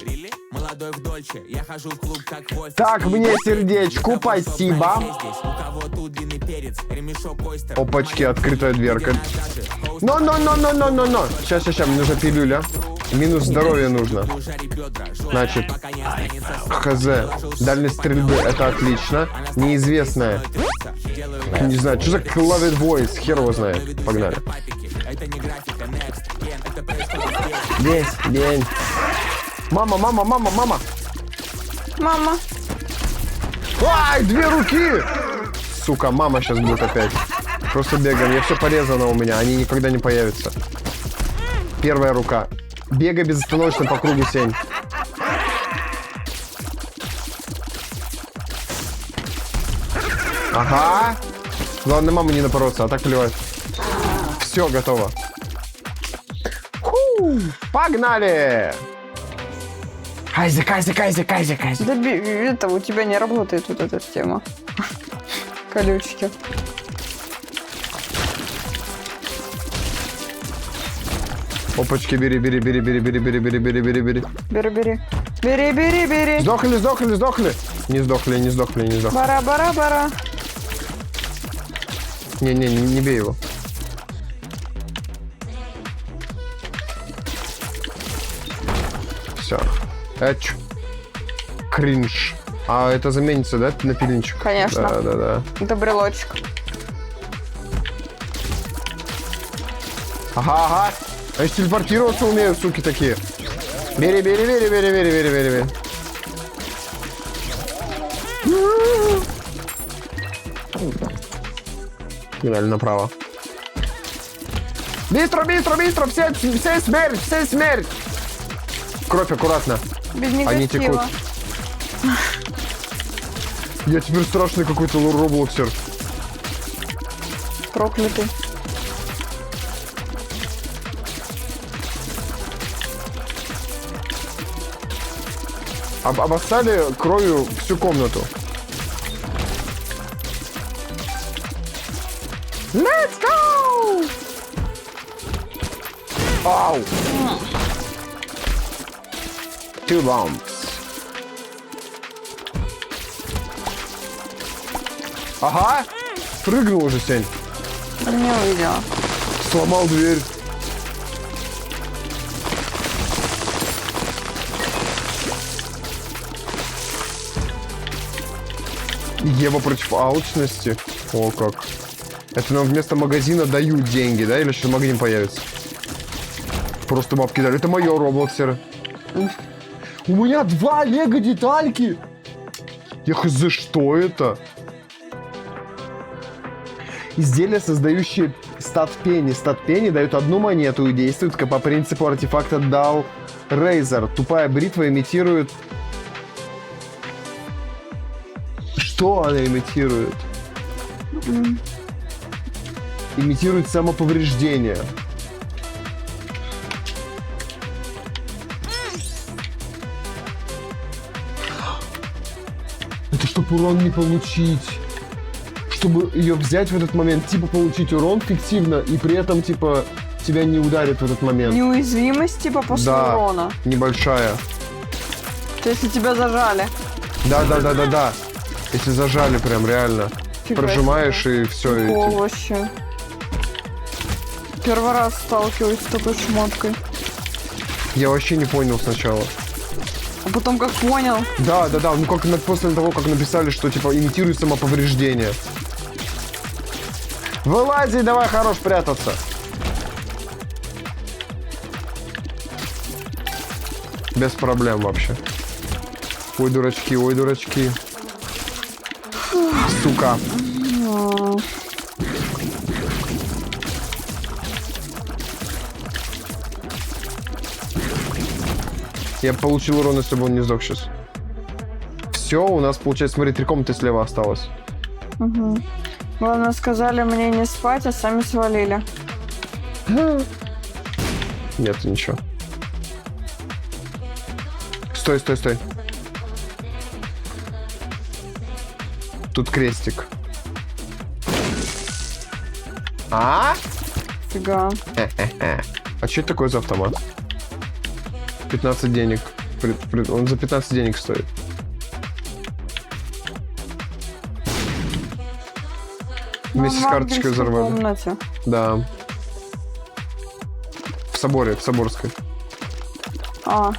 Молодой в Дольче, я хожу в клуб как Вольф. Так, мне сердечку, спасибо. Здесь, у кого тут длинный перец, ремешок ойстер. Опачки, открытая дверка. Но. Сейчас, мне нужна пилюля. Минус здоровье нужно. Значит, хз. Дальность стрельбы, это отлично. Неизвестная. Не знаю, что за Clavet Voice, хер его знает. Погнали. Весь день. Мама. Мама. Ай, 2 руки! Сука, мама сейчас будет опять. Просто бегаем. Я все порезано у меня. Они никогда не появятся. Первая рука. Бегай безостановочно по кругу, Сень. Ага. Главное, маму не напороться, а так плевать. Все, готово. Ху, погнали! Кайзи. Да это у тебя не работает вот эта тема. Колючки. Опачки, бери. Бери. Сдохли. Не сдохли. Бара. Не бей его. Все. Эч. Кринж. А это заменится, да, на пильничек? Конечно. Да. Это брелочек. Ага. Они телепортироваться умеют, суки такие. Бери. Гнали направо. Быстро! Все смерть! Кровь аккуратно. Без Они негатива. текут. Я теперь страшный какой-то роблоксер. Проклятый. Обоссали кровью всю комнату. Let's go! Ау! Two bombs. Ага! Прыгнул уже, Сень. Не увидела. Сломал дверь. Ева против алчности. О, как. Это нам вместо магазина дают деньги, да? Или что магазин появится? Просто бабки дали. Это мое роблоксер. У меня 2 лего детальки. Я хз, что это? Изделия, создающие стат-пенни. Стат-пенни дают 1 монету и действуют как по принципу артефакта Dull Razor. Тупая бритва имитирует... Что она имитирует? Имитирует самоповреждение. Это чтобы урон не получить. Чтобы ее взять в этот момент, типа получить урон фиктивно, и при этом, типа, тебя не ударит в этот момент. Неуязвимость, типа, после Да, урона. небольшая. То есть, если тебя зажали. Да. Если зажали прям, реально. Фига Прожимаешь и все. О, вообще. Первый раз сталкиваюсь с такой шмоткой. Я вообще не понял сначала. А потом как понял. Да. Ну как после того, как написали, что типа имитирует самоповреждение. Вылази, давай, хорош прятаться. Без проблем вообще. Ой, дурачки. Сука. Я получил урон, если бы он не сдох сейчас. Все, у нас получается, смотри, 3 комнаты слева осталось. Угу. Главное, сказали мне не спать, а сами свалили. Нет, ничего. Стой. Тут крестик. А? Фига. А что это такое за автомат? 15 денег. Он за 15 денег стоит. Вместе с карточкой взорвали. В комнате. Да. В соборе, в Соборской. А,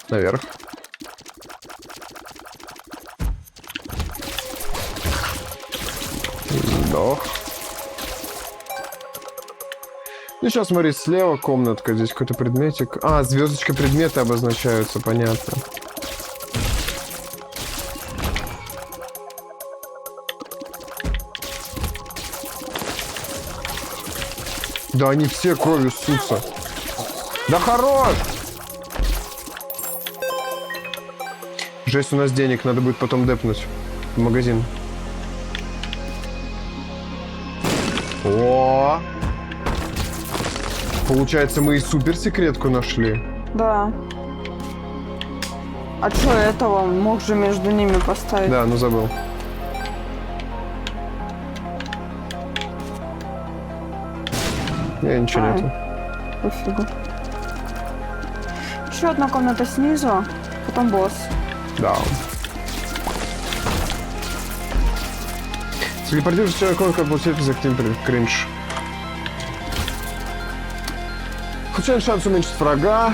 Наверх. Сдох. Ну, сейчас, смотри, слева комнатка, здесь какой-то предметик. А, звездочка предметы обозначаются, понятно. Да они все кровью ссутся. Да хорош! Жесть, у нас денег, надо будет потом депнуть в магазин. О! Получается, мы и суперсекретку нашли. да. А чё этого? Мог же между ними поставить. Да, ну забыл. Ничего Ай. нету. Пофигу. Еще одна комната снизу, потом босс. Да. Телепортируешь человека, как получает за кринж. Случайный шанс уменьшить врага.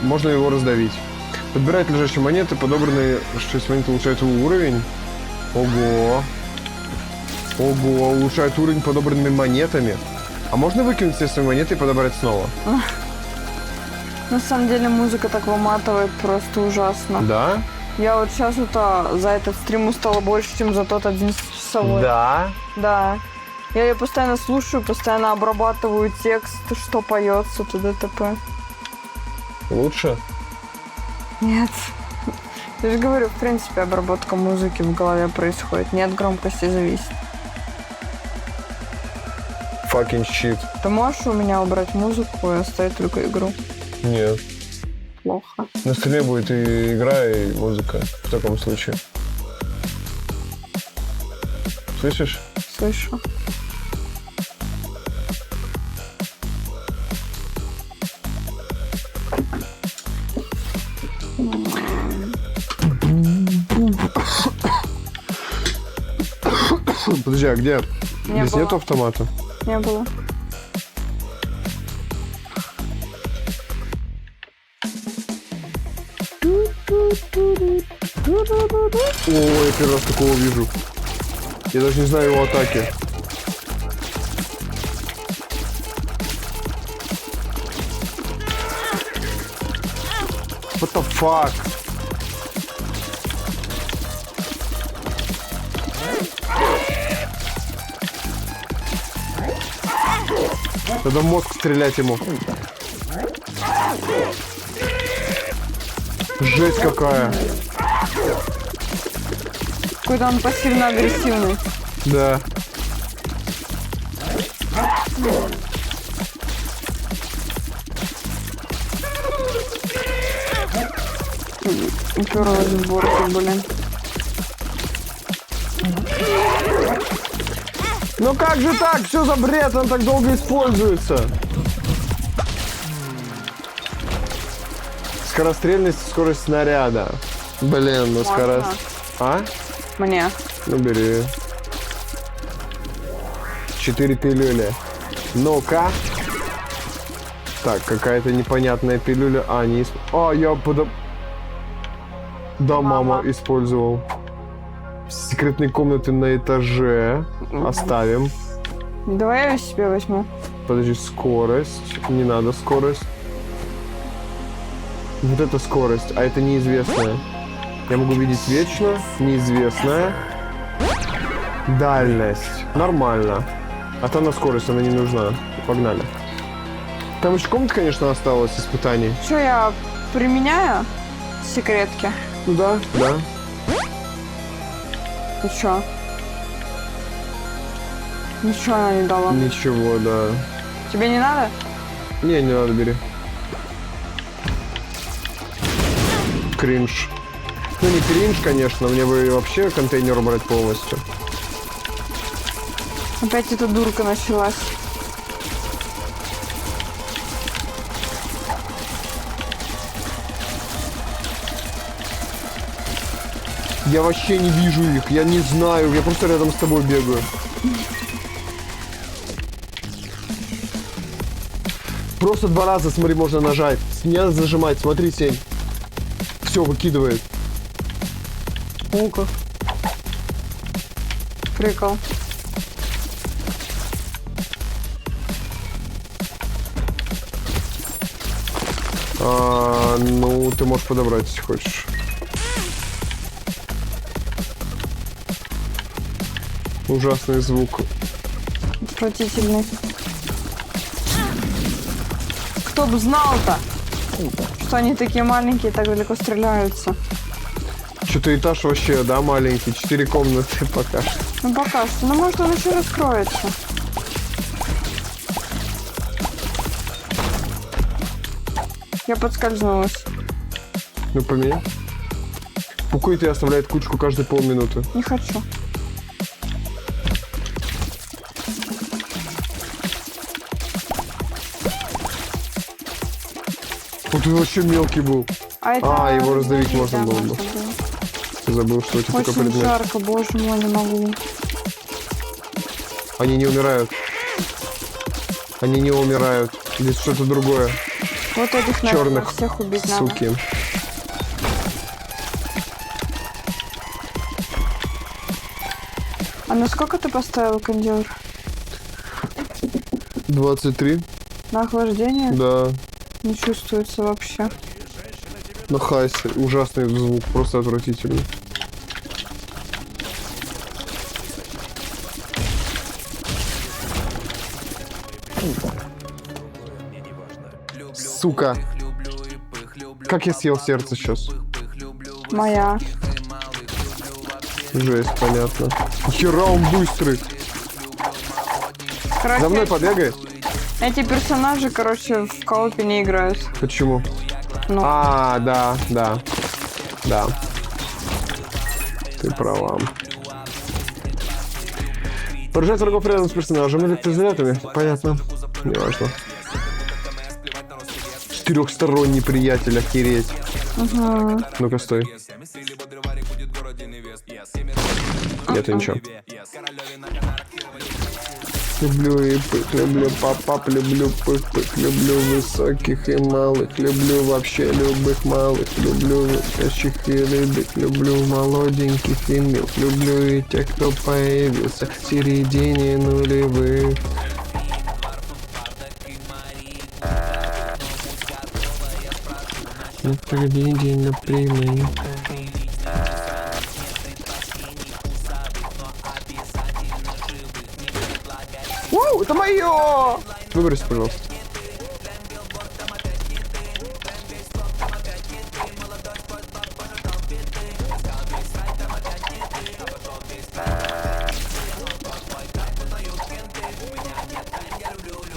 Можно его раздавить. Подбирать лежащие монеты, подобранные 6 монет улучшает уровень. Ого. Ого, улучшает уровень подобранными монетами. А можно выкинуть все свои монеты и подобрать снова? На самом деле музыка так выматывает просто ужасно. Да? Я вот сейчас за этот стрим устала больше, чем за тот 11-часовой. Да. Да. Я ее постоянно слушаю, постоянно обрабатываю текст, что поется, т.д. т.п. Лучше? Нет. Я же говорю, в принципе, обработка музыки в голове происходит. Не от громкости зависит. Fucking shit. Ты можешь у меня убрать музыку и оставить только игру? Нет. Плохо. На столе будет и игра, и музыка в таком случае. Слышишь? Слышу. Подожди, а где? Не Здесь было. нет автомата? Не было. О, я первый раз такого вижу. Я даже не знаю его атаки. What the fuck? Надо в мозг стрелять ему. Жесть какая. Какой-то он пассивно-агрессивный. Да. Уперлась в борку, блин. Ну как же так? Что за бред? Он так долго используется. Скорострельность, скорость снаряда. Блин, ну скорость... А? Мне. Ну бери. 4 пилюли. Ну-ка. Так, какая-то непонятная пилюля. А, не... А, я подо... Да, мама использовал. Секретные комнаты на этаже. Оставим. Давай я себе возьму. Подожди, скорость. Не надо скорость. Вот это скорость, а это неизвестная. Я могу видеть вечно. Неизвестная. Дальность. Нормально. А та на скорость, она не нужна. Погнали. Там еще комната, конечно, осталась испытаний. Что, я применяю секретки? Ну да, да. Ты чё? Ничего она не дала. Ничего, да. Тебе не надо? Не надо, бери. Кринж. Ну не кринж, конечно, мне бы вообще контейнер убрать полностью. Опять эта дурка началась. Я вообще не вижу их, я не знаю, я просто рядом с тобой бегаю. Просто 2 раза, смотри, можно нажать. Не надо зажимать, смотри, Сень. Все, выкидывает. Ну-ка. Прикол. Ну, ты можешь подобрать, если хочешь. Ужасный звук. Отвратительный. Кто бы знал-то, что они такие маленькие и так далеко стреляются. Что-то этаж вообще, да, маленький. 4 комнаты пока что. Ну пока что. Ну может он еще раскроется. Я подскользнулась. Ну, поменяй. Пукует и оставляет кучку каждые полминуты. Не хочу. Вот он вообще мелкий был. Его раздавить можно было бы. Забыл, что это такой Очень предмет. жарко, боже мой, не могу. Они не умирают. Они не умирают. Здесь что-то другое. Вот этих, наверное, Черных, всех убить надо. суки. А на сколько ты поставил кондер? 23. На охлаждение? Да. Не чувствуется вообще. На хайсе. Ужасный звук. Просто отвратительный. Сука. Как я съел сердце сейчас? Моя. Жесть, понятно. Хера он быстрый. Короче, За мной побегай. эти персонажи, короче, в коопе не играют. Почему? Ну. А, да. Ты права. Порожать врагов рядом с персонажем или предметами? Понятно. Неважно. Четырехсторонний приятель, охереть. Угу. Ну-ка, стой. Нету ничего. Люблю и пых, люблю папап, люблю пых, люблю высоких и малых, люблю вообще любых малых, люблю высоких и рыбок, люблю молоденьких и мил, люблю и тех, кто появился в середине нулевых. Это день напрямую. Воу, это мое! Выбрось, пожалуйста.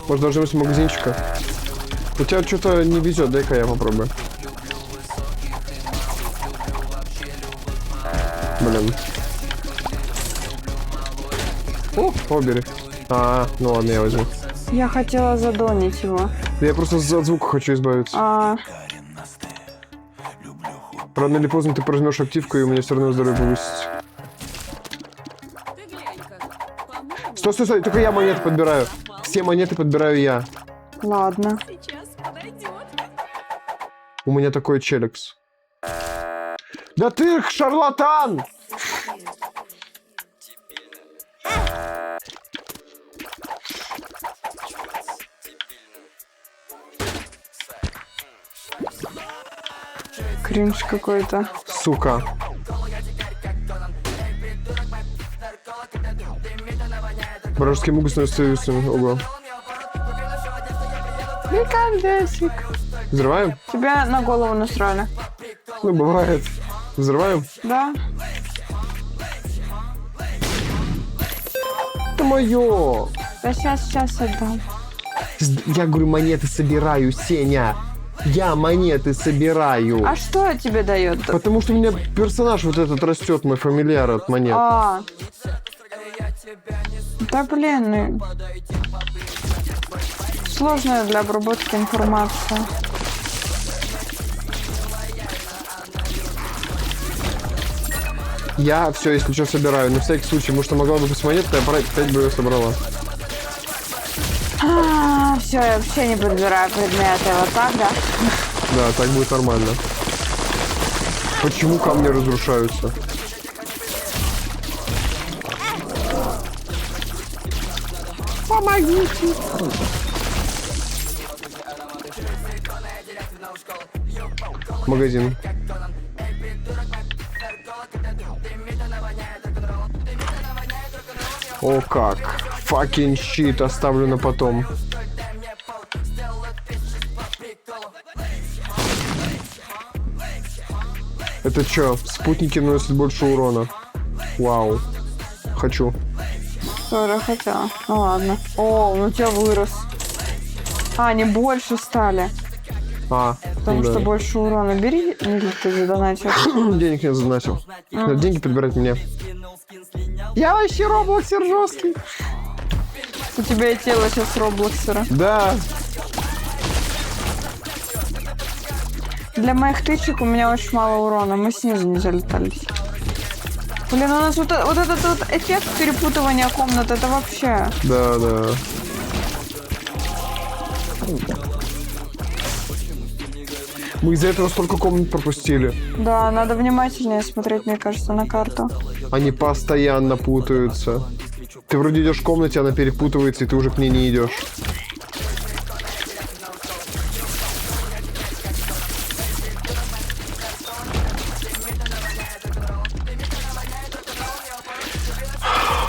Может, должны быть с магазинчика? У тебя что-то не везет, дай-ка я попробую. Блин. О, побери. Ну ладно, я возьму. Я хотела задонить его. Я просто от звука хочу избавиться. Рано или поздно ты прожмешь активку, и у меня все равно здоровье повысится. Стой, только я монеты подбираю. Все монеты подбираю я. Ладно. У меня такой челикс. Да ты шарлатан! Кринж какой-то. Сука. Вражеский муг становится союзным. Ого. Прикольдесик. Взрываем? Тебя на голову насрали. Ну, бывает. Взрываем? Да? Это мое. Да сейчас отдам. Я говорю, монеты собираю, Сеня. Я монеты собираю. А что тебе дает? Потому что у меня персонаж вот этот растет, мой фамильяр от монет. Да блин, ну... Сложная для обработки информация. Я все, если что, собираю. На всякий случай, потому что могла бы быть монетка, я 5 бы ее собрала. Все, я вообще не подбираю предметы. Вот так, да? Да, так будет нормально. Почему камни разрушаются? Помогите! Магазин. О как! Fucking shit, оставлю на потом. Это чё? Спутники наносят больше урона. Вау. Хочу. Тоже хотела. Ну ладно. О, он у тебя вырос. Они больше стали. Потому что больше урона. Бери, или ты задонатил. Денег не задонатил. Надо деньги подбирать мне. Я вообще роблоксер жесткий. У тебя и тело сейчас роблоксера. Да. Для моих тычек у меня очень мало урона. Мы снизу не залетались. Блин, у нас вот этот вот эффект перепутывания комнат, это вообще... Да. Мы из-за этого столько комнат пропустили. Да, надо внимательнее смотреть, мне кажется, на карту. Они постоянно путаются. Ты вроде идешь в комнате, она перепутывается, и ты уже к ней не идешь.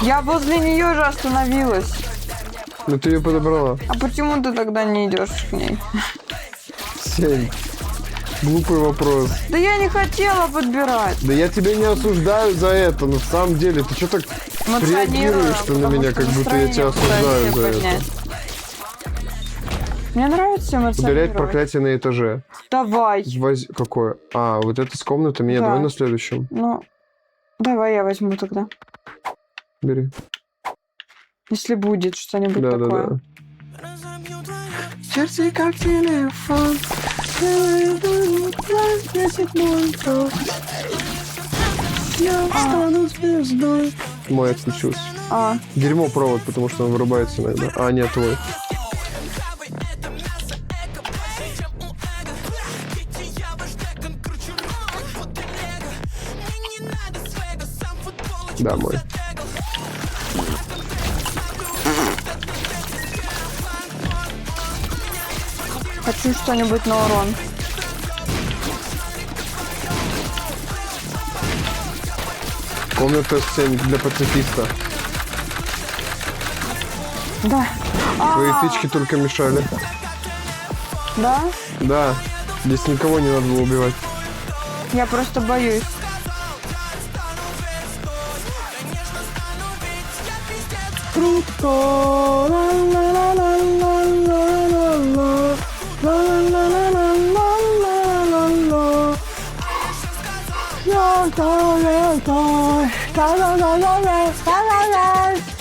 Я возле нее же остановилась. Ну ты ее подобрала. А почему ты тогда не идешь к ней? Сень. Глупый вопрос. Да я не хотела подбирать. Да я тебя не осуждаю за это, но на самом деле ты что так реагируешь ты на меня, как будто я тебя осуждаю за это. Мне нравится Удалять эмоционировать. проклятие на этаже. Давай. Какое? А, вот это с комнаты, меня Да. давай на следующем. Ну, давай я возьму тогда. Бери. Если будет что-нибудь Да, такое. да. Сердце как телефон. Я стану звездой. Мой отключился. А, Дерьмо провод, потому что он вырубается иногда. А, нет, твой. Да, мой. хочу что-нибудь на урон. Комната сцен для пацифиста. Да. Твои птички только мешали. Да? Да. Здесь никого не надо было убивать. Я просто боюсь.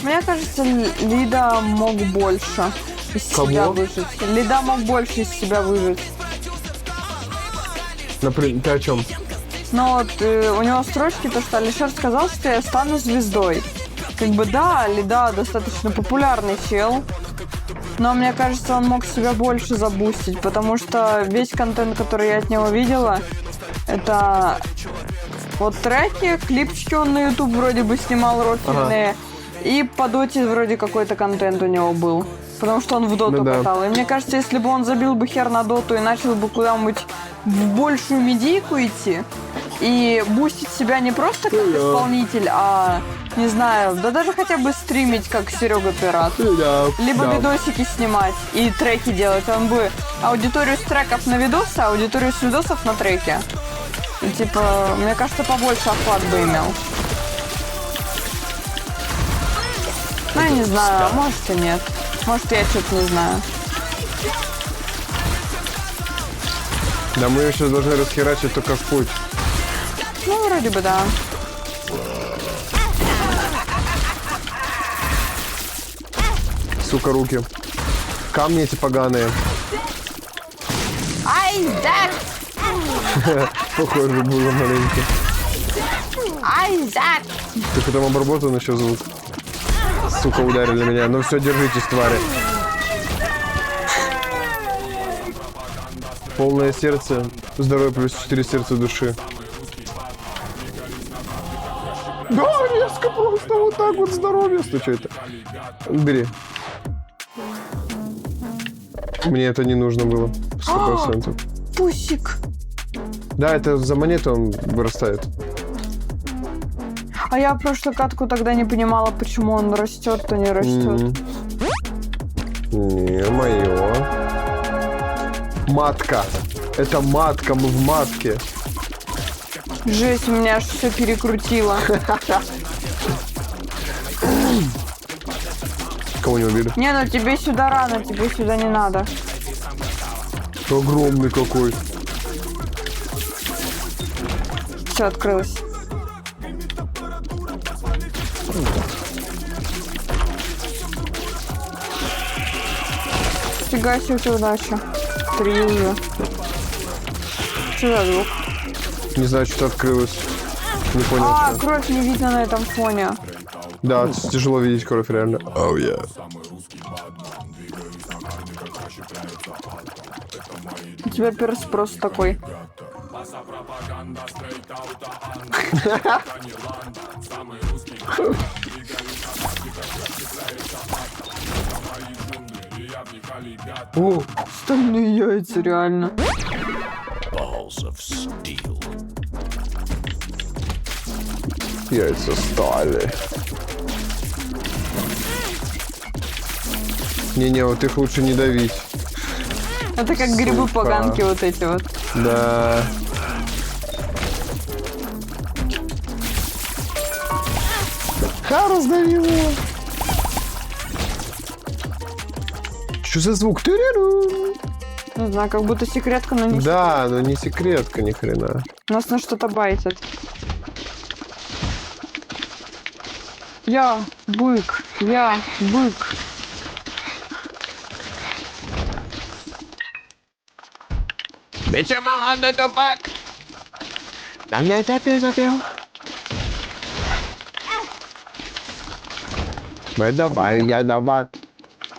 Мне кажется, Лида мог больше из себя Кого? выжить. Лида мог больше из себя выжить. Например, ты о чем? Но вот у него строчки, то, что Алишер сказал, что я стану звездой. Как бы да, Лида достаточно популярный чел. Но мне кажется, он мог себя больше забустить, потому что весь контент, который я от него видела, это вот треки, клипчики он на YouTube вроде бы снимал рофильные, и по доте вроде какой-то контент у него был. Потому что он в доту Да-да. катал. И мне кажется, если бы он забил бы хер на доту и начал бы куда-нибудь в большую медийку идти, и бустить себя не просто как исполнитель, а, не знаю, да даже хотя бы стримить, как Серега Пират. Либо видосики снимать и треки делать. Он бы аудиторию с треков на видосы, а аудиторию с видосов на треки. И типа, мне кажется, побольше охват бы имел. Ну, я не знаю, а может и нет. Может, я что-то не знаю. Да мы ее сейчас должны расхерачить только в путь. Ну, вроде бы да. Сука, руки. Камни эти поганые. Айзек! Похоже было маленько. Айзек! Так там обработан еще звук. Сука, ударили меня. Ну все, держитесь, твари. Полное сердце. Здоровье плюс 4 сердца души. Да, резко просто вот так вот здоровье. Что это? Бери. Мне это не нужно было. 100%. Пусик. Да, это за монету он вырастает. А я прошлую катку тогда не понимала, почему он растет, то не растет. Не мое. Матка. Это матка, мы в матке. Жесть, у меня аж все перекрутило. Кого не убили? Не, ну тебе сюда рано, тебе сюда не надо. Огромный какой. Все открылось. Фига себе, у тебя удача. 3 уже. Что за звук? Не знаю, что открылось. Не понял, А, что. кровь не видно на этом фоне. Да, тяжело видеть кровь, реально. Oh, yeah. У тебя перс просто такой. О, Стальные яйца, реально. Balls of steel. яйца стали. Не-не, вот их лучше не давить. Это как грибы-поганки Сука. вот эти вот. Да. Ха, раздавил его. Что за звук? Тырыру. Не знаю, как будто секретка, но не Да, но не секретка ни хрена. Нас на что-то байтят. Я бык, я бык. Бича молодой тупак. Да мне запил. Мы давай, я давай.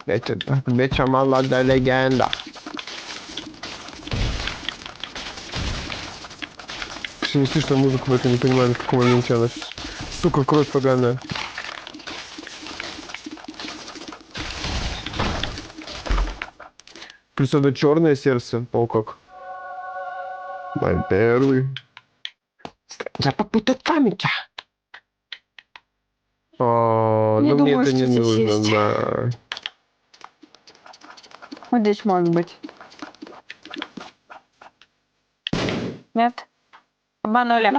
Бича молодая легенда. Все не слышно музыку, поэтому не понимаю, на каком моменте она. Сука, кровь поганая. Плюс это черное сердце, полкок. Мой первый. Запутать память. О, Не ну мне думаю, это не что здесь нужно, есть. да. Вот здесь может быть. Нет? Обманули.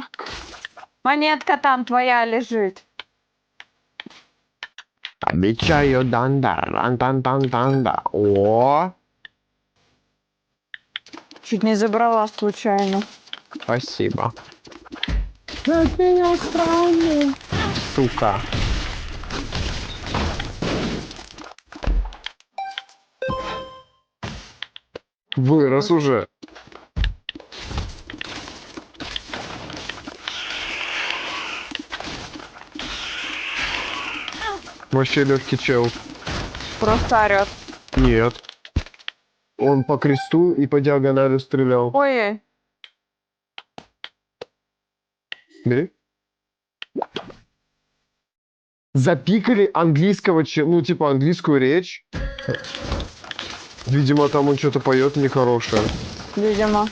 Монетка там твоя лежит. Обещаю, данда. О, Чуть не забрала случайно. спасибо. От меня странный. Сука. Вырос уже. Вообще легкий чел. Просто орет. Нет. Он по кресту и по диагонали стрелял. Ой, Бери. Запикали английского, ну типа английскую речь. Видимо, там он что-то поет нехорошее. видимо.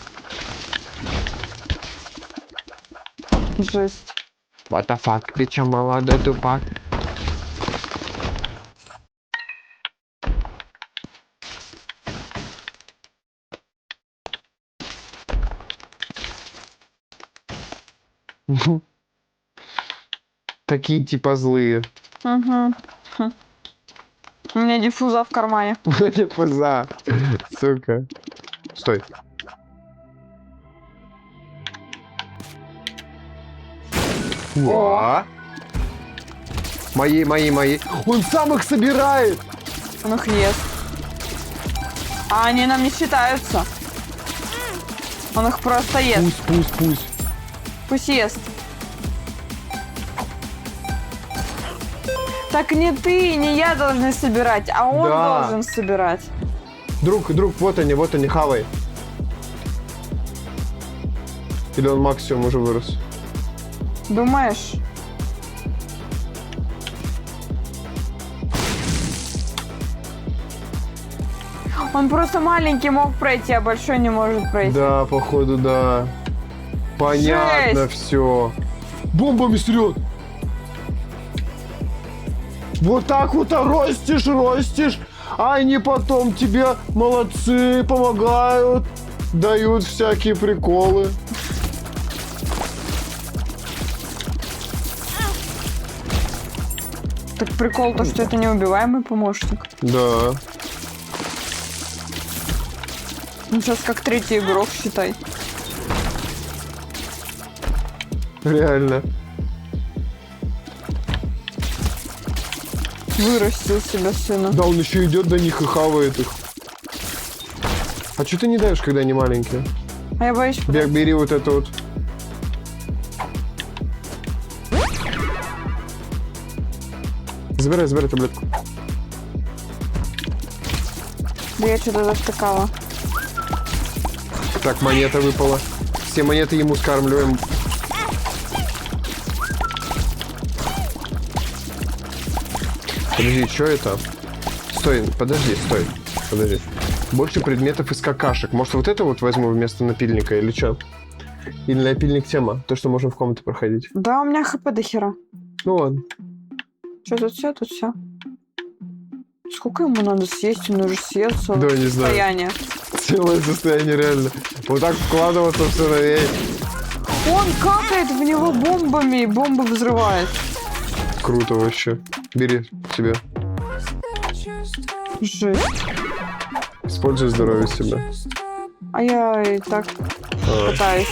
Жесть. What the fuck, бича молодой тупак. Такие типа злые. Угу. У меня диффуза в кармане. Типа за. Сука. Стой. О! Мои. Он сам их собирает! Он их ест. А они нам не считаются. Он их просто ест. Пусть. Пусть ест. Так не ты, не я должны собирать, а он Да. должен собирать. Друг, вот они, хавай. Или он максимум уже вырос? Думаешь? Он просто маленький мог пройти, а большой не может пройти. Да, походу, да. Понятно все. Бомбами срет. Вот так вот ростишь, а они потом тебе молодцы, помогают, дают всякие приколы. Так прикол то, что это неубиваемый помощник. Да. Ну сейчас как третий игрок, считай. Реально. Вырастил себе сына. Да, он еще идет до них и хавает их. А что ты не даешь, когда они маленькие? А я боюсь... Бери вот это вот. Забирай таблетку. Да я что-то завтыкала. Так, монета выпала. Все монеты ему скармливаем. Подожди, что это? Стой. Подожди. Больше предметов из какашек. Может, вот это вот возьму вместо напильника или что? Или напильник тема? То, что можем в комнате проходить. Да, у меня хп до хера. Ну ладно. Что тут все? Сколько ему надо съесть? Он уже съел Да, не знаю. состояние. Целое состояние реально. Вот так вкладываться в сыновей. Он капает в него бомбами, и бомбы взрывает. Круто вообще. Бери себе. Жесть. Используй здоровье себя. А я и так пытаюсь.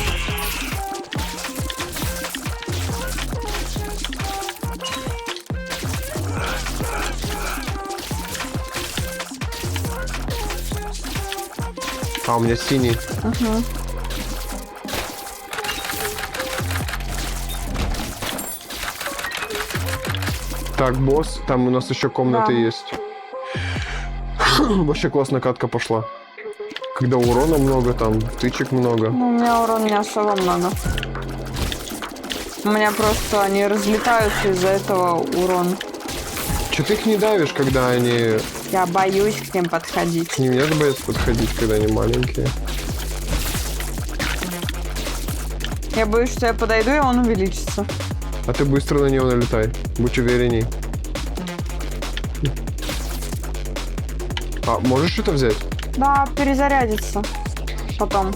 А, у меня синий. Угу. Так, босс, там у нас еще комнаты Да. есть. Вообще классная катка пошла. Когда урона много, там, тычек много. Ну, у меня урона не особо много. У меня просто они разлетаются из-за этого урон. Че ты их не давишь, когда они... Я боюсь к ним подходить. К ним нет бояться подходить, когда они маленькие. Я боюсь, что я подойду, и он увеличится. А ты быстро на него налетай. Будь уверенней. А, можешь это взять? Да, перезарядится. Потом.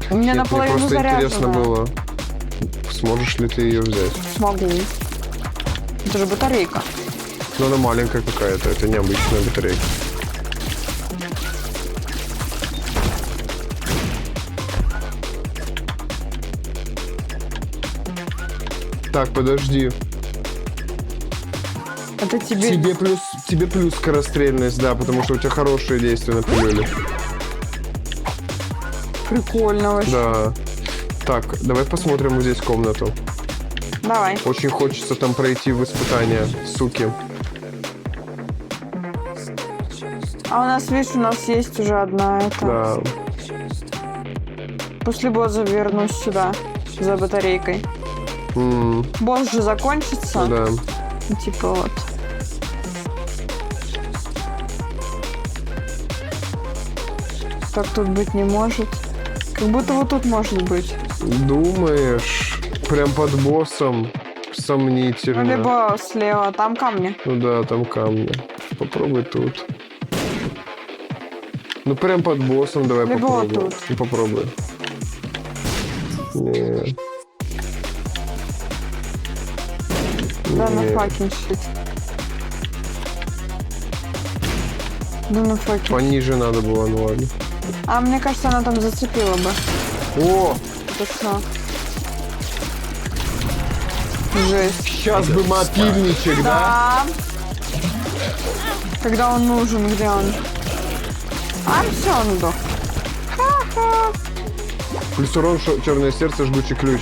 У меня Нет, мне наполовину просто интересно заряжено. было, сможешь ли ты ее взять. Смогу. Это же батарейка. Но она маленькая какая-то, это необычная батарейка. Так, подожди. Это тебе... Тебе плюс скорострельность, да, потому что у тебя хорошие действия на пилюле. Прикольно вообще. Да. Так, давай посмотрим вот здесь комнату. Давай. Очень хочется там пройти в испытания, суки. А у нас, видишь, у нас есть уже одна это. Да. После босса вернусь сюда за батарейкой. Босс же закончится. Да. И типа вот. Так тут быть не может. Как будто вот тут может быть. Думаешь, прям под боссом сомнительно. Ну, либо слева, там камни. Ну да, там камни. Попробуй тут. Ну прям под боссом давай Либо вот попробуй. тут. Ну, попробуй. Нет. Да ну Нет. fucking shit. Да ну fucking. Пониже надо было, ну ладно. А мне кажется, она там зацепила бы. О! Точно. Жесть. Сейчас бы мопильничек, да? Да. Когда он нужен, где он? А, все, он сдох. Плюс урон, черное сердце, жгучий ключ.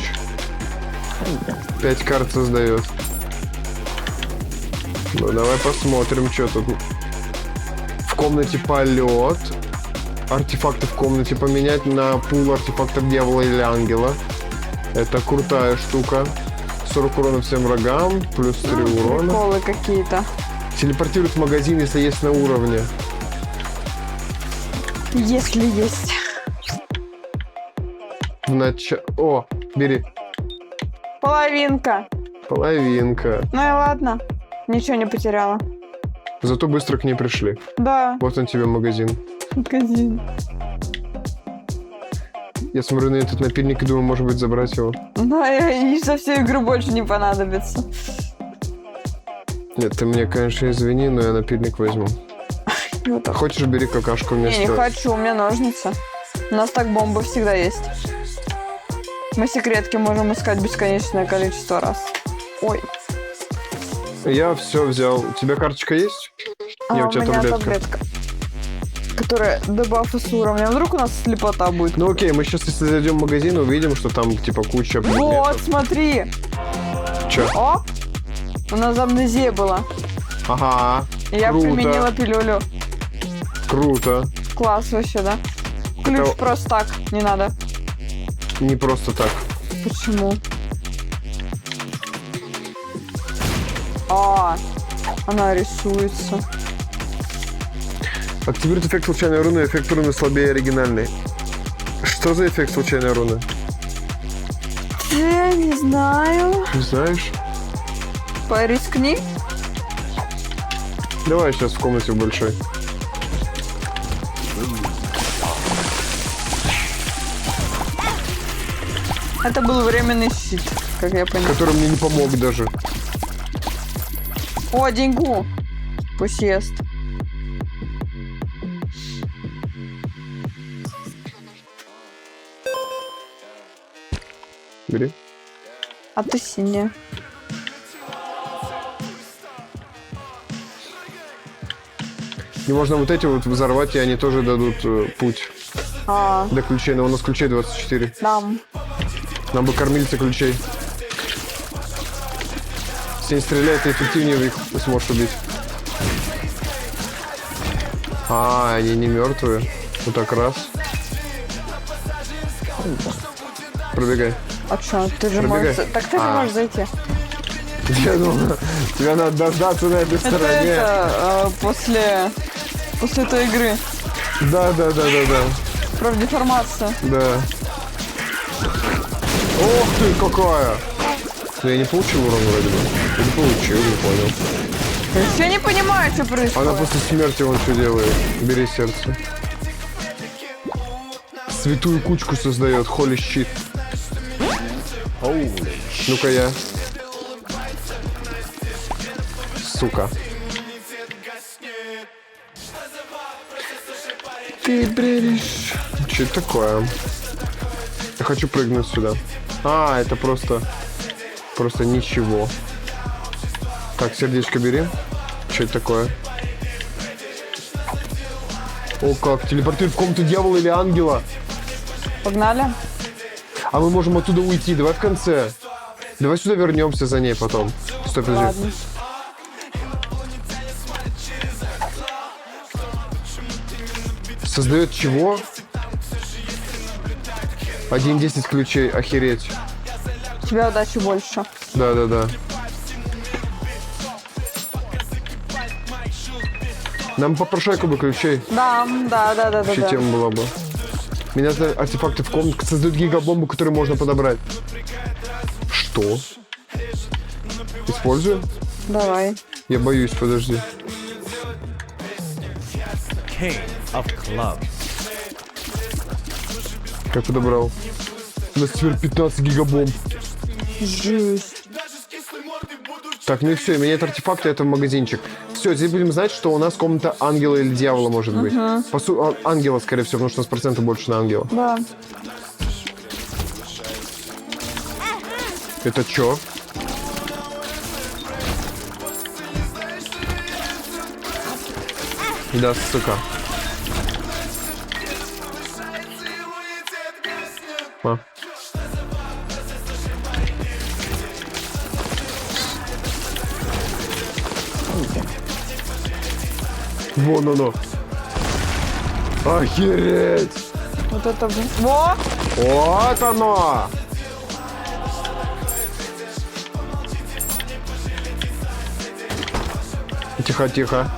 5 карт создает. Ну, давай посмотрим, что тут. В комнате полет. Артефакты в комнате поменять на пул артефактов дьявола или ангела. Это крутая штука. 40 урона всем врагам, плюс 3 урона. Приколы какие-то. Телепортирует в магазин, если есть на уровне. Если есть. О, бери. Половинка. Половинка. Ну и ладно. Ничего не потеряла. Зато быстро к ней пришли. Да. Вот он тебе магазин. Магазин. Я смотрю на этот напильник и думаю, может быть, забрать его. Да, и за всю игру больше не понадобится. Нет, ты мне, конечно, извини, но я напильник возьму. Вот так. Хочешь, бери какашку вместо... Не хочу, у меня ножницы. У нас так бомба всегда есть. Мы секретки можем искать бесконечное количество раз. Ой. Я все взял. У тебя карточка есть? Не, у тебя меня таблетка. Которая дебафы с уровнем. Вдруг у нас слепота будет. Ну окей, мы сейчас, если зайдем в магазин, увидим, что там, типа, куча Вот, предметов. смотри. Чё? О! У нас амнезия была. Ага, И я круто. применила пилюлю. Круто. Класс вообще, да? Ключ Это- просто так, не надо. Не просто так. Почему? А, она рисуется. Активирует эффект случайной руны. Эффект руны слабее оригинальный. Что за эффект случайной руны? Я не знаю. Не знаешь? Порискни. Давай сейчас в комнате в большой. Это был временный щит, как я понял. который мне не помог даже. О, деньгу. Пусть ест. Бери. А ты синяя. И можно вот эти вот взорвать, и они тоже дадут путь А, до ключей. Но у нас ключей 24. нам. Нам бы кормильца ключей. Если не стреляет, ты эффективнее их сможешь убить. А, они не мертвые. Вот так раз. Пробегай. А что, ты же Пробегай. можешь... Так ты же можешь зайти. Я думаю, тебе надо дождаться на этой Это стороне. после той игры. Да. Профдеформация. Да. Ох ты, какая! Ну, я не получил урон вроде бы. Или получил, не понял. Я вообще не понимаю, что происходит. Она после смерти вон что делает. Бери сердце. Святую кучку создает, холи щит. Ну-ка я. Сука. Ты бредишь. Что это такое? Я хочу прыгнуть сюда. А, это просто ничего. Так, сердечко бери. Что это такое? О, как? Телепортирует в комнату дьявола или ангела. Погнали. А мы можем оттуда уйти. Давай в конце. Давай сюда вернемся за ней потом. Стой, подожди. Ладно. Создает чего? 1-10 ключей. Охереть. У тебя удачи больше. Да. Нам по прошайку бы ключей. Да. Вообще тема была бы. Меня знают артефакты в комнате. Создают гигабомбу, которую можно подобрать. Что? Использую? Давай. Я боюсь, подожди. King of clubs. Как подобрал? У нас теперь 15 гигабомб. Жесть. Так, ну и все, меняет артефакты, это в магазинчик. Все, здесь будем знать, что у нас комната ангела или дьявола может быть. Ангела, скорее всего, потому что у нас процентов больше на ангела. Да. Это чё? Да, сука. А. Вон оно. Охереть! Вот это... Во! Вот оно! Тихо.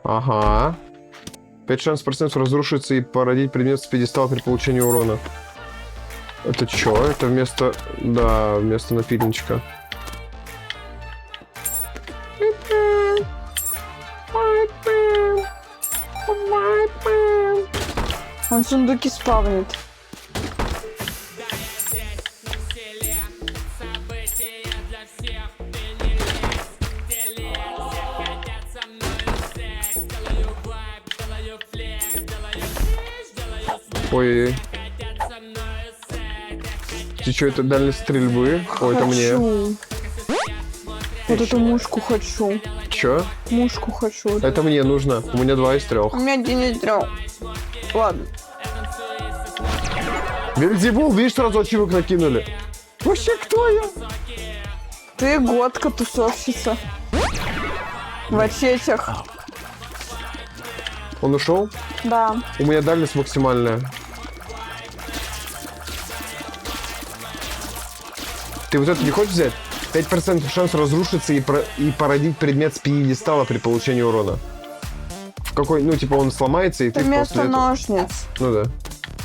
Ага. 5% разрушится и породить предмет с пьедестала при получении урона. Это чё? Это вместо... Да, вместо напильничка. Он сундуки спавнит. Ой. Ты что, это дальность стрельбы? Ой, это мне. Хочу. Вот эту мушку хочу. Чё? Мушку хочу. Это мне нужно. У меня 2 из 3. У меня один из 3. Ладно. Вельзевул, видишь, сразу ачивок накинули. Вообще, кто я? Ты годка тусовщица. В очечах. Он ушел? Да. У меня дальность максимальная. Ты вот это не хочешь взять? 5% шанс разрушиться и породить предмет с пьедестала при получении урона. В какой, ну, типа, он сломается, и ты Вместо после этого... ножниц. Ну да.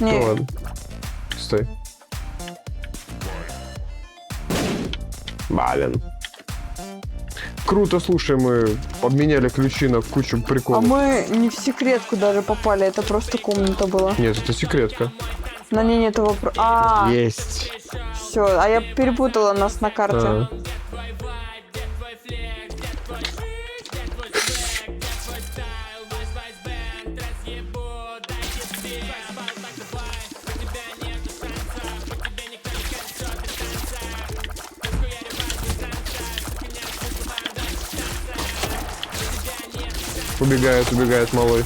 Не. Ну ладно. Стой. Блин. Круто, слушай, мы обменяли ключи на кучу А приколов. мы не в секретку даже попали, это просто комната была. Нет, это секретка. На ней нет вопроса. А, Есть. все, а я перепутала нас на карте. А. Убегает малой.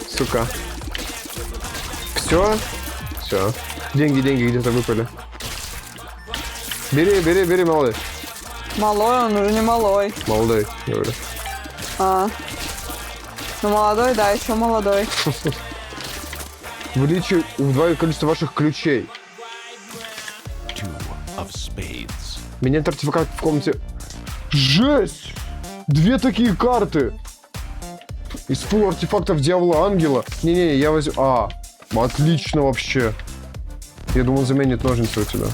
Сука. Все? Все. Деньги где-то выпали. Бери, малой. Малой, он уже не малой. Молодой, говорю. А. Ну, молодой, да, еще молодой. Увеличь удвоить количество ваших ключей. Two of spades. Менять артефакт в комнате. Жесть! 2 такие карты. Из пула артефактов Дьявола Ангела. Не-не, я возьму... А, отлично вообще. Я думал, заменит ножницы у тебя.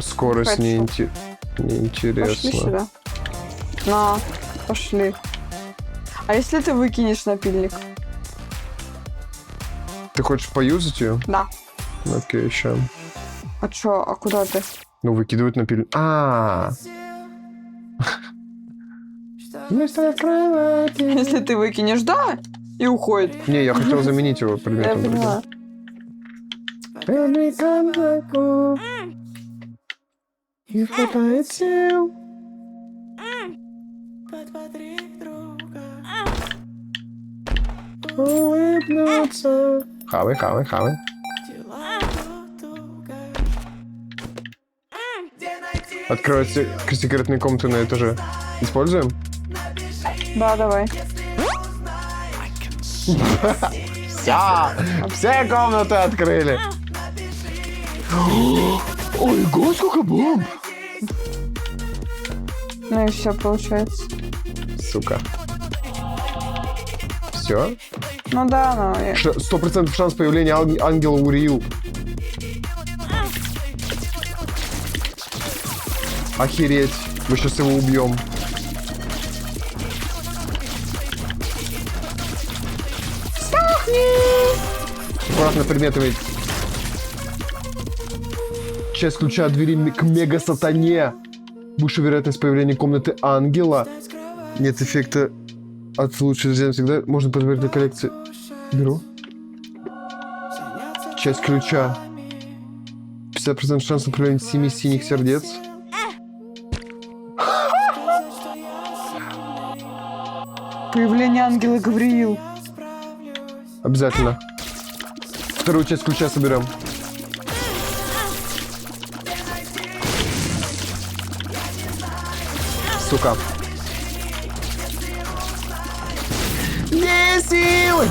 Скорость Хочу. неинтересно. Пошли сюда. На, пошли. А если ты выкинешь напильник? Ты хочешь поюзать ее? Да. Окей, ща. А чё, а куда ты? Ну, выкидывают напильник. Если ты выкинешь, да, и уходит. Не, я хотел заменить его Я предметом другим. поняла. Не хватает сил. Улыбнуться. Хавай. Открывать секретные комнаты на этаже. Используем? Да, давай. Все комнаты открыли. Ой, сколько бомб! Ну и все получается. Сука. Все? Ну да, ну... 100% шанс появления ангела Уриил. Охереть. Мы сейчас его убьем. Аккуратно предметами. Часть ключа от двери к мега-сатане. Высшая вероятность появления комнаты ангела. Нет эффекта от лучшей друзья всегда. Можно подбирать для коллекции. Беру. Часть ключа. 50% шанс на появление 7 синих сердец. Появление ангела Гавриил. Обязательно. Вторую часть ключа соберем. Сука. Не силы!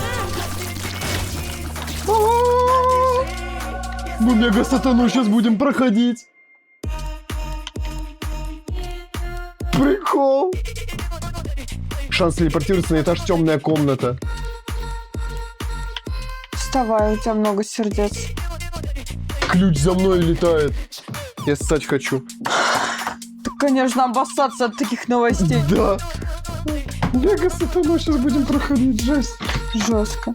Мы мега-сатану сейчас будем проходить. Прикол. Шанс телепортироваться на этаж темная комната. Вставай, у тебя много сердец. Ключ за мной летает. Я ссать хочу. Ты, конечно, обоссаться от таких новостей. Да. Мега-сатану сейчас будем проходить. Жесть. Жестко.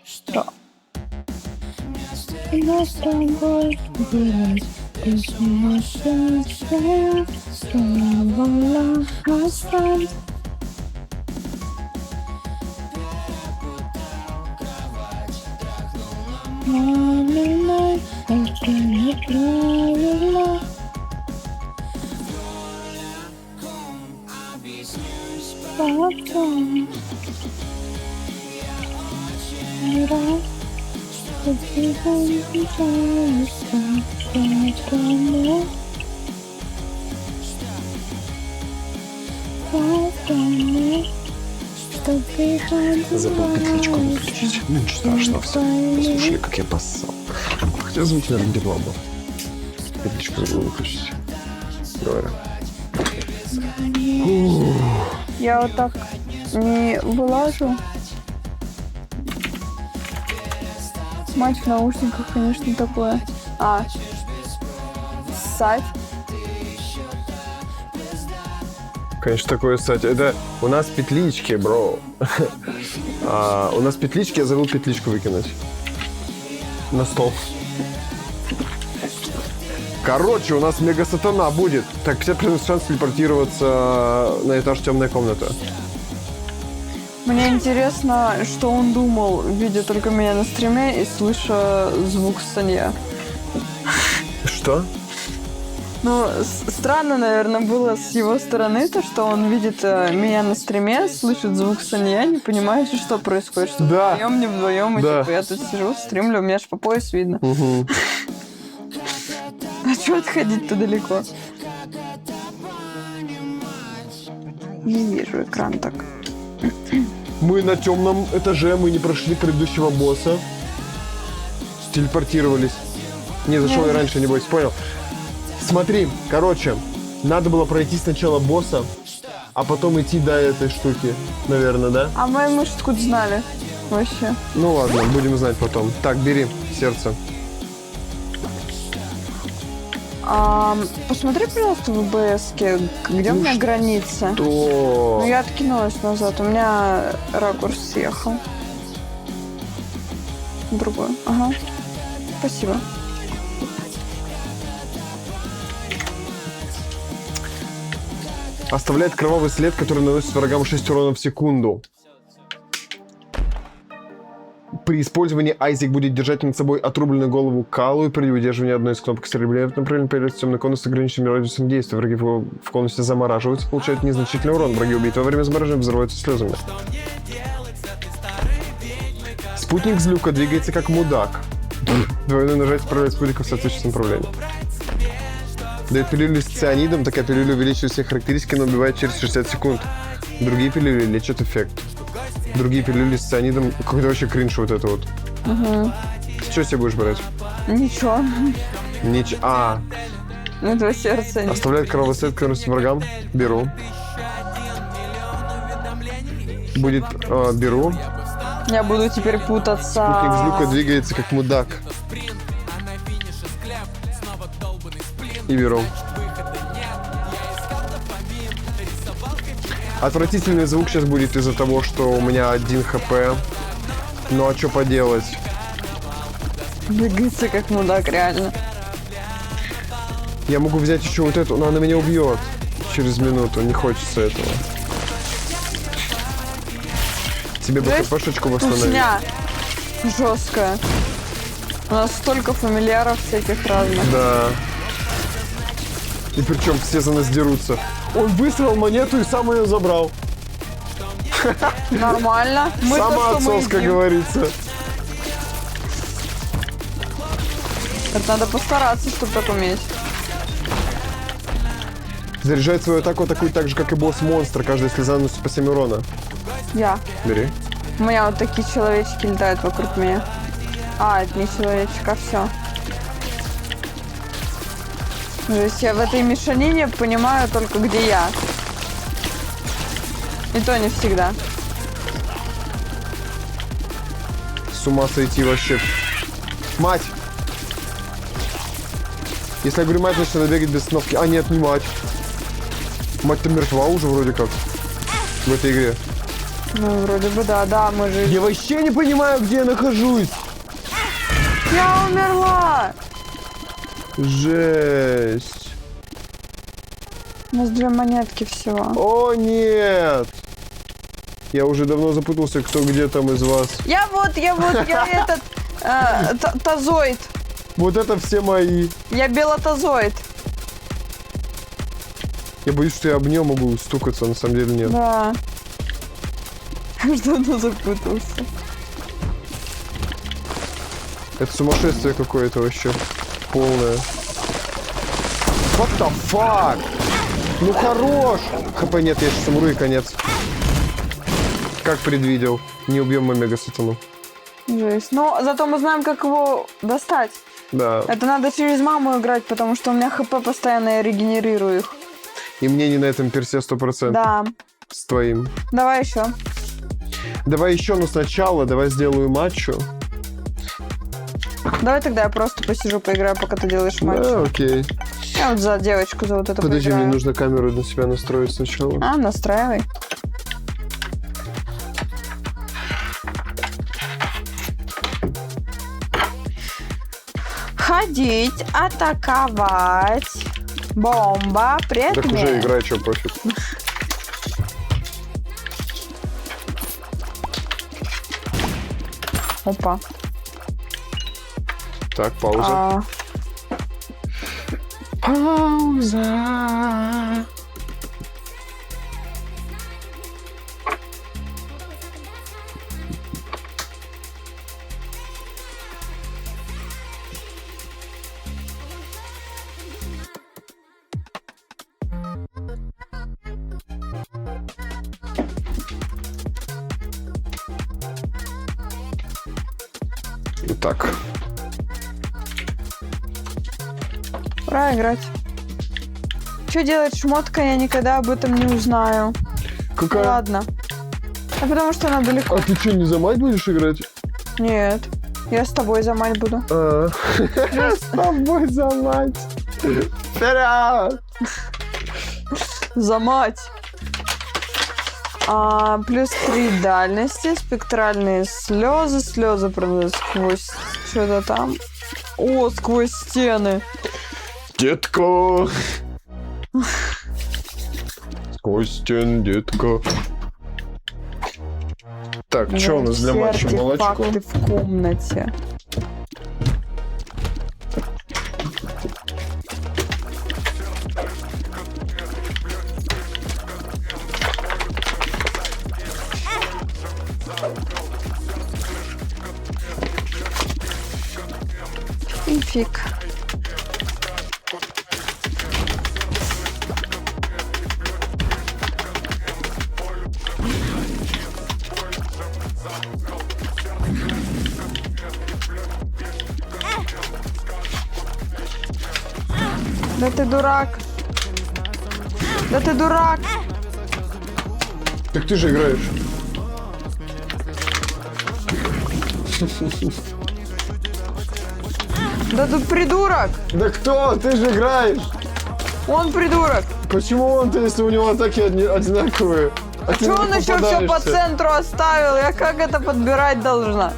Что? Забыл петличку выключить. Ну ничего страшного, все. Послушали, как я поссал. Хотя звук, наверное, где был. Петличку забыл выключить. Говорю. Я вот так не вылажу. Мать в наушниках, конечно, такое. Ссать. Конечно, такое, кстати. Это у нас петлички, бро. У нас петлички, я забыл петличку выкинуть. На стол. Короче, у нас мега-сатана будет. Так, тебе приносит шанс телепортироваться на этаж темной комнаты. Мне интересно, что он думал, видя только меня на стриме и слыша звук Санья. Что? Ну, странно, наверное, было с его стороны, то, что он видит меня на стриме, слышит звук Санья, не понимает, что происходит, что Да. вдвоем, не вдвоем, и Да. типа я тут сижу, стримлю, у меня аж по пояс видно. Угу. А что отходить-то далеко? Не вижу экран так. Мы на темном этаже, мы не прошли предыдущего босса. Телепортировались. Не, зашел я раньше, не бойся, понял. Смотри, короче, надо было пройти сначала босса, а потом идти до этой штуки, наверное, да? А мои мышцы откуда знали? Вообще. Ну ладно, будем знать потом. Так, бери сердце. Посмотри, пожалуйста, в ОБС-ке, где у меня граница. То... Ну, я откинулась назад, у меня ракурс съехал. Другой. Ага. Спасибо. Оставляет кровавый след, который наносит врагам 6 урона в секунду. При использовании Айзек будет держать над собой отрубленную голову Калу, и при удерживании одной из кнопок стрельбы направления появляется темный конус с ограниченным радиусом действия. Враги в конусе замораживаются, получают незначительный урон. Враги, убитые во время замораживания, взрываются слезами. Спутник Злюка двигается как мудак. Двойное нажатие отправляет спутников в соответствующем направлении. Дает пилюлю с цианидом, такая пилюля увеличивает все характеристики, но убивает через 60 секунд. Другие пилюли лечат эффект. Другие пилюли с цианидом, какой-то вообще кринж вот это вот. Угу. Что себе будешь брать? Ничего. Этого сердца нет. Оставляет кровавый след, который с врагам. Беру. Будет, беру. Я буду теперь путаться. Спутник Злюка двигается как мудак. И беру. Отвратительный звук сейчас будет из-за того, что у меня 1 хп. Ну а что поделать? Двигается как мудак, реально. Я могу взять еще вот эту, но она меня убьет через минуту. Не хочется этого. Тебе бы хпшечку восстановить. Тусня жесткая. У нас столько фамильяров всяких разных. Да. И причем все за нас дерутся. Он выстрелил монету и сам ее забрал. Нормально. Мы то, Сама что мы отцовска, едим. говорится. Это надо постараться, чтобы так уметь. Заряжает свою атаку, атакует так же, как и босс монстра. Каждая слеза наносит по 7 урона. Я. Бери. У меня вот такие человечки летают вокруг меня. Это не человечек, а все. То есть я в этой мешанине понимаю только, где я. И то не всегда. С ума сойти вообще. Мать! Если я говорю мать, значит надо бегать без остановки. А нет, не мать. Мать-то мертва уже вроде как. В этой игре. Ну, вроде бы да, мы же... Я вообще не понимаю, где я нахожусь. Я умерла! Жесть. У нас 2 монетки всего. О, нет. Я уже давно запутался, кто где там из вас. Я этот... тазоид. Вот это все мои. Я белотазоид. Я боюсь, что я об нее могу стукаться, на самом деле нет. Да. Что-то запутался. Это сумасшествие какое-то вообще. Полное. What the fuck? Ну хорош! ХП нет, я сейчас умру и конец. Как предвидел. Не убьем мы мега-сатану. Жесть. Но зато мы знаем, как его достать. Да. Это надо через маму играть, потому что у меня ХП постоянно, я регенерирую их. И мне не на этом персе 100%. Да. С твоим. Давай еще. Давай еще, но сначала давай сделаю матчу. Давай тогда я просто посижу, поиграю, пока ты делаешь матч. Да, окей. Я вот за девочку, за вот это Подожди, поиграю. мне нужно камеру на себя настроить сначала. А, настраивай. Ходить, атаковать. Бомба, предмет. Так уже играй, что пофиг. Опа. Так, пауза. Пауза. Так. Пора играть. Что делать шмотка, я никогда об этом не узнаю. Какая? Ладно. А потому что она далеко. А ты что, не за мать будешь играть? Нет. Я с тобой за мать буду. С тобой за мать. Вперед! За мать. Плюс 3 дальности, спектральные слезы. Слезы, правда, сквозь что-то там. О, сквозь стены. Детка! Сквозь стен, детка. Так, что у нас для матча? Все Молочко? артефакты в комнате. И фиг. Да ты дурак. Да ты дурак. Так ты же играешь. Да тут придурок. Да кто? Ты же играешь. Он придурок. Почему он-то, если у него атаки одинаковые? А ты Чего не он еще все по попадаешься? центру оставил? Я как это подбирать должна?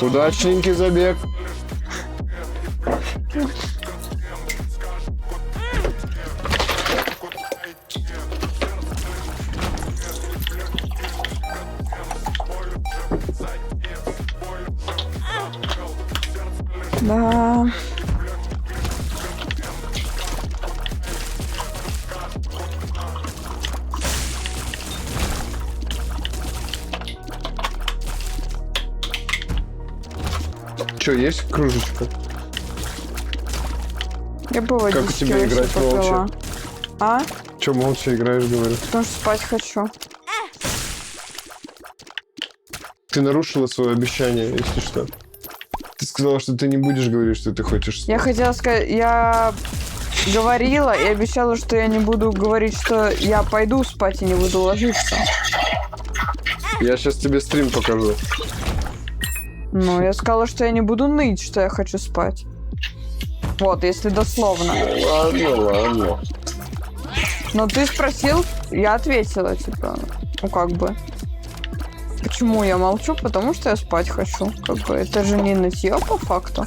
Удачненький забег. Да. Че, есть кружечка? Я бы водички Как у тебя вообще играть попила. молча? А? Че, молча играешь, говорю? Потому что спать хочу. Ты нарушила свое обещание, если что. Ты сказала, что ты не будешь говорить, что ты хочешь спать. Я хотела сказать, я говорила и обещала, что я не буду говорить, что я пойду спать и не буду ложиться. Я сейчас тебе стрим покажу. Ну, я сказала, что я не буду ныть, что я хочу спать. Вот, если дословно. Ладно, ладно. Но ты спросил, я ответила, типа, ну как бы. Почему я молчу? Потому что я спать хочу. Как бы это же не нытье по факту.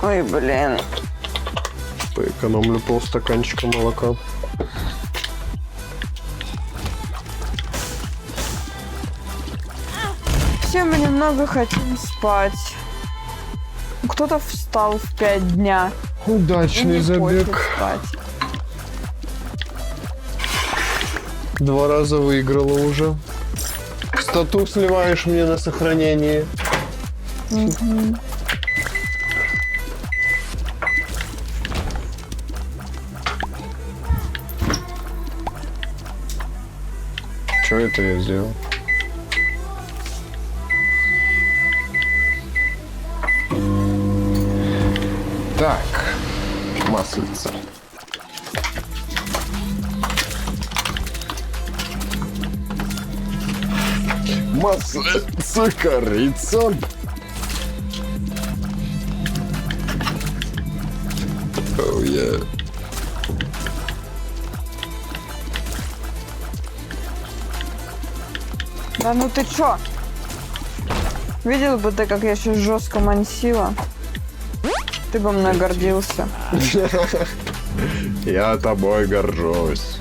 Ой, блин. Поэкономлю полстаканчика молока. Все мы немного хотим спать. Кто-то встал в 5 дня. И Удачный не забег. хочет спать. 2 раза выиграла уже. Стату сливаешь мне на сохранение. Что это я сделал? Так, маслица. Маслица, корица. Oh, yeah. Да ну ты чё? Видел бы ты, как я сейчас жестко мансила? Ты бы мной гордился. Я тобой горжусь.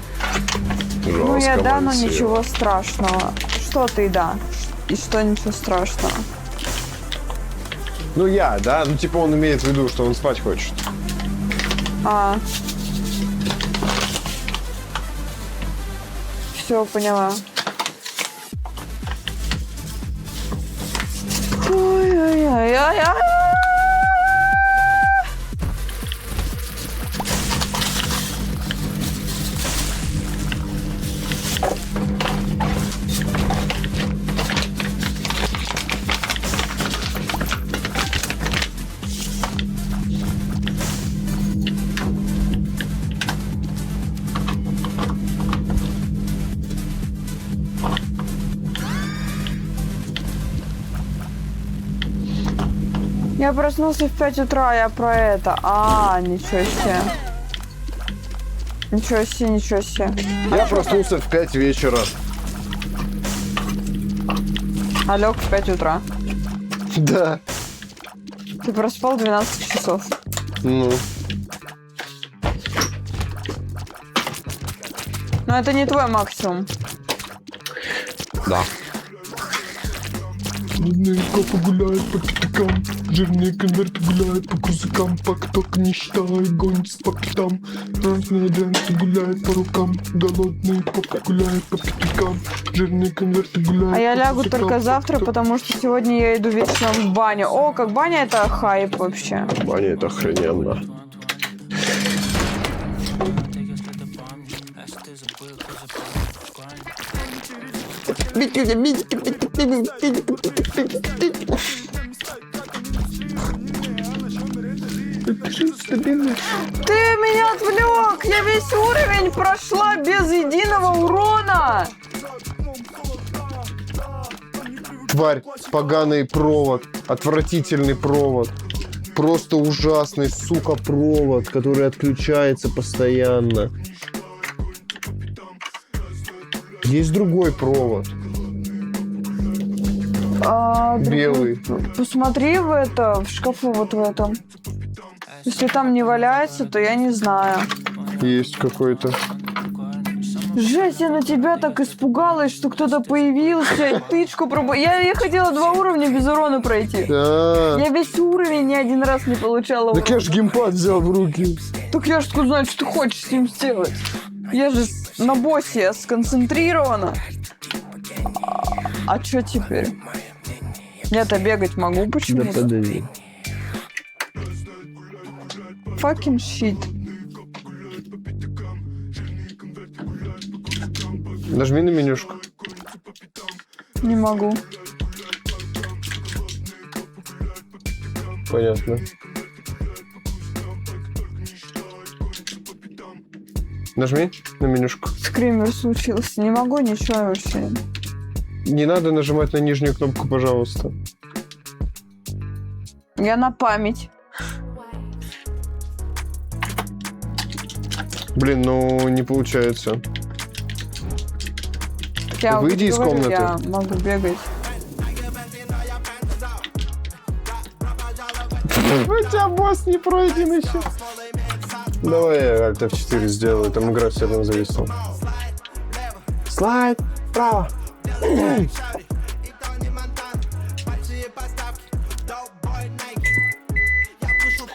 Ну я Жестко да, но мансила. ничего страшного. Что ты да? И что ничего страшного? Ну я, да? Ну типа он имеет в виду, что он спать хочет. А. Все, поняла. Ой-ой-ой-ой-ой. Я проснулся в 5 утра, я про это. А, ничего себе. Ничего себе, ничего себе. Я проснулся в 5 вечера. А лег в 5 утра. Да. Ты проспал 12 часов. Ну. Но это не твой максимум. Да. Жирненько погуляет по пятакам, жирный конверт гуляет по кузакам, пакток не считай, гонит по пятам, разные дрянцы гуляет по рукам, голодный попа гуляет по пятакам, жирный конверт гуляет А я по лягу кузакам, только завтра, пакток. потому что сегодня я иду вечером в баню. О, как баня это хайп вообще. Баня это охрененно. Ты меня отвлек! Я весь уровень прошла без единого урона! Тварь, поганый провод, отвратительный провод. Просто ужасный, сука, провод, который отключается постоянно. Есть другой провод. Белый. Посмотри в это, в шкафу вот в этом. Если там не валяется, то я не знаю. Есть какой-то. Жесть, я на тебя так испугалась, что кто-то появился и тычку Я хотела 2 уровня без урона пройти. Да. Я весь уровень ни один раз не получала Так урона. я ж геймпад взял в руки. Так я ж откуда знаю, что ты хочешь с ним сделать. Я же на боссе, я сконцентрирована. А что теперь? Я-то бегать могу, почему? Да подожди. Fucking shit. Нажми на менюшку. Не могу. Понятно. Нажми на менюшку. Скример случился. Не могу ничего вообще. Не надо нажимать на нижнюю кнопку, пожалуйста. Я на память. Блин, ну не получается. Я Выйди из говорю, комнаты. Я могу бегать. У тебя босс не пройден еще. Давай я Alt F4 сделаю, там игра все равно зависла. Слайд вправо.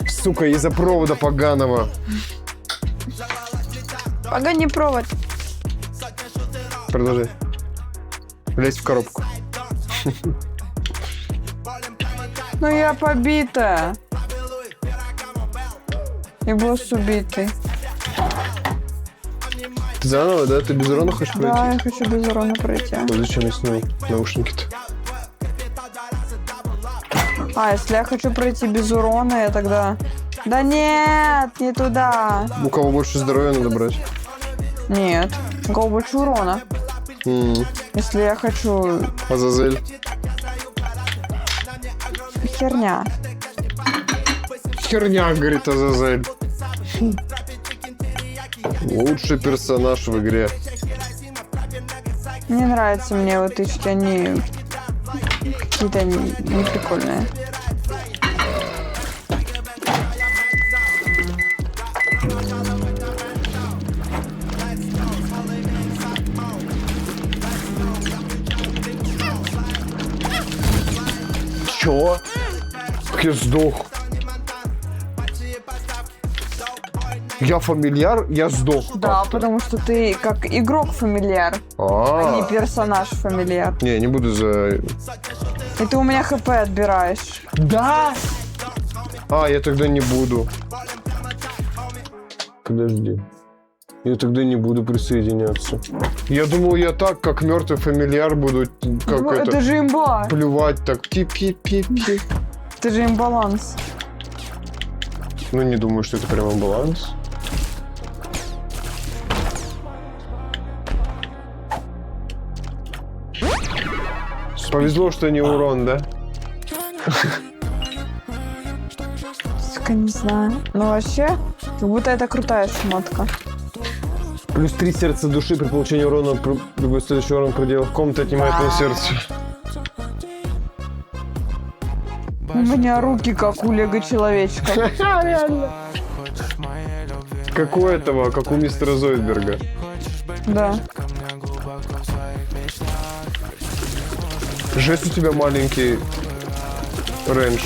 Сука, из-за провода поганого. Погони провод. Продолжай. Лезь в коробку. Ну я побитая. И босс убитый. Ты заново, да? Ты без урона хочешь пройти? Да, я хочу без урона пройти. А зачем я снял наушники-то? А, если я хочу пройти без урона, я тогда... Да нет, не туда. У кого больше здоровья надо брать? Нет, у кого больше урона. Если я хочу... Азазель. Херня. Херня, говорит Азазель. Лучший персонаж в игре. Не нравятся мне вот тычки, они какие-то не прикольные. Чё? Как я сдох? Я фамильяр, я сдох. Да, потому что ты как игрок-фамильяр, а не персонаж-фамильяр. Не, не буду за... И ты у меня хп отбираешь. Да? А, я тогда не буду. Подожди. Я тогда не буду присоединяться. Я думал, я так, как мертвый фамильяр, буду как Ну, это же имба. плювать так. Пи-пи-пи-пи. Это же имбаланс. Ну, не думаю, что это прямо баланс. Повезло, что не урон, да? Сука, не знаю. Ну вообще, как будто это крутая шмотка. Плюс 3 сердца души при получении урона, любой следующий урон проделав в комнате отнимает на сердце. У меня руки как у лего-человечка. Реально. Как у этого, как у мистера Зойдберга. Да. Жесть у тебя маленький рейндж.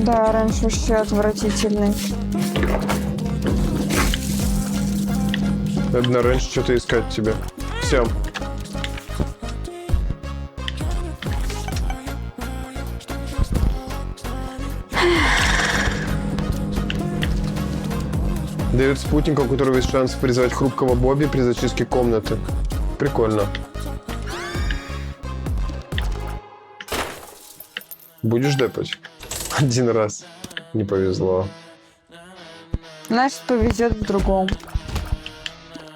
Да, раньше вообще отвратительный. Надо на рейндж что-то искать тебе. Все. Дэвид спутник, у которого есть шанс призвать хрупкого Бобби при зачистке комнаты. Прикольно. Будешь депать? Один раз. Не повезло. Значит, повезет в другом.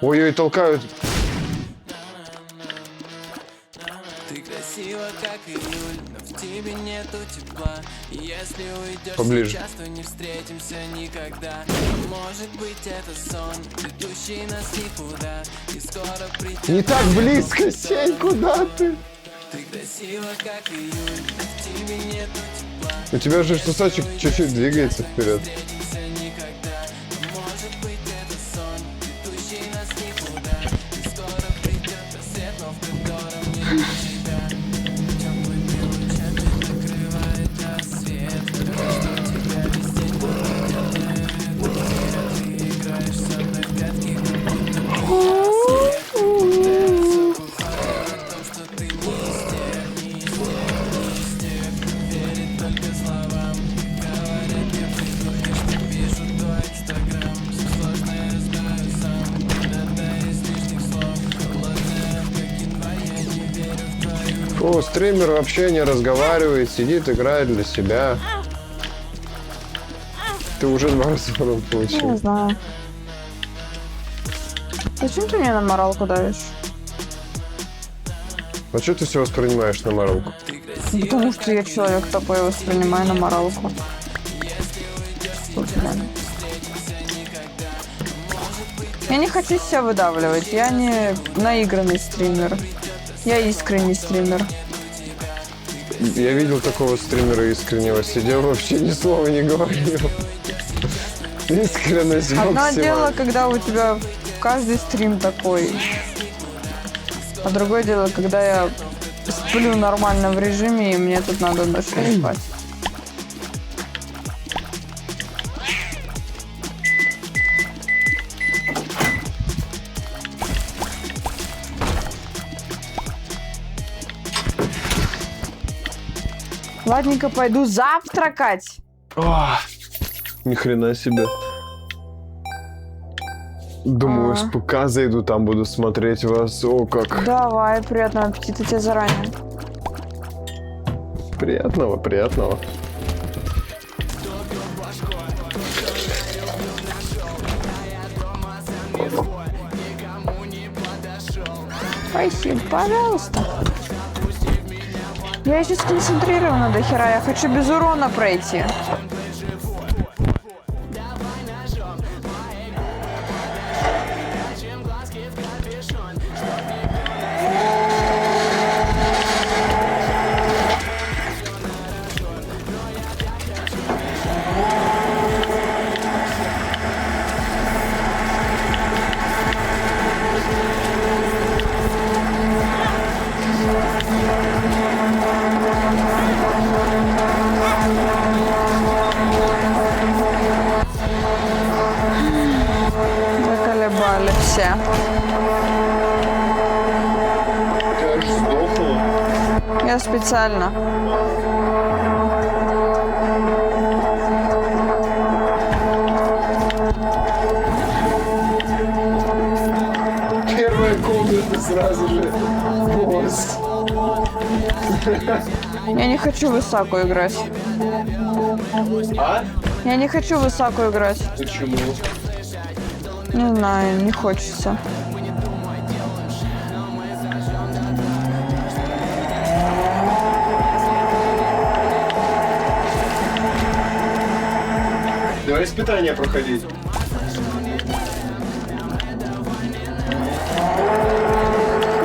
Ой-ой, толкают. Ты красива, как июль, но в тебе нету тепла. И если уйдешь Поближе. сейчас, то не встретимся никогда. Может быть, это сон, ведущий нас никуда. И скоро придет. Не так близко, Сень, куда ты? Ты красива, как июль, но в тебе нету тепла. У тебя же сосочек чуть-чуть двигается вперед. Встретимся никогда. Может быть, это сон, ведущий нас никуда. И скоро придет рассвет, но в котором нет тебя. Теплыми лучами накрывает рассвет. Что тебя везде не видят. Ты играешь со мной в прятки, как будто бы рассвет. О том, что ты не из тех, не из тех, не из тех, кто верит только словам. Говорят, не придумаешь, что пишут твой инстаграм. Все сложное знаю сам, да из лишних слов. Холодная, как январь, я не верю в твою. О, стример вообще не разговаривает, сидит, играет для себя. ты уже 2 раза урон Не получил. знаю. Зачем ты мне на моралку давишь? А что ты все воспринимаешь на моралку? Потому что я человек такой, воспринимаю на моралку. Я не хочу себя выдавливать. Я не наигранный стример. Я искренний стример. Я видел такого стримера искреннего. Сидел, вообще ни слова не говорил. Искренность Одно максимум. дело, когда у тебя каждый стрим такой. А другое дело, когда я сплю нормально в режиме, и мне тут надо дальше спать. Ладненько, пойду завтракать. Ни хрена себе. Думаю, с ПК зайду, там буду смотреть вас. О, как. Давай, приятного аппетита тебе заранее. Приятного, приятного. Спасибо, пожалуйста. Я еще сконцентрирована до хера, я хочу без урона пройти. Заколебали все. Ты аж сдохла. Я специально. Первая комната сразу же. Босс. Я не хочу высоко играть. А? Я не хочу высоко играть. Почему? Не знаю, не хочется. Давай испытания проходить.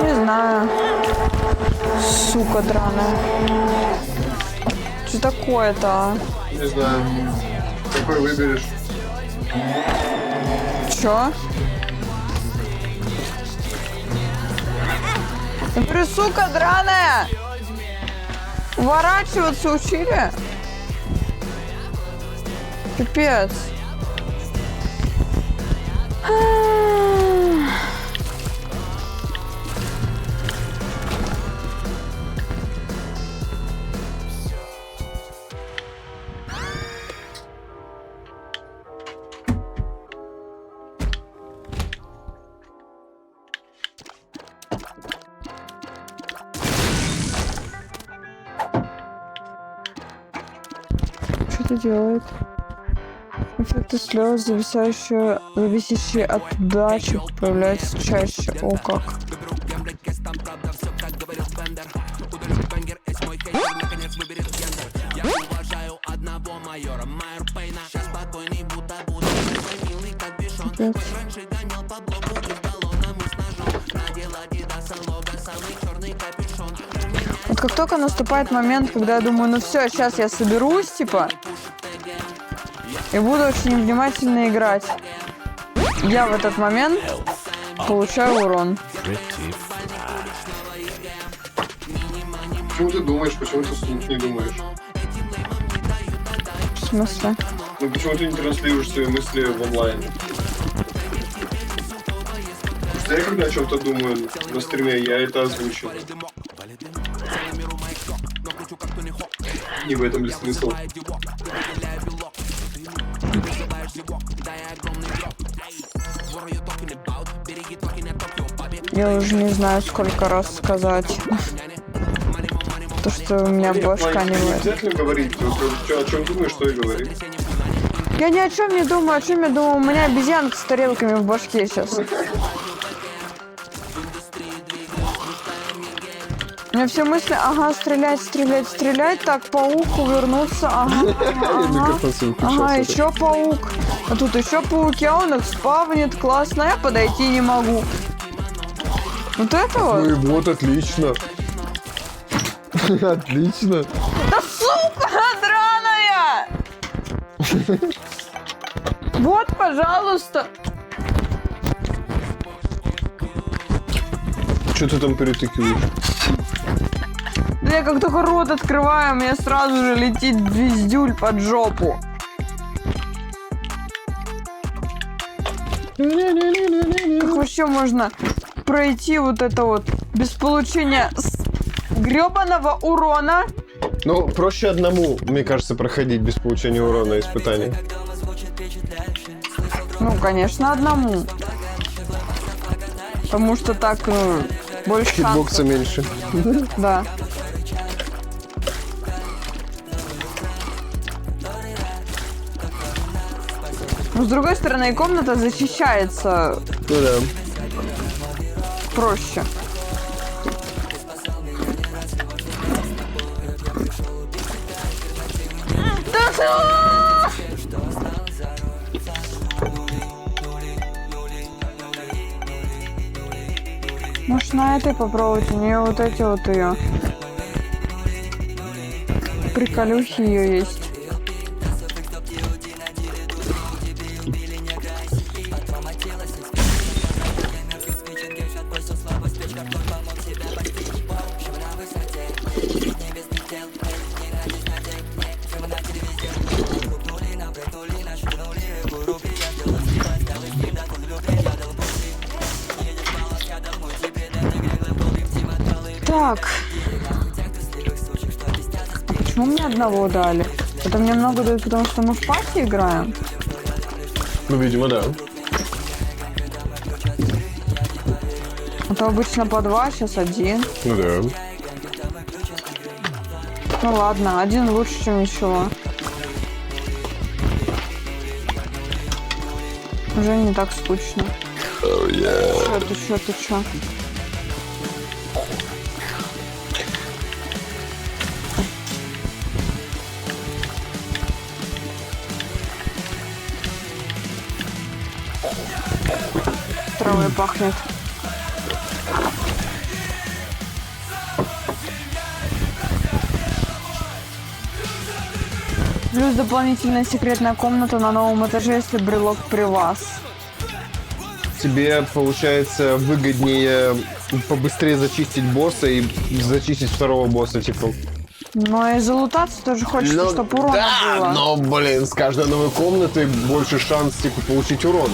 Не знаю. Сука драная. Что такое-то, а? Не знаю. Какой выберешь? Чё? Я говорю, сука драная! Уворачиваться учили? Пипец. Что это делает? Эффекты слез, зависящие от удачи, появляются чаще. О, как. Пипец. Вот как только наступает момент, когда я думаю, ну все, сейчас я соберусь, типа, и буду очень внимательно играть, я в этот момент получаю урон. Почему ты думаешь, почему ты вслух не думаешь? В смысле? Ну почему ты не транслируешь свои мысли в онлайн? Потому что я когда о чем-то думаю на стриме, я это озвучиваю. Не в этом ли смысл? Я уже не знаю, сколько раз сказать. То, что у меня башка не Не варит. обязательно говорить, о чем думаешь, что и говори. Я ни о чем не думаю, о чем я думаю. У меня обезьянка с тарелками в башке сейчас. У меня все мысли, ага, стрелять, стрелять, стрелять. Так, паук, увернуться, ага, Микрофон свой включил, ага, смотри. еще паук. А тут еще пауки, а он их спавнит, классно. Я подойти не могу. Вот это вот. Ну и вот, отлично. Отлично. Да сука, драная! Вот, пожалуйста. Что ты там перетыкиваешь? Да я как только рот открываю, мне сразу же летит звездюль под жопу. Как вообще можно пройти вот это вот без получения гребаного урона? Ну, проще одному, мне кажется, проходить без получения урона испытаний. Ну, конечно, одному. Потому что так больше шансов. Хитбокса меньше. Да. Но с другой стороны, и комната защищается Ну да. проще. Может, на этой попробовать? У нее вот эти вот ее приколюхи ее есть. Так. А почему мне одного дали? Это мне много дают, потому что мы в пати играем? Ну, видимо, да. А то обычно по два, сейчас один. Ну да. Ну ладно, один лучше, чем ничего. Уже не так скучно. Чё ты чё? Травой пахнет. Плюс дополнительная секретная комната на новом этаже, если брелок при вас. Тебе, получается, выгоднее побыстрее зачистить босса и зачистить второго босса, типа. Но и залутаться тоже хочется, чтобы урона было. но, блин, с каждой новой комнатой больше шанс, типа, получить урон.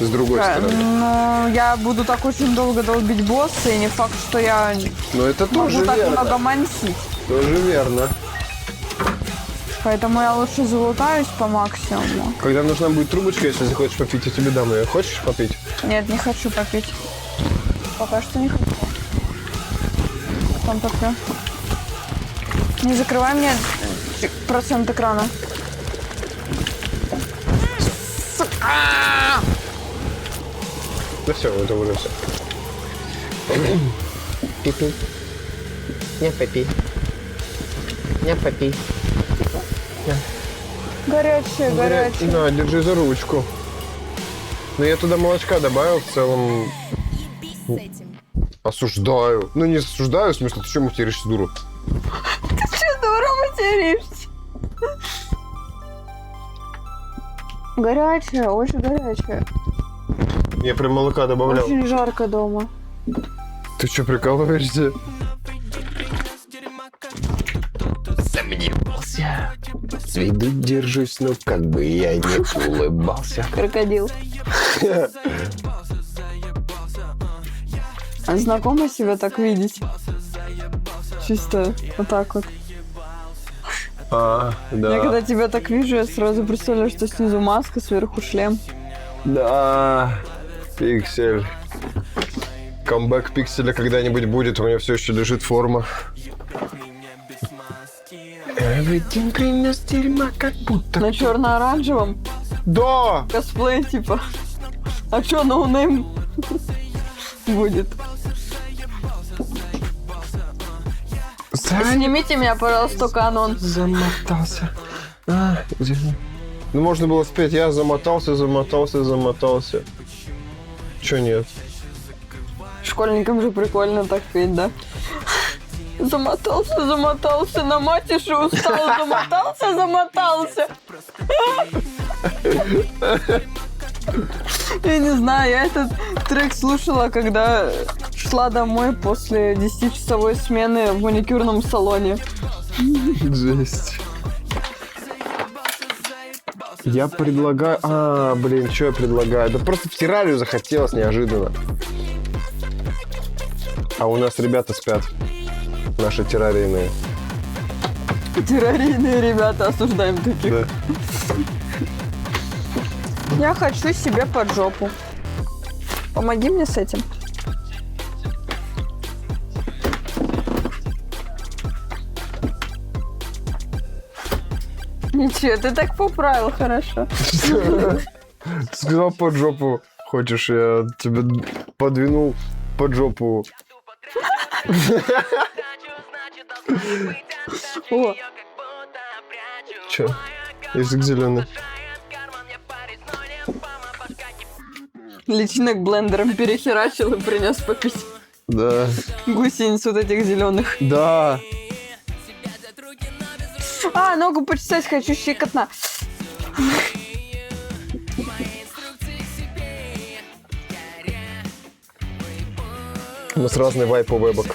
С другой стороны. Ну, я буду так очень долго долбить босса, и не факт, что я Но это тоже могу так верно. много мансить. Тоже верно. Поэтому я лучше залутаюсь по максимуму. Когда нужна будет трубочка, если захочешь попить, я тебе дам ее. Хочешь попить? Нет, не хочу попить. Пока что не хочу. Там попью. Не закрывай мне процент экрана. Ну все, это уже все. Пипи. Не попей. Не попей. Горячая, горячая. На, держи за ручку. Ну я туда молочка добавил, в целом осуждаю. Ну не осуждаю, в смысле, ты что материшься, дура? Ты что, дура, материшься? Горячая, очень горячая. Я прям молока добавлял. Очень жарко дома. Ты что, прикалываешься? Сомневался. С виду держусь, но как бы я не улыбался. Крокодил. А знакомо себя так видеть? Чисто вот так вот. А, да. Я когда тебя так вижу, я сразу представляю, что снизу маска, сверху шлем. Да, Пиксель. Камбэк Пикселя когда-нибудь будет, у меня все еще лежит форма. Каждый день принес дерьма, как будто... На черно-оранжевом Да! косплей, типа. А чё, ноунейм будет? Снимите меня, пожалуйста, канон. Замотался. Где? Ну, можно было спеть «Я замотался, замотался, замотался». Чё нет? Школьникам же прикольно так петь, да? Замотался, замотался, на матише устал, замотался, замотался. Я не знаю, я этот трек слушала, когда шла домой после 10-часовой смены в маникюрном салоне. Жесть. Я предлагаю... что я предлагаю? Да просто в террарию захотелось неожиданно. А у нас ребята спят. Наши террарийные. Террорийные ребята, осуждаем таких. Да. Я хочу себе под жопу. Помоги мне с этим. Ничего, ты так поправил, хорошо. Ты сказал под жопу. Хочешь, я тебе подвинул под жопу. О, Че? Язык зеленый. личинок блендером перехерачил и принес попить Да. гусениц вот этих зеленых. Да. Ногу почесать хочу, щекотно. У нас разный вайп у вебок.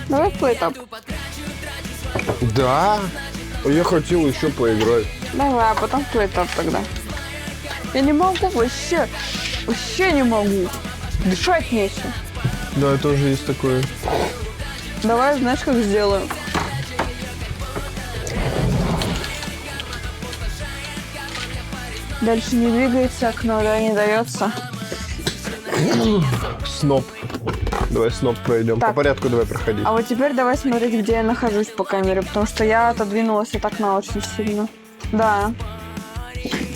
Давай плейтап. Да. Я хотел еще поиграть. Давай, а потом плейтап тогда. Я не могу вообще. Вообще не могу. Дышать нечем. Да, тоже есть такое. Давай, знаешь, как сделаю? Дальше не двигается окно, да, не дается. Сноп. Давай сноп пройдем. Так. По порядку давай проходить. А вот теперь давай смотреть, где я нахожусь по камере, потому что я отодвинулась от окна очень сильно. Да.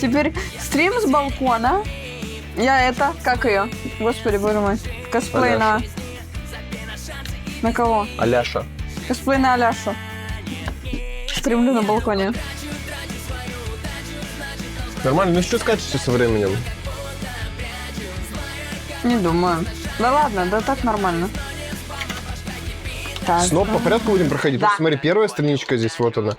Теперь стрим с балкона. Я как ее? Господи, боже мой. Косплей Аляша. на кого? Аляша. Косплей на Аляшу. Стримлю на балконе. Нормально, ну что скачете со временем? Не думаю. Да ладно, да так нормально. Так. Сноп по порядку будем проходить? Да. Вот смотри, первая страничка здесь, вот она.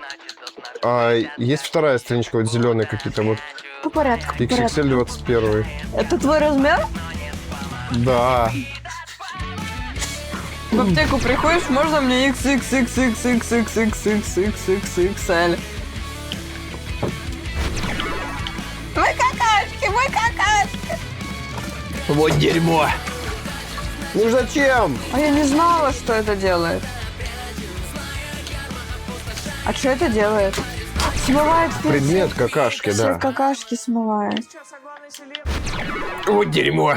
А есть вторая страничка, вот зеленые какие-то, вот По порядку, по порядку. XXL 21. Это твой размер? Да. В аптеку приходишь, можно мне XXXXXXXXXXXL. Мой какашки, мой какашки. Вот дерьмо. Ну зачем? А я не знала, что это делает. А что это делает? Смывает Предмет какашки, все да. какашки смывает. Вот дерьмо.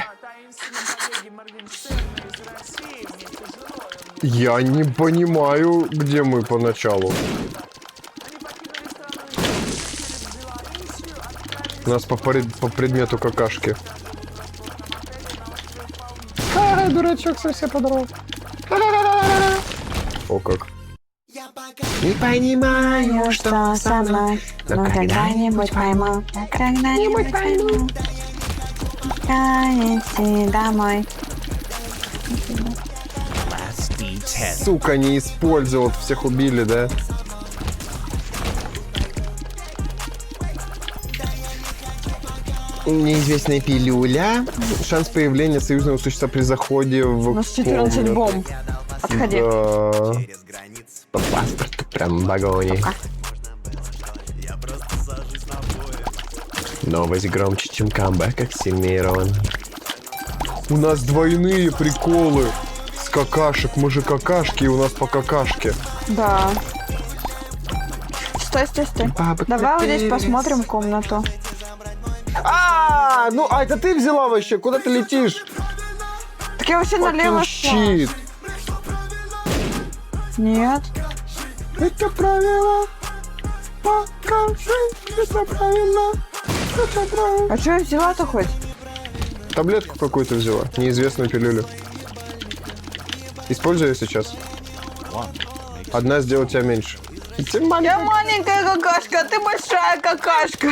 Я не понимаю, где мы поначалу. У нас по предмету какашки. Дурачок совсем подорвал. О, как. Не понимаю, Что со мной? Но когда-нибудь пойму. Когда-нибудь пойму. Идти домой. Сука, не использовал, всех убили, да? неизвестная пилюля. Шанс появления союзного существа при заходе в У нас 14 комнату. бомб. Отходи. Да. По паспорту прям в вагоне. Новость громче, чем камбэк Оксимирон. У нас двойные приколы с какашек. Мы же какашки, и у нас по какашке. Да. Стой, стой, стой. Бабы Давай вот здесь катились. посмотрим комнату. Ну, а это ты взяла вообще? Куда ты летишь? Так я вообще налево шла. Щит. Нет. Это правило. Покажи, это правильно. Это правильно. А что я взяла-то хоть? Таблетку какую-то взяла, неизвестную пилюлю. Используй ее сейчас. Одна сделает тебя меньше. Я маленькая какашка, а ты большая какашка.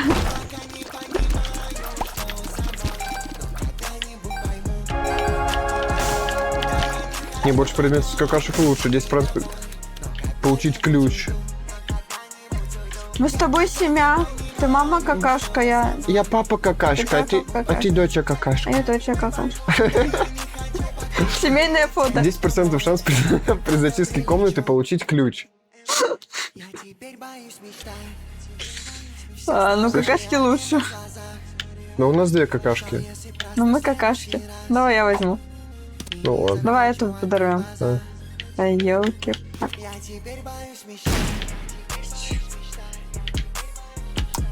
Не, больше предметов с какашек лучше. Здесь получить ключ. Мы с тобой семья. Ты мама какашка, я... Я папа какашка, Ты папа какашка. доча А какашка. я доча какашка. Семейное фото. 10% шанс при зачистке комнаты получить ключ. Ну, какашки лучше. Но у нас две какашки. Ну, мы какашки. Давай я возьму. Ну ладно. Давай эту подорвем. А. Да елки.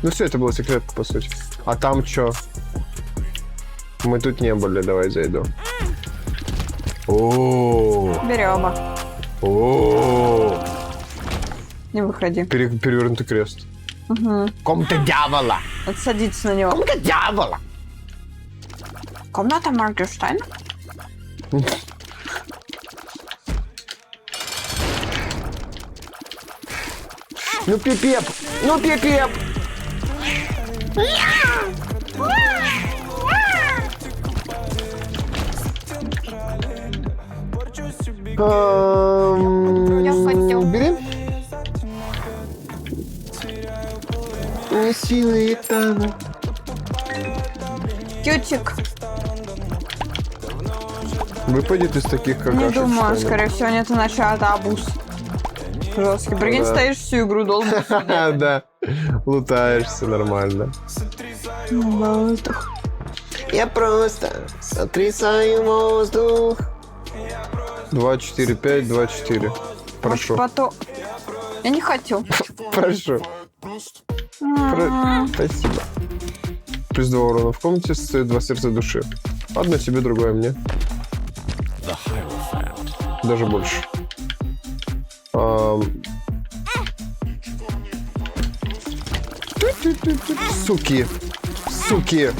Ну все, это была секретка, по сути. А там что? Мы тут не были, давай зайду. О, Береба. о, Не выходи. перевернутый крест. Угу. Комната дьявола. Вот садиться на него. Комната дьявола. Комната Моргенштерна? Ну пипеп, ну пипеп. Бери. Силы там. Ютик. Выпадет из таких какашек. Не думаю, что ли? скорее всего, нет, иначе это абуз. Жесткий. Прикинь, Да. стоишь всю игру долго. Да, лутаешься нормально. Воздух. Я просто сотрясаю воздух. 2, 4, 5, 2, 4. Прошу. Потом... Я не хочу. Прошу. Спасибо. Плюс 2 урона в комнате, стоит 2 сердца души. Одно тебе, другое мне. The Hierophant. Даже больше. Суки. Суки.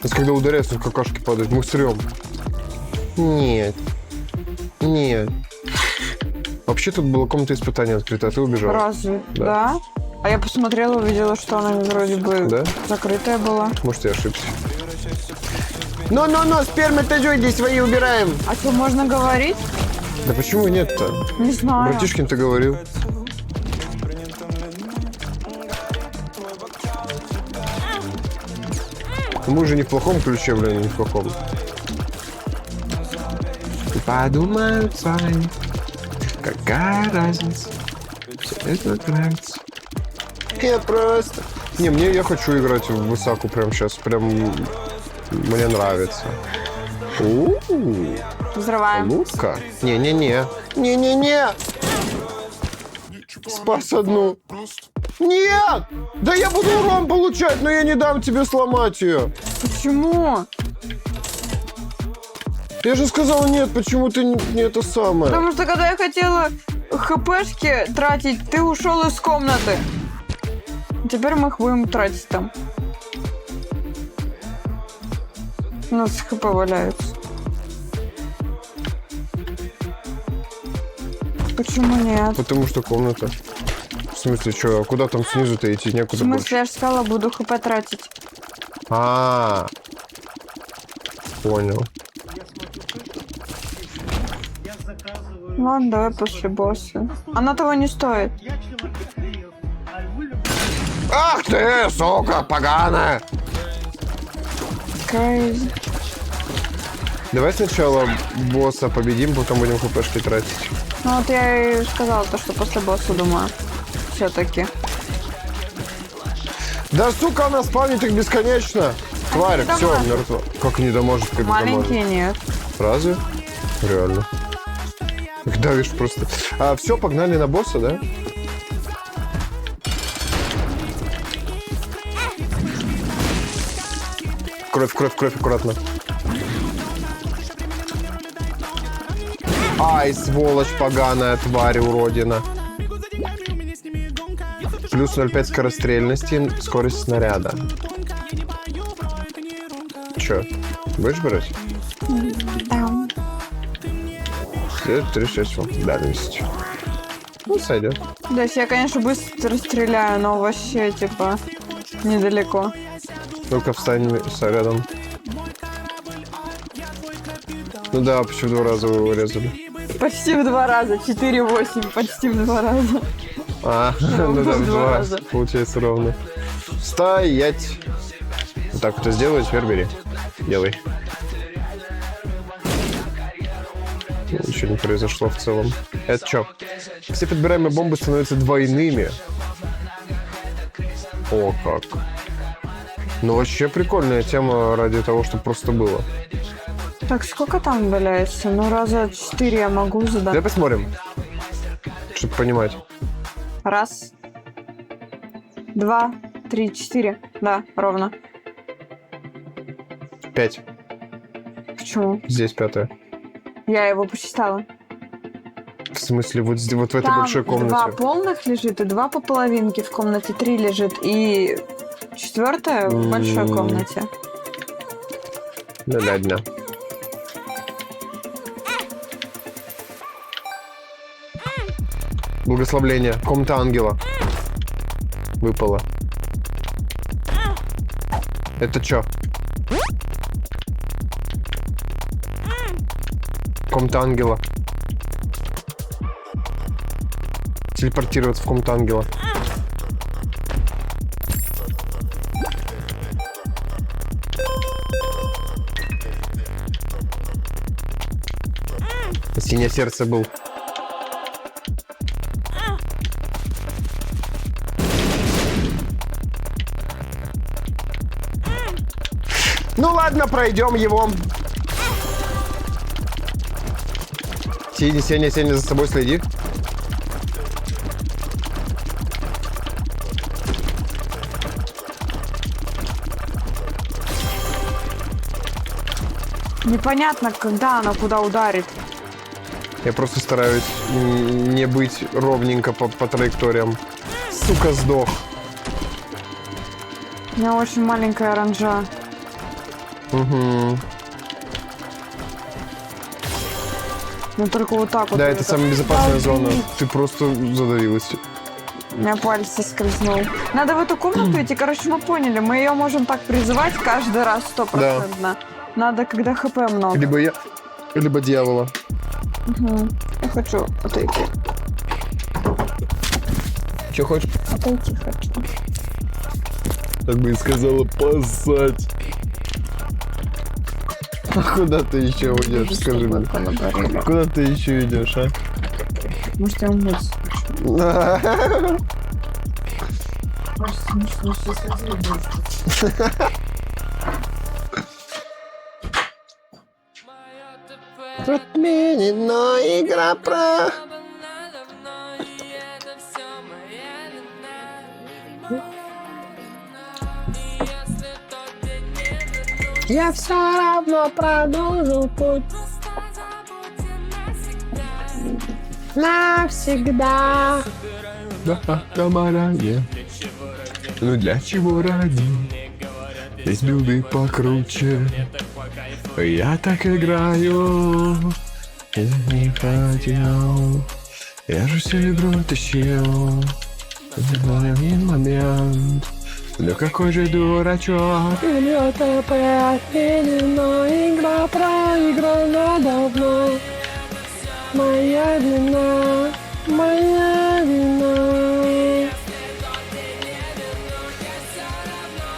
Это когда ударяются, какашки падают. Мы срем. Нет. Нет. Вообще тут была комната испытания открыта, а ты убежал. Разве? Да. Да? А я посмотрела, увидела, что она вроде бы Да? закрытая была. Может, я ошибся. Ну, сперматозоиды свои убираем. А что, можно говорить? Да почему нет-то? Не знаю. Братишкин-то говорил. Мы же не в плохом ключе, блин, не в плохом. Подумают сами, какая разница. Все это нравится. Я просто... Не, я хочу играть в высаку прямо сейчас. Прям мне нравится. У-у-у, Взрываем. лутка. Не-не-не. Не-не-не. Спас одну. Нет! Да я буду урон получать, но я не дам тебе сломать ее. Почему? Я же сказал нет, почему ты не это самое? Потому что когда я хотела хпшки тратить, ты ушел из комнаты. Теперь мы их будем тратить там. У нас хп валяются. Почему нет? Потому что комната. В смысле, что? А куда там снизу-то идти? В Некуда смысле, больше. я же сказала, буду хп тратить. А, понял. Ладно, давай после босса. Она того не стоит. Ах ты, сука, поганая! Crazy. Давай сначала босса победим, потом будем хпшки тратить. Ну вот я и сказала то, что после босса думаю. Все-таки. Да, сука, она спавнит их бесконечно. Тварь, не все, дамажит. мертва. Как не дамажит, как Маленькие дамажит? нет. Разве? Реально. Их давишь просто. Все, погнали на босса, да? Кровь, кровь, кровь, аккуратно. Ай, сволочь поганая, тварь, уродина. Плюс 0,5 скорострельности, скорость снаряда. Чё, будешь брать? Да. 3,6 дальность. Ну, сойдет. То есть я, конечно, быстро стреляю, но вообще, типа, недалеко. Только встань рядом. Ну да, почти в 2 раза вы урезали. Почти в 2 раза. 4,8. Почти в 2 раза. А, ну да, в в 2 2. раза. Получается ровно. Стоять! Вот так вот сделаю, теперь бери. Делай. Ничего не произошло в целом. Это что? Все подбираемые бомбы становятся двойными. О, как. Ну, вообще прикольная тема ради того, чтобы просто было. Так, сколько там валяется? Ну, раза 4 я могу задать. Давай посмотрим. Чтобы понимать. 1, 2, 3, 4. Да, ровно. 5. Почему? Здесь 5. Я его посчитала. В смысле, вот, вот в этой Там большой комнате. 2 полных лежит и 2 по половинке в комнате, 3 лежит. И 4 в большой комнате. Да, ладно. Благословление. Комната ангела. Выпало. Это чё? Комната ангела. Телепортироваться в комнату ангела. Синее сердце был. Ну ладно, пройдем его. Сеня, за собой следи. Непонятно, когда она куда ударит. Я просто стараюсь не быть ровненько по траекториям. Сука, сдох. У меня очень маленькая оранжа. Угу. Но только вот так вот. Да, это самая безопасная зона. Давить. Ты просто задавилась. У меня палец соскользнул. Надо в эту комнату идти. Короче, мы поняли. Мы ее можем так призывать каждый раз 100%. Надо, когда хп много. Либо я, либо дьявола. Угу. Я хочу отойти. Че хочешь? Отойти хочу. Так бы и сказала, поссать. А куда ты еще уйдешь, скажи мне? Куда ты еще идешь, а? Может, я умыть. Отменена игра про... Я все равно продолжу путь. Навсегда. Да, Тамаране. Ну для чего ради? Здесь билды покруче. Я так играю. Я не хотел. Я же всю игру тащил. В один момент. Ну какой же дурачок. Идет опять но игра проиграна давно. Моя вина, моя вина.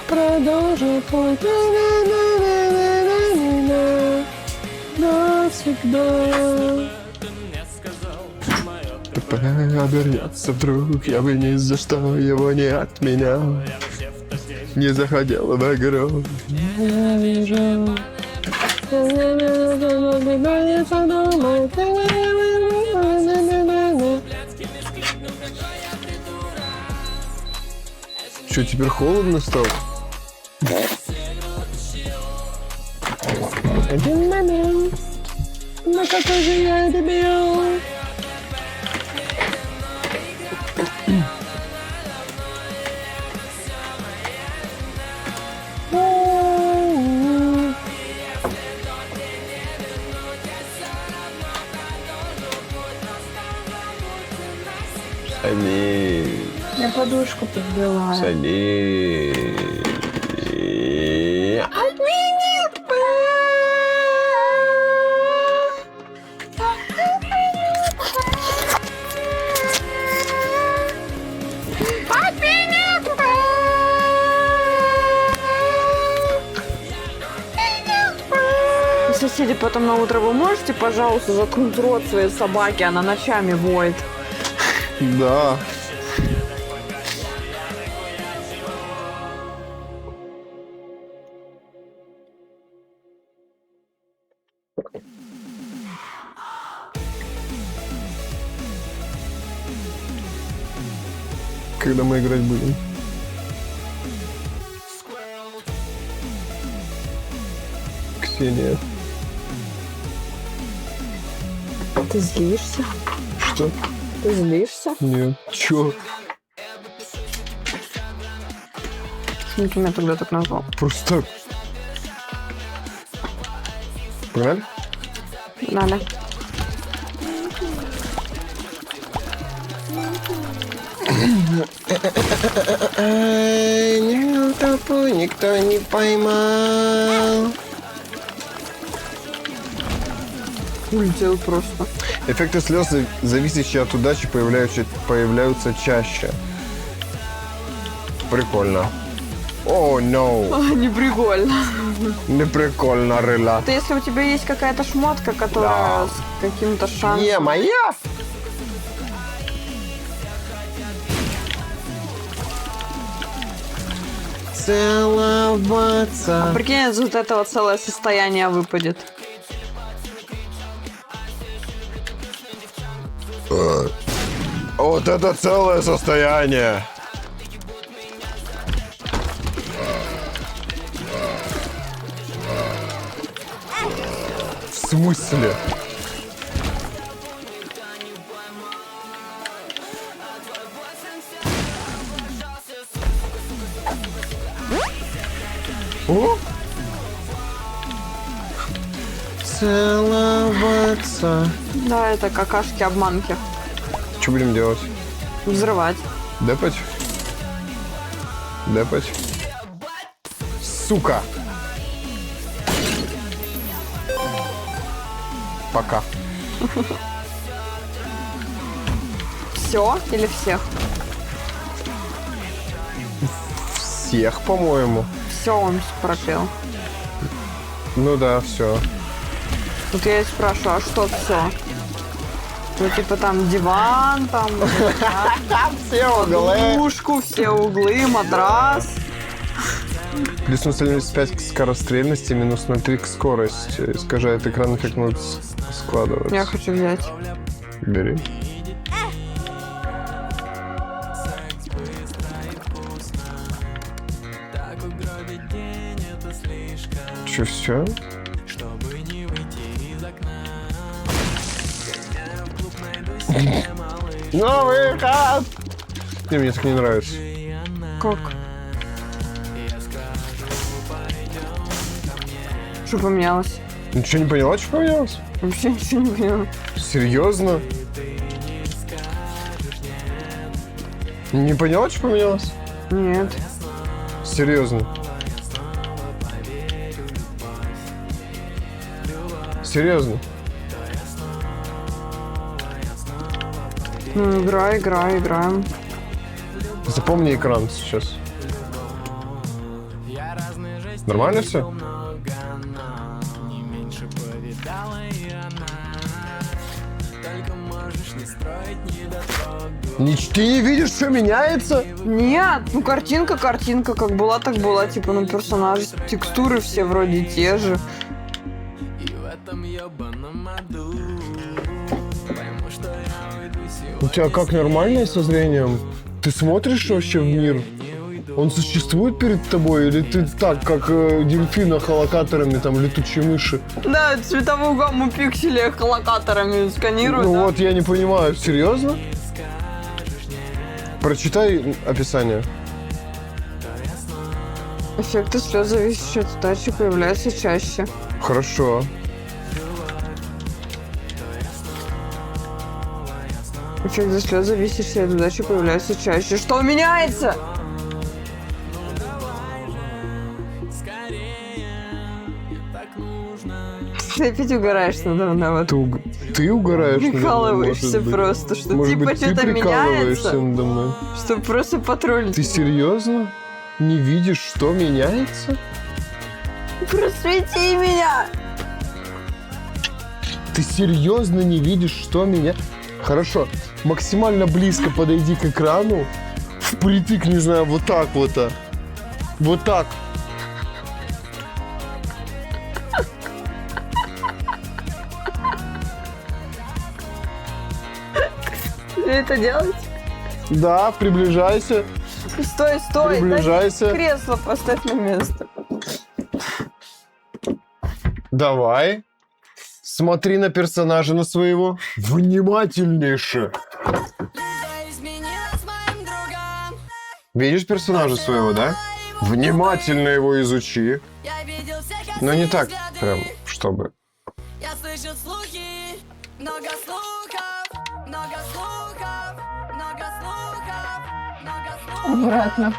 Продолжу путь. Навсегда. Обернется вдруг, я бы ни за что его не отменял. Не заходил в игру. Я вижу. Что, теперь холодно стало? Один момент. Ну какой же я дебил. Садись. Я подушку подбила. Садись. Соседи, потом на утро вы можете, пожалуйста, заткнуть рот своей собаки, она ночами воет. Да. Когда мы играть будем? Ксения. Ты злишься? Что? Ты злишься? Нет. Чё? Почему ты меня тогда так назвал? Просто так. Погнали? Надо. Не топу никто не поймал. Улетел просто. Эффекты слез, зависящие от удачи, появляются чаще. Прикольно. О, no. Не прикольно. Не прикольно, рыла. Это если у тебя есть какая-то шмотка, которая с каким-то шансом. Не моя. Целоваться. Прикинь, из вот этого целое состояние выпадет. Вот это целое состояние. В смысле? О? Целоваться. Да, это какашки-обманки. Что будем делать? Взрывать. Депать? Депать? Сука! Пока. Все или всех? Всех, по-моему. Все он пропел. Ну да, все. Тут я и спрашиваю, а что все? Ну, типа там диван, там Все углы. подушку, все углы, матрас. Плюс 0,75 к скорострельности, минус 0,3 к скорости. Искажает экран, эффект может складываться. Я хочу взять. Бери. Че, все? Новый хат! Не, мне так не нравится. Как? Что поменялось? Ничего не поняла, что поменялось? Вообще ничего не поняла. Серьезно? Не поняла, что поменялось? Нет. Серьезно? Серьезно? Ну, играем. Запомни экран сейчас. Нормально все? Ты не видишь, что меняется? Нет, ну картинка, как была, так была. Типа, ну персонажи, текстуры все вроде те же. У тебя как, нормально со зрением? Ты смотришь вообще в мир? Он существует перед тобой? Или ты так, как дельфин эхолокаторами, там, летучие мыши? Да, цветовую гамму пикселей эхолокаторами сканируют, Ну да? вот я не понимаю, серьезно? Прочитай описание. Эффекты слез, зависящие от удачи, появляются чаще. Хорошо. Эффекты слез, зависящие от удачи, появляются чаще. Что меняется? Ты опять угораешь надо мной, вот. Ты угораешь? надо мной, Прикалываешься может быть? просто, что Может типа быть, ты что-то прикалываешься меняется, надо мной? что просто патруль. Ты серьезно? Не видишь, что меняется? Просвети меня! Ты серьезно не видишь, что меня... Хорошо, максимально близко подойди к экрану, впритык, не знаю, вот так вот. Вот так. Что это делать? Да, приближайся. Стой, стой! Приближайся. Да, кресло поставь на место. Давай. Смотри на персонажа на своего. Внимательнейше. Видишь персонажа своего, да? Внимательно его изучи. Но не так прям, чтобы. Я слышу слухи, много слухов, много слухов, много слухов, много слухов. Обратно.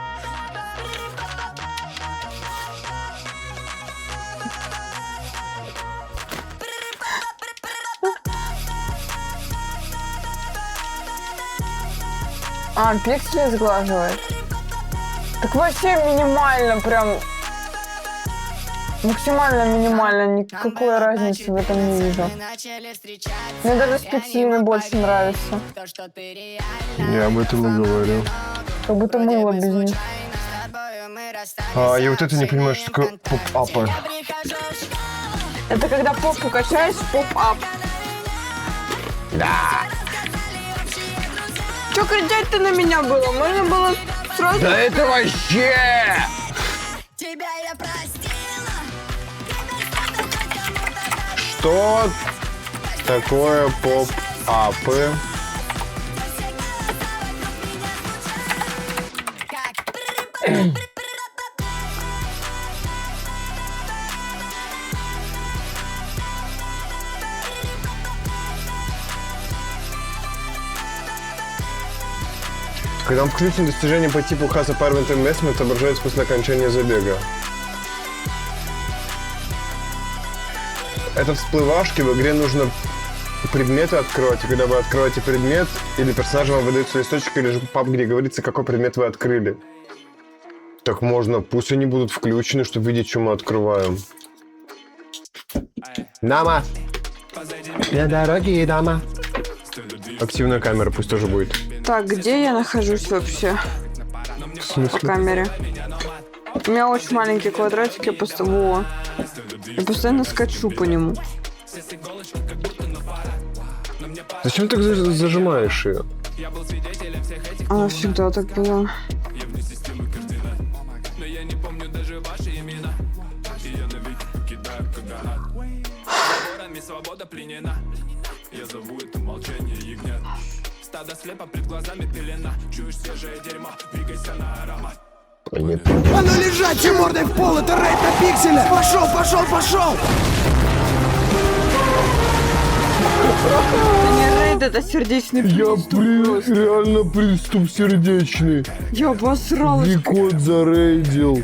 А, пиксели сглаживает. Так вообще минимально прям. Максимально минимально, никакой разницы в этом не вижу. Мне даже с пикселями больше нравится. Я об этом и говорю. Как будто мыло без них. Я вот это не понимаю, что такое поп-апы. Это когда попку качаешь, поп-ап. Да. Чё кричать-то на меня было? Можно было сразу... Да это вообще... Тебя я простила. Что такое поп-апы? Когда включено достижение по типу Has a Parent Investment, отображается после окончания забега. Это всплывашки, в игре нужно предметы открывать, и когда вы открываете предмет, или персонаж вам выдается листочек или же пап, где говорится, какой предмет вы открыли. Так можно, пусть они будут включены, чтобы видеть, что мы открываем. Дама! Для дороги, дама! Активная камера пусть тоже будет. Так, где я нахожусь вообще? В По смысле? камере. У меня очень маленький квадратик, я постоянно скачу по нему. Зачем ты так зажимаешь ее? Она всегда так была. Свобода пленена. Я зову это молчание ягнят. Стадо слепо пред глазами пелена. Чуешь свежее дерьмо, двигайся на аромат. А ну лежать, и мордой в пол, это рейд на пикселя! Пошел, пошел, пошел! Это не рейд, это сердечный приступ. реально приступ сердечный. Я обосралась. Викот зарейдил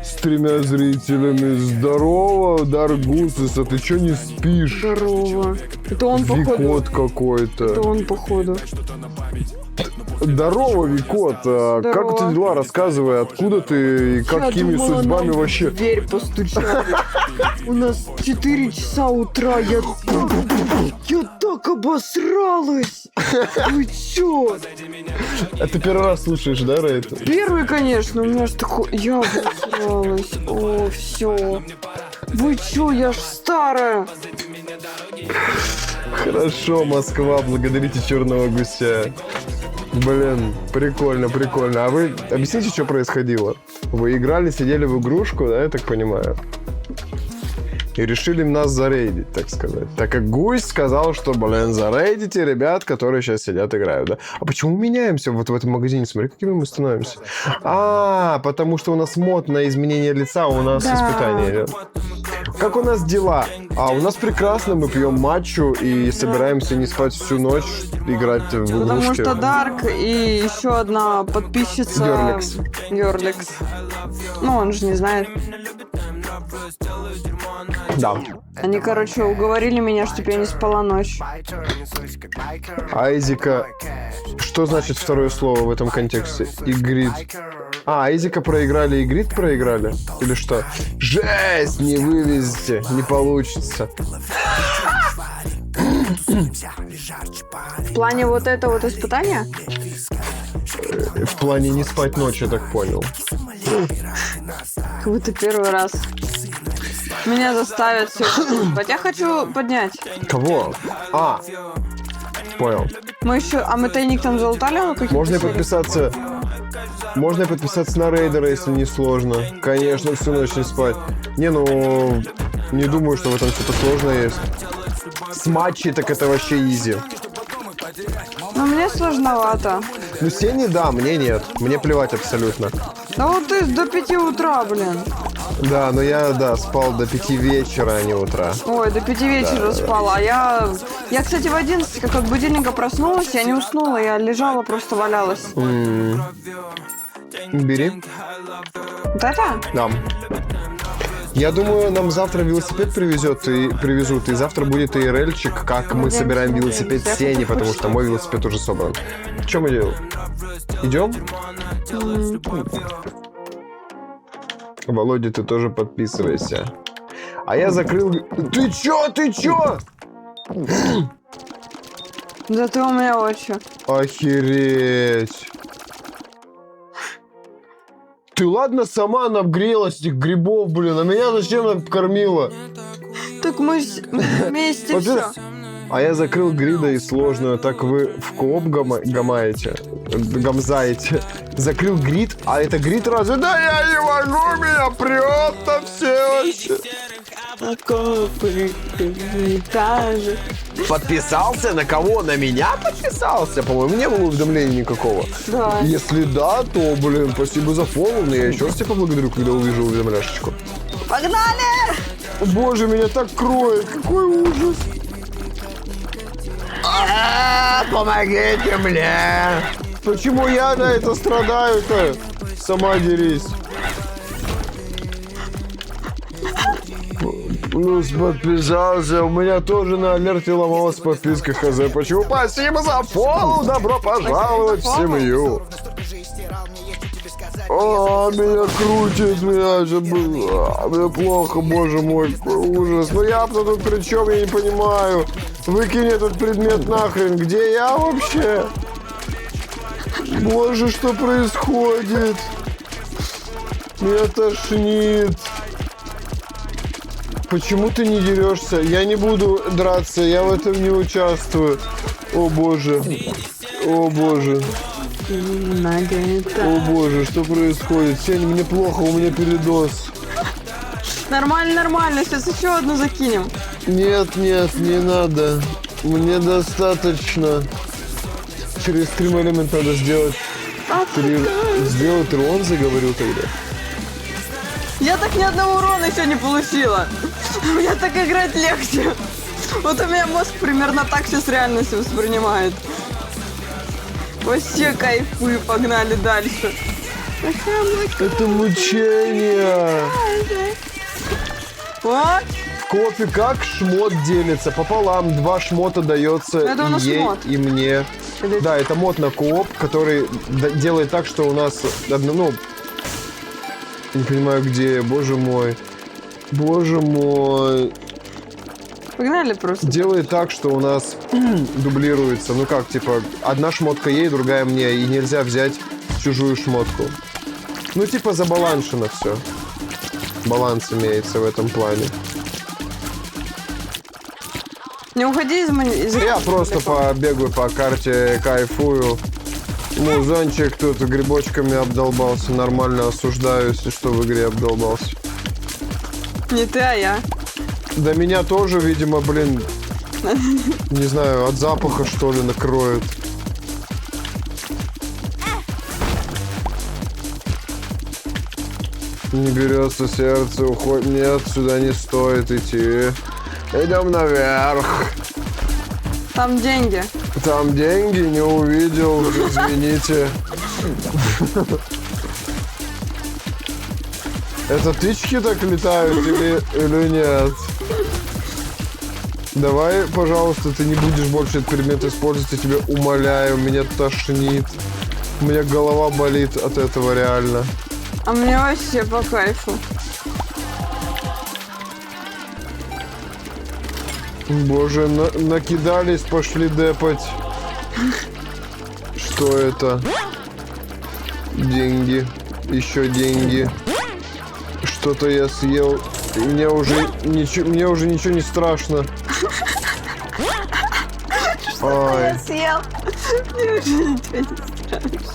с 3 зрителями. Здорово, Даргусис, а ты чё не спишь? Здорово. Это он, походу. Викот Это какой-то. он, походу. Здорово, Викот. А как у тебя дела? Рассказывай, откуда ты и какими судьбами нам вообще? в дверь постучали. У нас 4 часа утра. Я так обосралась. Вы чё? А ты первый раз слушаешь, да, Рейд? Первый, конечно, у меня ж такой... Я обосралась. О, все. Вы чё, я ж старая. Хорошо, Москва, благодарите черного гуся. Блин, прикольно, прикольно. А вы объясните, что происходило? Вы играли, сидели в игрушку, да, я так понимаю? И решили нас зарейдить, так сказать. Так как Гусь сказал, что, блин, зарейдите ребят, которые сейчас сидят, играют, да? А почему меняемся вот в этом магазине? Смотри, какими мы становимся. Потому что у нас мод на изменение лица, а у нас испытание идет. Как у нас дела? У нас прекрасно, мы пьем матчу и собираемся не спать всю ночь, играть в игрушки. Потому что Дарк и еще одна подписчица... Гёрликс. Гёрликс. Ну, он же не знает. Да. Они, короче, уговорили меня, чтобы я не спала ночь. Айзика... Что значит второе слово в этом контексте? Игрит. Айзика проиграли, и Грид проиграли? Или что? Жесть! Не вывезете, не получится. В плане вот это вот испытания? В плане не спать ночью, я так понял. Как будто первый раз. Меня заставят все спать. Я хочу поднять. Кого? Понял. Мы еще... А мы тайник там залутали? Можно и подписаться... Можно и подписаться на рейдера, если не сложно. Конечно, всю ночь не спать. Не, ну... Не думаю, что в этом что-то сложное есть. С матчей так это вообще изи. Но мне сложновато. Ну, Сене, да, мне нет. Мне плевать абсолютно. Да вот ты до 5 утра, блин. Да, но я, спал до 5 вечера, а не утра. Ой, до 5 вечера спала. Я, кстати, в 11, как от будильника проснулась, я не уснула, я лежала, просто валялась. Бери. Вот это? Да. Я думаю, нам завтра велосипед привезут, и завтра будет ИРЛчик, как мы собираем велосипед Сени, потому что мой велосипед уже собран. Что мы делаем? Идем? Володя, ты тоже подписывайся. А я закрыл... Ты чё? Да ты у меня очень. Охереть. Ты ладно сама нагрелась этих грибов, блин, а меня зачем так кормила? Так мы вместе все. А я закрыл грида и сложную, так вы в кооп гамаете. Закрыл грид, а это грид разве? Да я не могу, меня прет-то все вообще. Подписался? На кого? На меня подписался? По-моему, не было уведомления никакого. Да. Если да, то, блин, спасибо за фоллоу, но я еще раз тебя поблагодарю, когда увижу уведомляшечку. Погнали! Боже, меня так кроет, какой ужас. Помогите мне! Почему я на это страдаю-то? Сама дерись. Плюс подписался. У меня тоже на алерте ломалась подписка хз. Почему? Спасибо за фоллоу! Добро пожаловать в семью! Меня крутит, мне плохо, боже мой, какой ужас. Ну я-то тут при чем, я не понимаю. Выкинь этот предмет нахрен, где я вообще? Боже, что происходит? Меня тошнит. Почему ты не дерешься? Я не буду драться, я в этом не участвую. О боже. О боже. О боже, что происходит? Сень, мне плохо, у меня передоз. Нормально, сейчас еще одну закинем. Нет, не надо. Мне достаточно. Через Stream Element надо сделать. Сделать урон, заговорил тогда. Я так ни одного урона еще не получила. Мне так играть легче. Вот у меня мозг примерно так сейчас реальность воспринимает. Вообще кайфую, погнали дальше. Это мучение. Вот. В коопе как шмот делится? Пополам 2 шмота дается Это у нас ей мод. и мне. Да, это мод на кооп, который делает так, что у нас не понимаю где, боже мой. Боже мой. Погнали просто. Делает так, что у нас дублируется. Ну как, типа, одна шмотка ей, другая мне, и нельзя взять чужую шмотку. Ну типа забаланшено все. Баланс имеется в этом плане. Не уходи из Я просто побегаю по карте, кайфую. Музончик тут грибочками обдолбался. Нормально осуждаю, если что, в игре обдолбался. Не ты, а я. Да меня тоже, видимо, блин, не знаю, от запаха, что ли, накроет. Не берется сердце, уходит. Нет, сюда не стоит идти. Идем наверх. Там деньги. Там деньги, не увидел, извините. Это птички так летают или нет? Давай, пожалуйста, ты не будешь больше этот предмет использовать, я тебя умоляю, меня тошнит. У меня голова болит от этого реально. А мне вообще по кайфу. Боже, накидались, пошли депать. Что это? Деньги. Еще деньги. Что-то я съел. И мне уже ничего не страшно. Ай. Я съел. Мне уже ничего не страшно.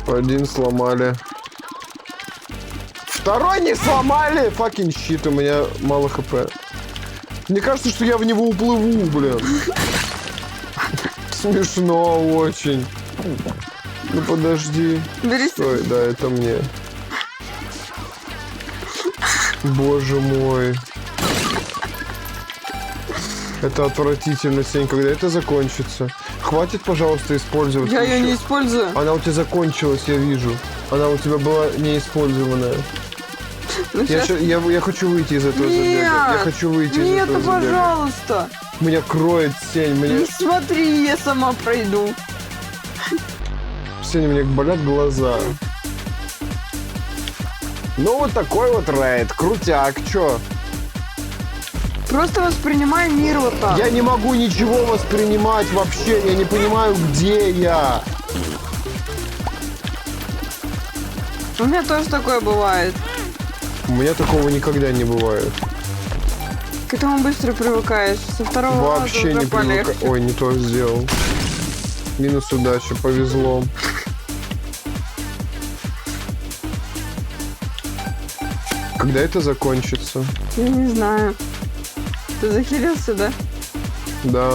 Один сломали. Второй не сломали! Факин щит, у меня мало хп. Мне кажется, что я в него уплыву, блин. Смешно очень. Ну подожди. Бери. Стой, да, это мне. Боже мой. Это отвратительно, Сень, когда это закончится. Хватит, пожалуйста, использовать. Я ее еще. не использую. Она у тебя закончилась, я вижу. Она у тебя была неиспользованная. Ну, сейчас... Я хочу выйти из этого забега. Я хочу выйти из Нет, этого ну, забега. пожалуйста. Меня кроет, Сень. Не смотри, я сама пройду. Сень, мне болят глаза. Ну, вот такой вот рейд. Крутяк, чё? Просто воспринимай мир вот так. Я не могу ничего воспринимать вообще. Я не понимаю, где я. У меня тоже такое бывает. У меня такого никогда не бывает. К этому быстро привыкаешь. Со второго Вообще раза не уже полегче. привыкаю. Ой, не то сделал. Минус удачи, повезло. Когда это закончится? Я не знаю. Ты захилился, да? Да.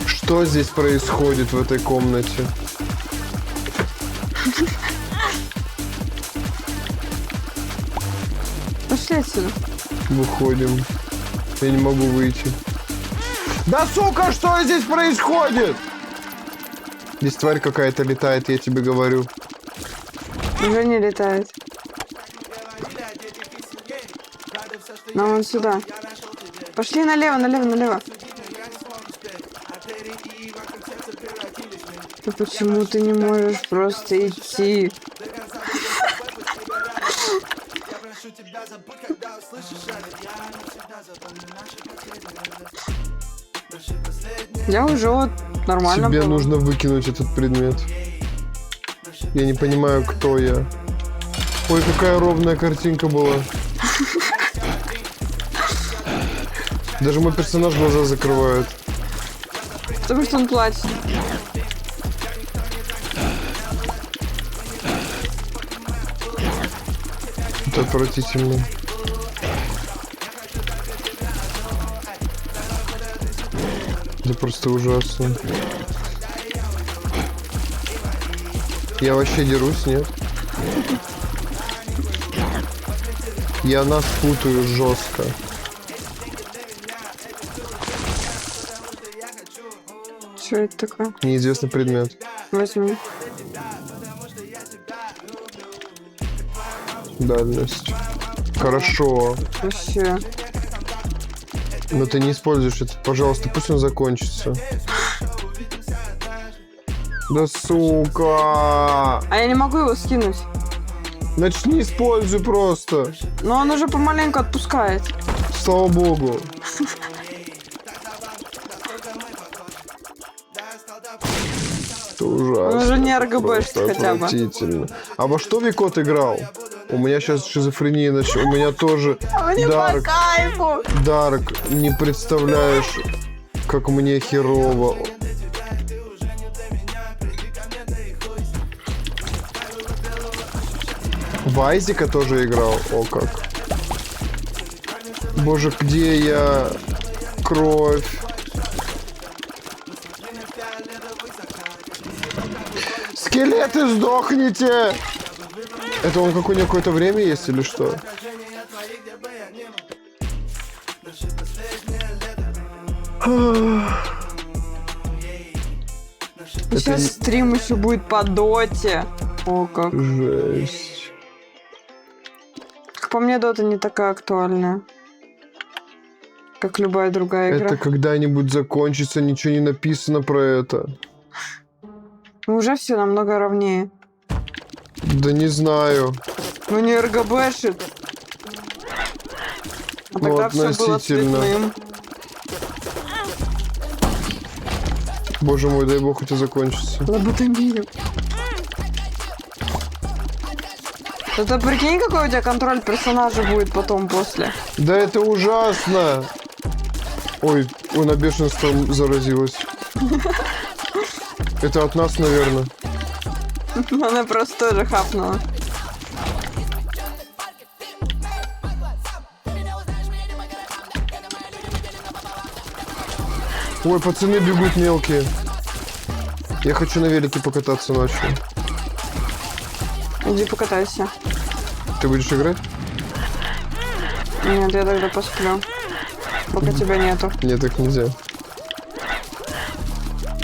Что здесь происходит в этой комнате? Пошли отсюда. Выходим. Я не могу выйти. Да сука, что здесь происходит? Здесь тварь какая-то летает, я тебе говорю. Уже не летает. Нам вон сюда. Пошли налево, налево, налево. Да почему ты не можешь просто идти? Я уже вот нормально. Тебе была. нужно выкинуть этот предмет. Я не понимаю, кто я. Ой, какая ровная картинка была. Даже мой персонаж глаза закрывает. Потому что он плачет. Это отвратительно. Это просто ужасно. Я вообще дерусь, нет? Я нас путаю жестко. Что это такое? Неизвестный предмет. Возьми. Дальность. Хорошо. Вообще. Но ты не используешь это. Пожалуйста, пусть он закончится. Да сука! А я не могу его скинуть. Значит, не используй просто. Но он уже помаленьку отпускает. Слава богу. Это ужасно. Он уже не РГБшит Просто хотя бы. отвратительно. А во что Викот играл? У меня сейчас шизофрения начала. У меня тоже Мне по Дарк. кайфу. Дарк, не представляешь, как мне херово. Вайзика тоже играл. О, как. Боже, где я? Кровь. Скелеты, сдохните! Это он как у него какое-то время есть или что? Сейчас стрим еще будет по доте. О, как. Жесть. Как по мне, дота не такая актуальная, как любая другая игра. Это когда-нибудь закончится, ничего не написано про это. Ну, уже все намного ровнее. Да не знаю. Ну не РГБшит. А Ну, тогда все было относительно. цветным. Боже мой, дай бог это закончится. Лоботомию. Это прикинь, какой у тебя контроль персонажа будет потом после. Да это ужасно. Ой, она бешенством заразилась. Это от нас, наверное. Она просто тоже хапнула. Ой, пацаны бегут мелкие. Я хочу на велике покататься ночью. Иди покатайся. Ты будешь играть? Нет, я тогда посплю. Пока тебя нету. Нет, так нельзя.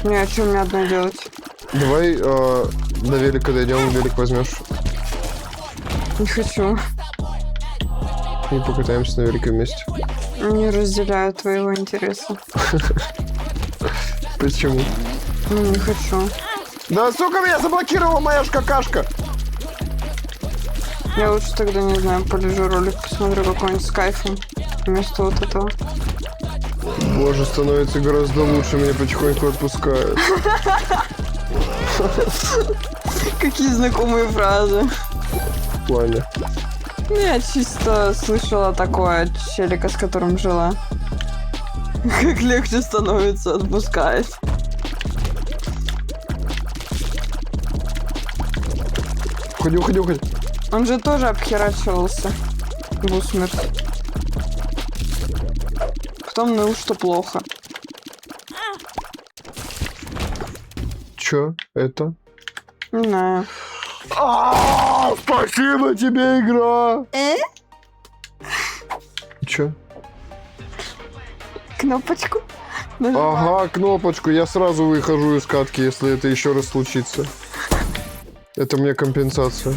Не, а что мне одной делать? Давай на велик дойдем, велик возьмешь. Не хочу. И покатаемся на велике вместе. Не разделяю твоего интереса. Почему? Ну, не хочу. Да, сука, меня заблокировала моя ж какашка! Я лучше тогда, не знаю, полежу ролик, посмотрю какой-нибудь с кайфом. Вместо вот этого. Боже, становится гораздо лучше, меня потихоньку отпускают. Какие знакомые фразы. В плане. Ну, я чисто слышала такое от челика, с которым жила. Как легче становится, отпускает. Уходи, уходи, уходи. Он же тоже обхерачивался в усмерть. Потом ныл, что плохо. Чё это? Не знаю. Спасибо тебе, игра! Чё? Кнопочку. Нажимаю. Ага, кнопочку. Я сразу выхожу из катки, если это еще раз случится. Это мне компенсация.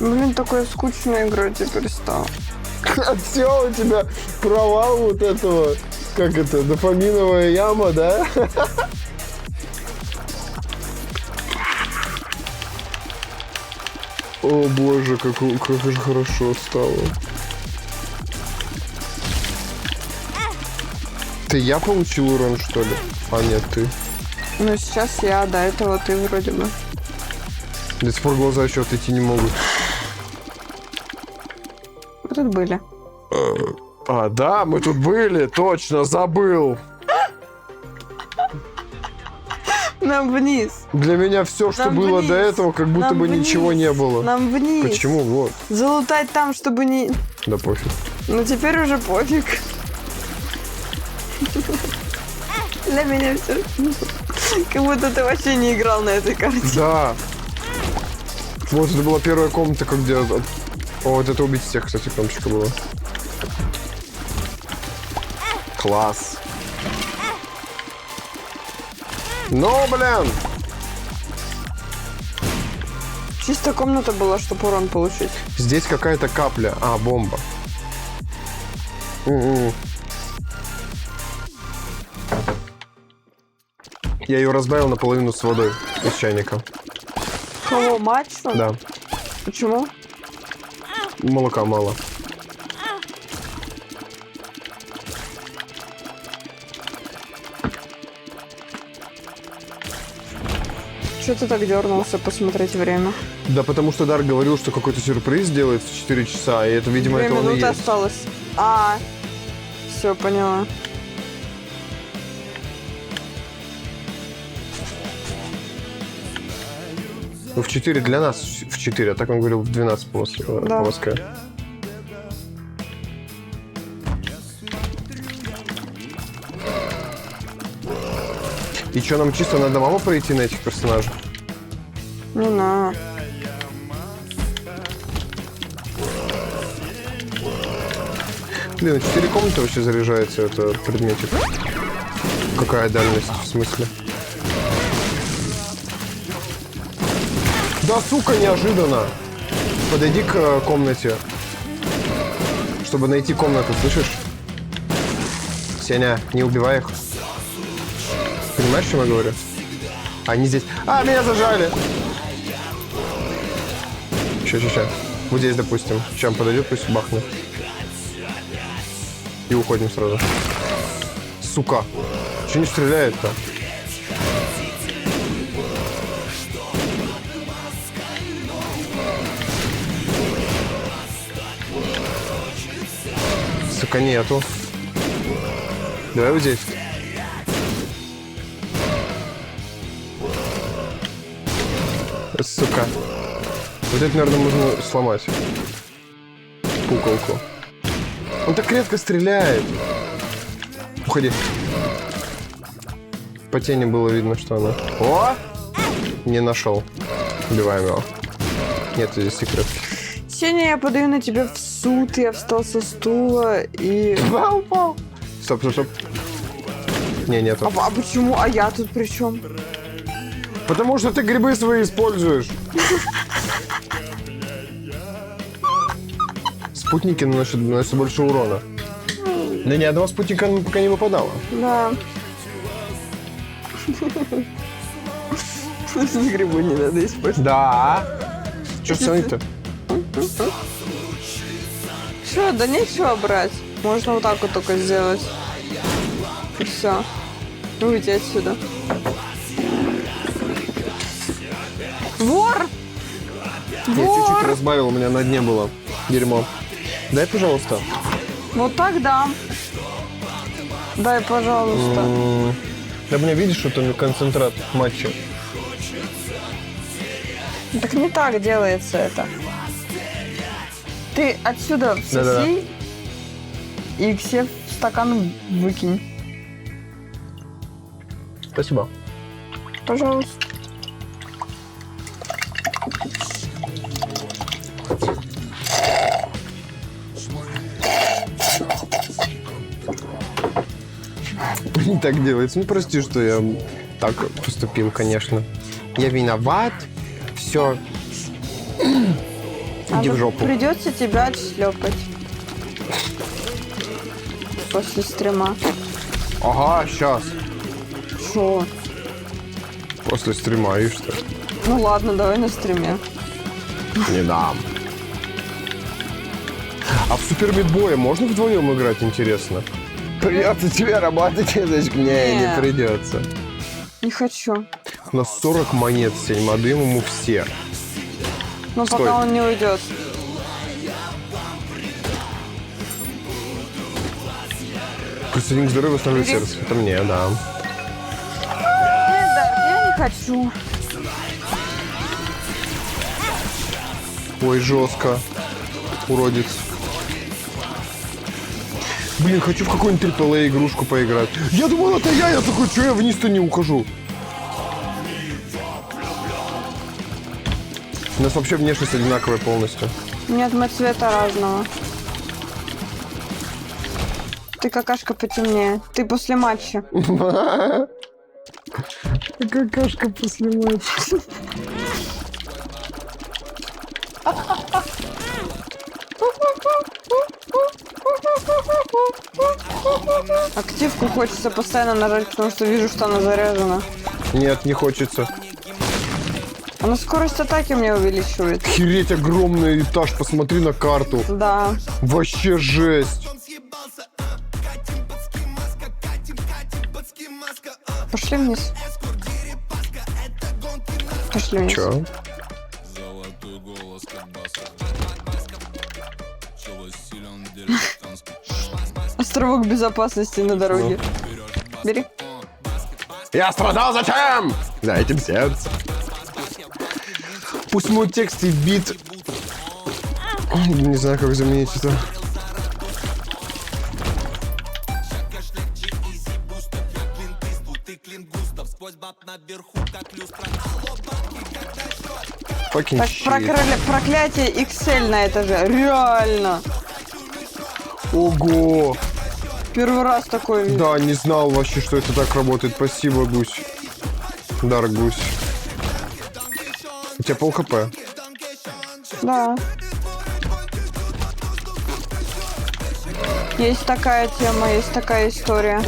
Блин, такая скучная игра теперь стала. Все, у тебя провал вот этого, как это, дофаминовая яма, да? О боже, как же хорошо стало. Ты я получил урон, что ли? А нет, ты. Ну, сейчас я, до этого ты вроде бы. До сих пор глаза еще отойти не могут. Вы тут были. А, да, мы тут были, точно, забыл. Нам вниз. Для меня все, что Нам было вниз. до этого, как будто Нам бы вниз. ничего не было. Нам вниз. Почему? Вот. Залутать там, чтобы не... Да пофиг. Ну, теперь уже пофиг. Для меня все. Как будто ты вообще не играл на этой карте. Да. Вот это была первая комната, как где... О, вот это убить всех, кстати, кнопочка была. Класс. Ну, блин! Чисто комната была, чтобы урон получить. Здесь какая-то капля. А, бомба. М-м. Я ее разбавил наполовину с водой из чайника. Кого, мачо? Да. Почему? Молока мало. Что ты так дернулся посмотреть время? Да потому что Дар говорил, что какой-то сюрприз делает в 4 часа, и это, видимо, 2 это он и минуты есть. осталось. А, Все, поняла. Ну, в 4 для нас, в 4, а так он говорил в 12 по Да. Москве. И что, нам чисто надо маму пройти на этих персонажей? Не знаю. Блин, 4 комнаты вообще заряжается, это предметик. Какая дальность, в смысле? Да, сука, неожиданно. Подойди к комнате. Чтобы найти комнату, слышишь? Сеня, не убивай их. Понимаешь, о чем я говорю? Они здесь... А, меня зажали! Ща. Вот здесь, допустим. Чем подойдет, пусть бахнет. И уходим сразу. Сука. Че не стреляет-то? Сука, нету. Давай вот здесь. Сука. Вот это, наверное, можно сломать. Куколку. Он так редко стреляет. Уходи. По тени было видно, что она... О! Не нашел. Убиваем его. Нет, здесь секрет. Сеня, я подаю на тебя в суд. Я встал со стула и... Упал. Стоп. Не, нету. А почему? А я тут при чем? Потому что ты грибы свои используешь. Спутники наносят больше урона. Да ни одного спутника пока не выпадало. Да. Грибы не надо использовать. Да. Что сравнить-то? Что, да нечего брать. Можно вот так вот только сделать. И все. Уйти отсюда. Вор! Я чуть-чуть разбавил, у меня на дне было дерьмо. Дай, пожалуйста. Вот так да. Дай, пожалуйста. Да мне видишь, что там концентрат матча. Так не так делается это. Ты отсюда всоси Да-да-да. и все в стакан выкинь. Спасибо. Пожалуйста. Не так делается. Ну, прости, что я так поступил, конечно. Я виноват. Все. Иди в жопу. Придется тебя отшлепать. После стрима. Ага, сейчас. Шо? После стрима, и что? Ну ладно, давай на стриме. Не дам. А в Супер Мидбое можно вдвоем играть, интересно? Придется тебе работать, язычек. Не придется. Не хочу. На 40 монет, Сень, мы отдаем ему все. Но Стой. пока он не уйдет. Плюс один к здоровью восстанавливает сердце. Это мне, да. Я не хочу. Ой, жестко. Уродец. Блин, хочу в какую-нибудь AAA игрушку поиграть. Я думал, это я такой, что я вниз-то не ухожу. У нас вообще внешность одинаковая полностью. Нет, мы цвета разного. Ты какашка потемнее. Ты после матча. Какашка после матча. Активку хочется постоянно нажать, потому что вижу, что она заряжена. Нет, не хочется. Она скорость атаки мне увеличивает. Хереть, огромный этаж, посмотри на карту. Да. Вообще жесть. Пошли вниз. Пошли вниз. Чё? Золотой голос, как бас. Чело силен, деревянский. Островок безопасности на дороге. Бери. Я страдал зачем? За этим сердцем. Пусть мой текст и бит... Не знаю, как заменить это. Fucking Так, shit. проклятие XL на этаже. Реально. Ого! Первый раз такое видел. Да, не знал вообще, что это так работает. Спасибо, гусь. Дар, гусь. У тебя пол хп. Да. Есть такая тема, есть такая история.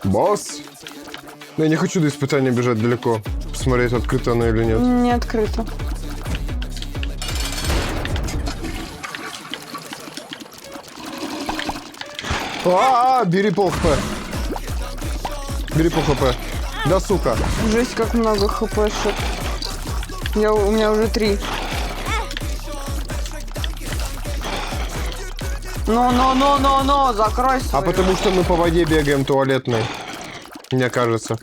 Босс? Но я не хочу до испытания бежать далеко. Посмотреть, открыто оно или нет. Не открыто. Бери пол хп. Бери пол хп. Да, сука. Жесть, как много хпшек. У меня уже 3. Но, закрой свою. А потому что мы по воде бегаем туалетной. Мне кажется.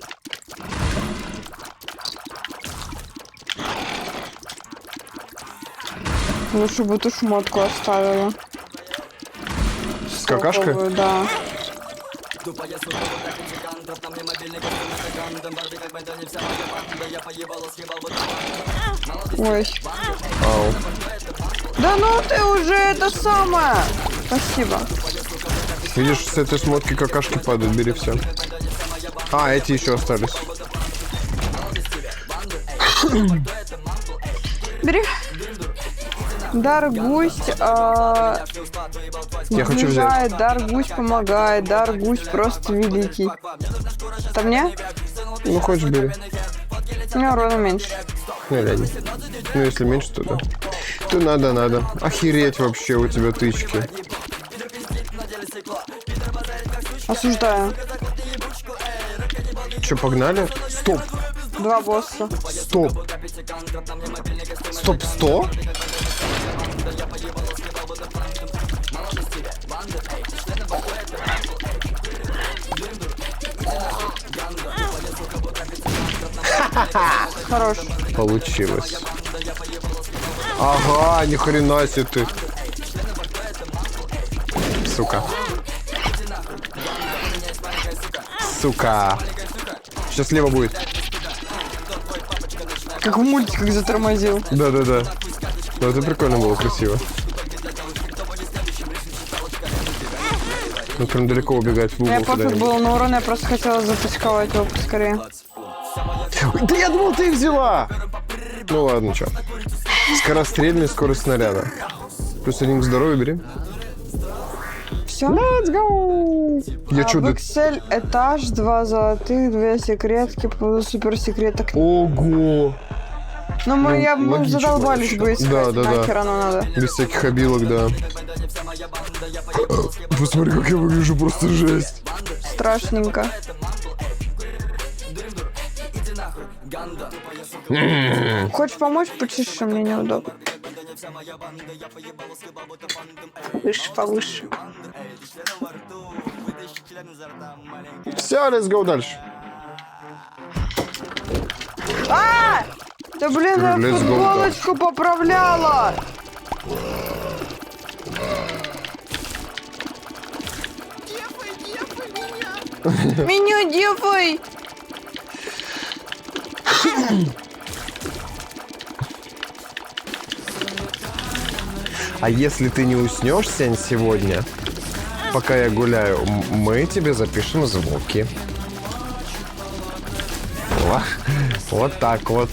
Лучше бы ту шмотку оставила. С какашкой? Соковую, да. Ой. Ау. Да ну ты уже это самое. Спасибо. Видишь, с этой смотки какашки падают, бери все. Эти еще остались. Бери. Дар гусь Я хочу взять. Дар гусь помогает, дар гусь просто великий. Это мне? Ну, хочешь, бери. У меня урона меньше. Не, ладно. Ну, если меньше, то да. То надо. Охереть вообще у тебя тычки. Осуждаю. Че, погнали? Стоп. 2 босса. Стоп. Стоп, 100? Хорош. Получилось. Ага, ни хрена себе ты. Сука. Сука. Сейчас слева будет. Как в мультиках затормозил. Да. Ну, это прикольно было, красиво. Ну, прям далеко убегать в угол. Я пофиг куда-нибудь. был на урон, я просто хотела запусковать его поскорее. Да я думал, ты их взяла! Ну ладно, чё. Скорострельная скорость снаряда. Плюс 1 к здоровью бери. Все? Let's go! Я чё, в да... Excel этаж, 2 золотых, 2 секретки, суперсекреток. Ого! Ну, мы логично задолбались вообще. бы искать, Да. нахер оно надо. Без всяких обилок, да. Посмотри, как я выгляжу, просто жесть. Страшненько. Хочешь помочь? Почеши, мне неудобно. Повыше. Все, let's go дальше. Да блин, я Let's go футболочку поправляла! Меня дефай! А если ты не уснешь, Сень, сегодня, пока я гуляю, мы тебе запишем звуки. Вот так вот.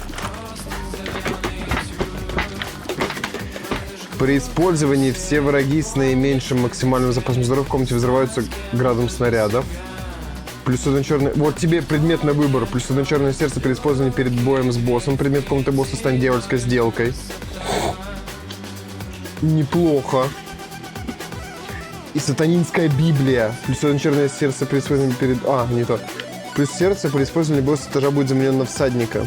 При использовании все враги с наименьшим максимальным запасом здоровья в комнате взрываются градом снарядов. Плюс 1 черный... Вот тебе предмет на выбор. Плюс 1 черное сердце при использовании перед боем с боссом. Предмет комнаты босса станет дьявольской сделкой. Неплохо. И сатанинская Библия. Плюс 1 черное сердце при использовании перед... не то. Плюс сердце при использовании босса этажа будет заменено на всадника.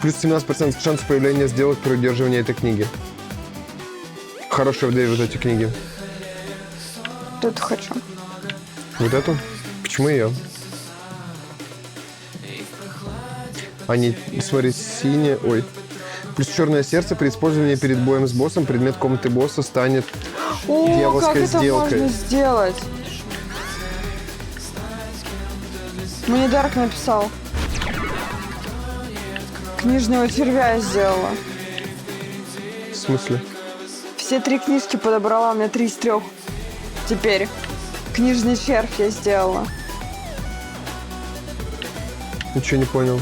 Плюс 17% шанс появления сделок при удерживании этой книги. Хорошие выдают вот эти книги. Тут хочу. Вот эту? Почему ее? Они, смотри, синие... Ой. Плюс черное сердце при использовании перед боем с боссом предмет комнаты босса станет О, как дьявольской это сделкой. можно сделать? Мне Дарк написал. Книжного червя я сделала. В смысле? Все 3 книжки подобрала, у меня 3 из 3. Теперь книжный червь я сделала. Ничего не понял.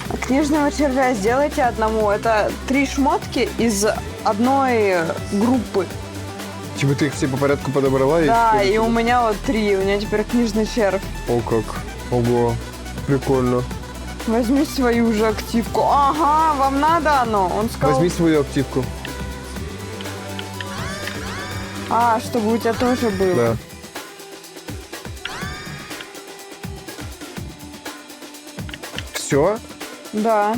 А книжного червя сделайте одному. Это 3 шмотки из одной группы. Типа ты их все по порядку подобрала? Да, теперь- и у меня вот 3. У меня теперь книжный червь. О, как. Ого. Прикольно. Возьми свою же активку. Ага, вам надо оно? Он сказал... Возьми свою активку. А, чтобы у тебя тоже было. Да. Все? Да.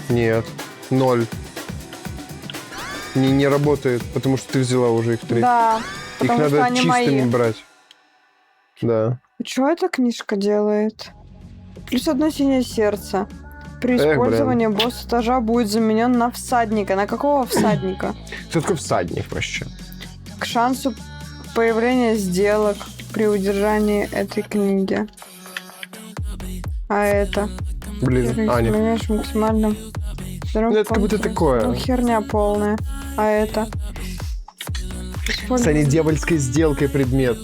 Нет. 0. Не работает, потому что ты взяла уже их 3. Да. Их Потому надо что они чистыми мои. брать. Да. Что эта книжка делает? Плюс 1 синее сердце. При Эх, использовании босс этажа будет заменен на всадника. На какого всадника? Кто такой всадник вообще? К шансу появления сделок при удержании этой книги. А это? Блин, Аня. Изменяешь максимальным... Ну, это как будто такое. Ну, херня полная. А это? Станет дьявольской сделкой предмет.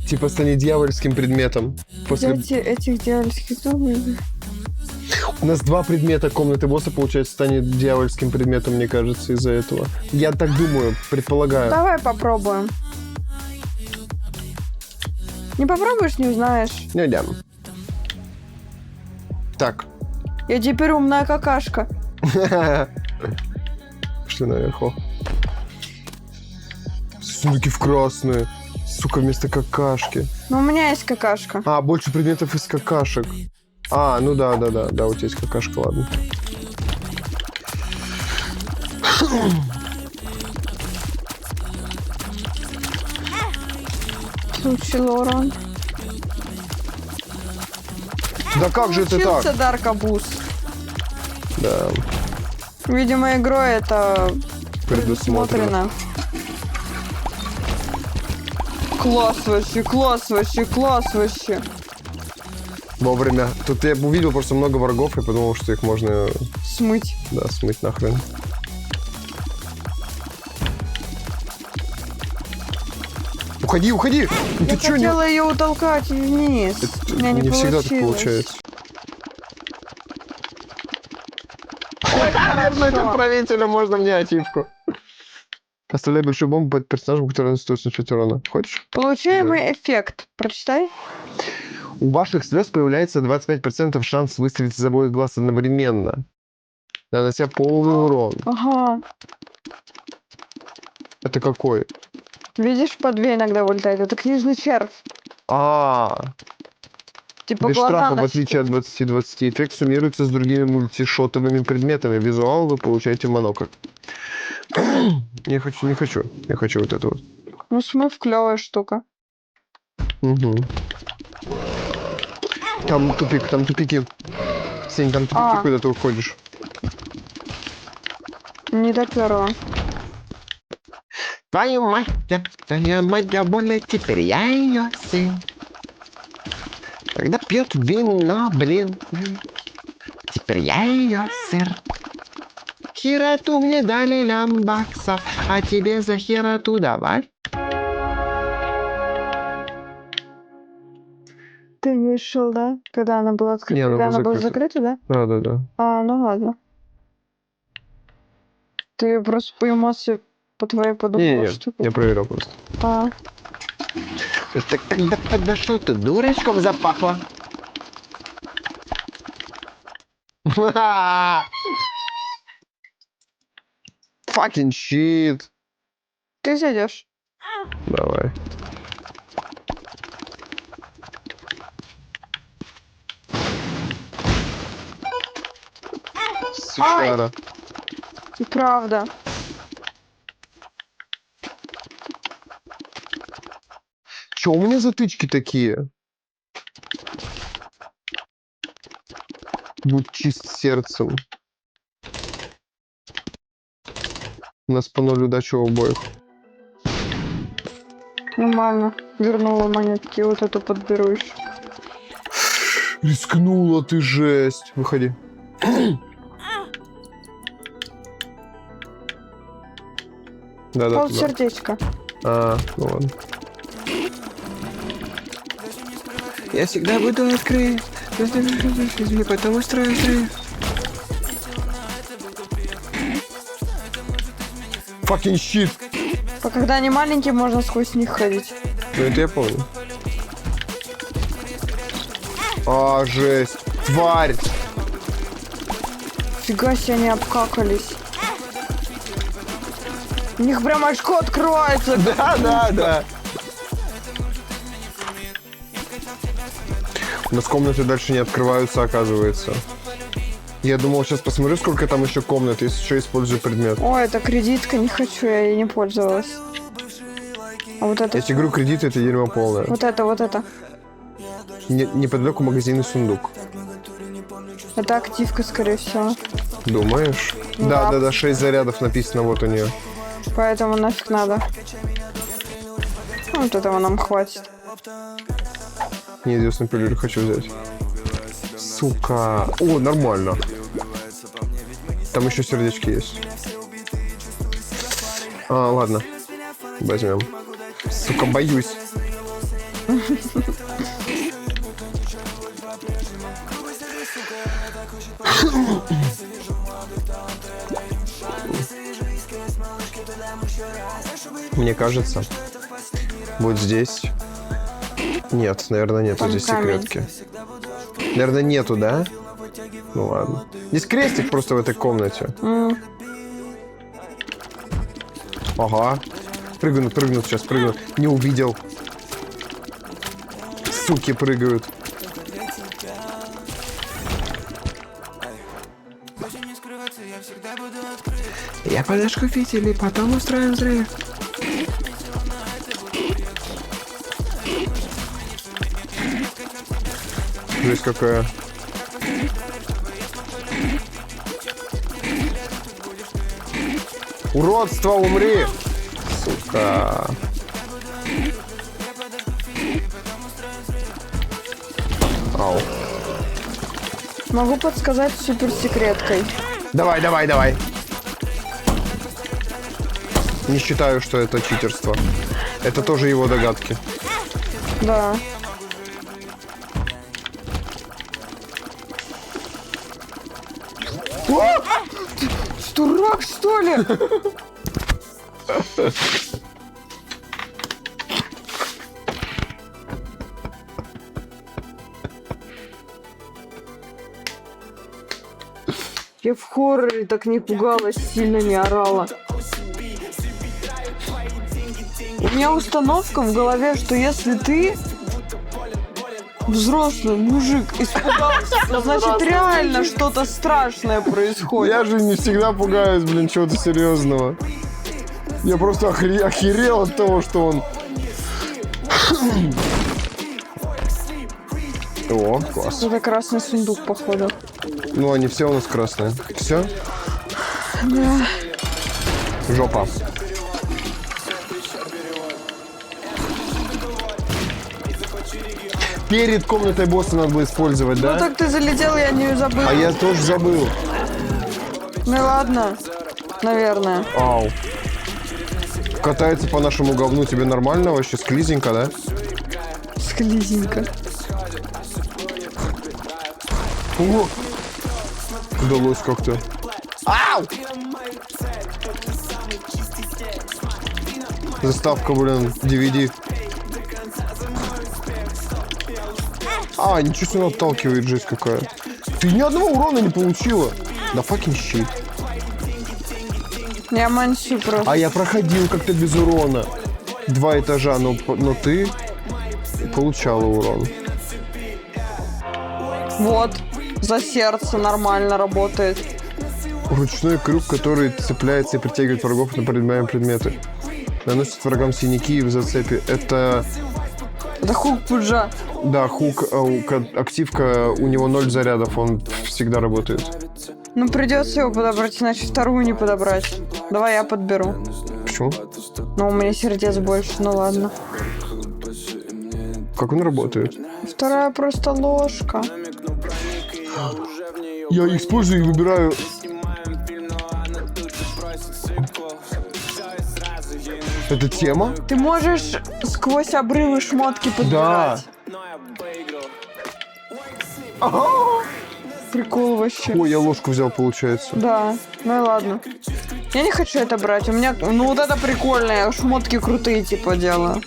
Типа станет дьявольским предметом. После... Этих дьявольских зубов. У нас 2 предмета комнаты босса, получается, станет дьявольским предметом, мне кажется, из-за этого. Я так думаю, предполагаю. Давай попробуем. Не попробуешь, не узнаешь. Не идем. Так. Я теперь умная какашка. Пошли наверху. Сундуки в красные. Сука, вместо какашки. Но у меня есть какашка. А, больше предметов из какашек. А, ну да, у тебя есть какашка, ладно. Случил урон. Да как же ты Случился так? Даркабуз. Да, Видимо, игрой это предусмотрено. предусмотрено. Класс вообще, класс вообще, класс вообще. Вовремя. Тут я увидел просто много врагов и подумал, что их можно, Смыть. да, смыть нахрен. Уходи, уходи! Ну Я ты чё, хотела ее утолкать вниз. У меня не всегда так получилось. получается. Правителя можно мне ачивку. Оставляй большую бомбу под персонажем, который стоит сначала урона. Хочешь? Получаемый эффект. Прочитай. У ваших звезд появляется 25% шанс выстрелить из обоих глаз одновременно, нанося полный урон. Ага. Это какой? Видишь, по 2 иногда вылетает. Это книжный червь. Типа Без глаза штрафа, в на отличие от 20-20. Эффект суммируется с другими мультишотовыми предметами. Визуал вы получаете в монокль. Не хочу. Я хочу вот это вот. Ну, смыв клевая штука. Угу. Там тупик, там тупики. Сень, там тупики, А. куда ты уходишь. Не доперла. Твою мать, твоя мать болит, теперь я ее сын. Когда пьет вино, блин, теперь я ее сыр. Хероту мне дали лямбаксов, а тебе за хероту давай. Ты вышел, да? Когда она была открыта? Не, она Когда была она была закрыта. закрыта, да? Да. А, ну ладно. Ты просто по эмоции по твоей подумала, Не, что... я проверил просто. А, Так когда подошел, ты дурачком запахло. Fucking shit. ты зайдешь. Давай. Сучара. И правда. Чё у меня затычки такие? Будь чист сердцем. У нас по 0 удачи у обоих. Нормально. Вернула монетки, вот эту подберу еще. Рискнула ты, жесть. Выходи. Да-да. Пол туда. сердечка. А, ну ладно. Я всегда буду открыт. Потом устрою взрыв. Fucking shit. А когда они маленькие, можно сквозь них ходить. Ну это я помню. А, жесть. Тварь. Фига себе, они обкакались. У них прям очко открывается. Да. У нас комнаты дальше не открываются, оказывается. Я думал, сейчас посмотрю, сколько там еще комнат, если что, использую предмет. Ой, это кредитка, не хочу, я ей не пользовалась. А вот это... Я тебе говорю, кредит это дерьмо полное. Вот это. Неподалеку магазин и сундук. Это активка, скорее всего. Думаешь? Да. Да, 6 зарядов написано вот у нее. Поэтому нафиг надо. Вот этого нам хватит. Неизвестную пилюлю хочу взять. Сука. О, нормально. Там еще сердечки есть. А, ладно. Возьмем. Сука, боюсь. Мне кажется, вот здесь... Нет, наверное, нету Там здесь камень. секретки. Наверное, нету, да? Ну ладно. Здесь крестик просто в этой комнате. Ага. Прыгнут сейчас, прыгнут. Не увидел. Суки прыгают. Я подошку фитили, потом устроим взрыв. Жесть какая. Уродство, умри! Сука. Ау. Могу подсказать суперсекреткой. Давай. Не считаю, что это читерство. Это тоже его догадки. Да. Ты дурак, что ли? Я в хорроре так не пугалась, сильно не орала. У меня установка в голове, что если ты взрослый мужик испугался, значит реально что-то страшное происходит. Я же не всегда пугаюсь, блин, чего-то серьезного. Я просто охерел от того, что он... О, класс. Это красный сундук, походу. Ну, они все у нас красные. Все? Да. Жопа. Перед комнатой босса надо было использовать, Ну да? так ты залетел, я не забыл. А я тоже забыл. Ну ладно, наверное. Ау. Катается по нашему говну. Тебе нормально вообще? Склизенько, да? Склизенько. О! Удалось как-то. Ау! Заставка, блин, DVD. А, ничего себе, он отталкивает, жесть какая. Ты ни одного урона не получила. Да fucking shit. Я манчу просто. А я проходил как-то без урона. 2 этажа, но ты получала урон. Вот, за сердце нормально работает. Ручной круг, который цепляется и притягивает врагов на предметные предметы. Наносит врагам синяки в зацепе. Это... Это хук пуджа. Да, хук, активка, у него 0 зарядов, он всегда работает. Ну, придется его подобрать, иначе вторую не подобрать. Давай я подберу. Почему? Но у меня сердец больше, ну ладно. Как он работает? Вторая просто ложка. Я использую и выбираю... Это тема? Ты можешь сквозь обрывы шмотки подбирать. Прикол вообще. Ой, я ложку взял, получается. Да, ну и ладно. Я не хочу это брать. У меня, ну вот это прикольно. Я шмотки крутые типа делаю.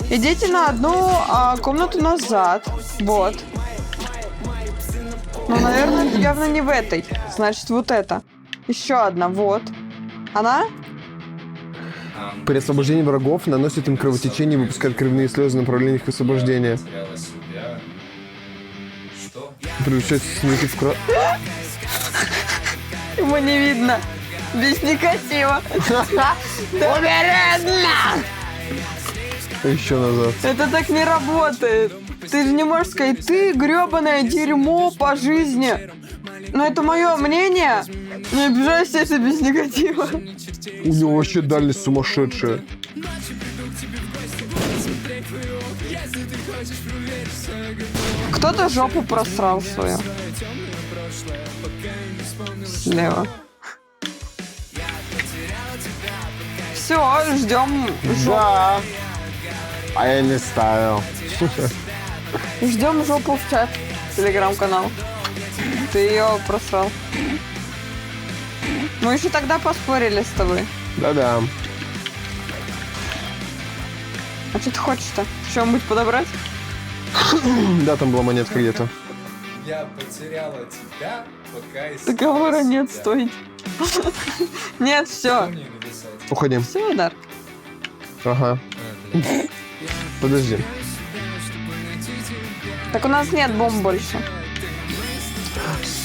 Идите на одну комнату назад. Вот. Ну, наверное, явно не в этой. Значит, вот это. Еще одна, вот. Она? При освобождении врагов наносит им кровотечение и выпускает кровяные слезы в направлении их освобождения. Превращается синяки в кровь. Ему не видно. Без негатива. Уверенно! Еще назад. Это так не работает. Ты же не можешь сказать, ты гребаное дерьмо по жизни. Но это мое мнение. Не обижайся, если без негатива. У него вообще дальность сумасшедшая. Кто-то жопу просрал свою. Слева. Все, ждем жопу. Да. А я не ставил. Ждем жопу в чат. Телеграм-канал. Ты ее просрал. Мы еще тогда поспорили с тобой. Да-да. А что ты хочешь-то? Что-нибудь подобрать? Да, там была монетка где-то. Я потеряла тебя, пока искала Договора себя. нет, стойте. Нет, все. Мне написать. Уходим. Все, Дар. Ага. Подожди. Так у нас нет бомб больше.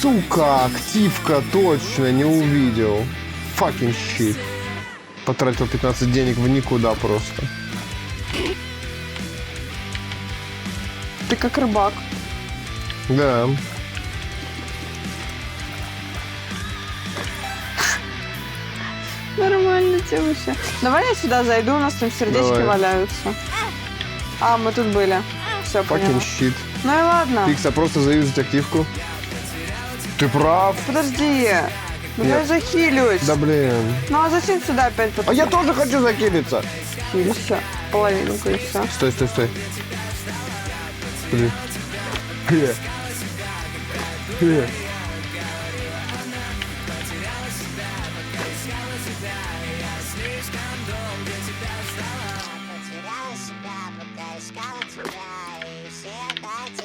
Сука, активка, точно, не увидел. Fucking shit. Потратил 15 денег в никуда просто. Ты как рыбак. Да. Нормально тебе вообще. Давай я сюда зайду, у нас там сердечки Давай. валяются. А, мы тут были. Все, поняла. Fucking shit. Ну и ладно. Пикса, просто заюзать активку. Ты прав. Подожди. Ну я Нет. захилюсь. Да блин. Ну а зачем сюда опять А я тоже хочу закинуться. Хилюсь? Половинку и все. Стой, стой, стой. Подожди. Где? Где?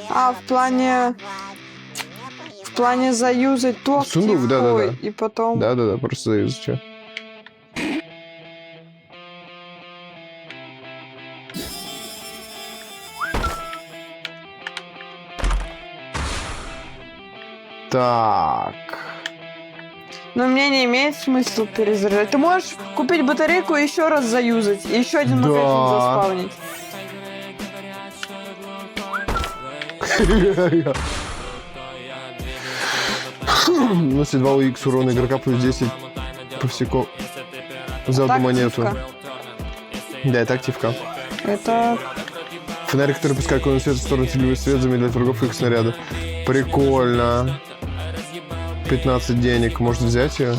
А, в плане заюзать ту Сундук, активку да-да-да. и потом... Да-да-да, просто заюзать. Чё. Так. Но мне не имеет смысла перезаряжать. Ты можешь купить батарейку и еще раз заюзать. И еще один Да. магазин заспавнить. Наносит 2 УХ урона игрока плюс 10 по всеку за одну монету. Тактивка. Да, это активка. Это... Фонарик, который пускает конус света в сторону целевой свет, замедляет врагов и их снаряды. Прикольно. 15 денег. Может взять ее?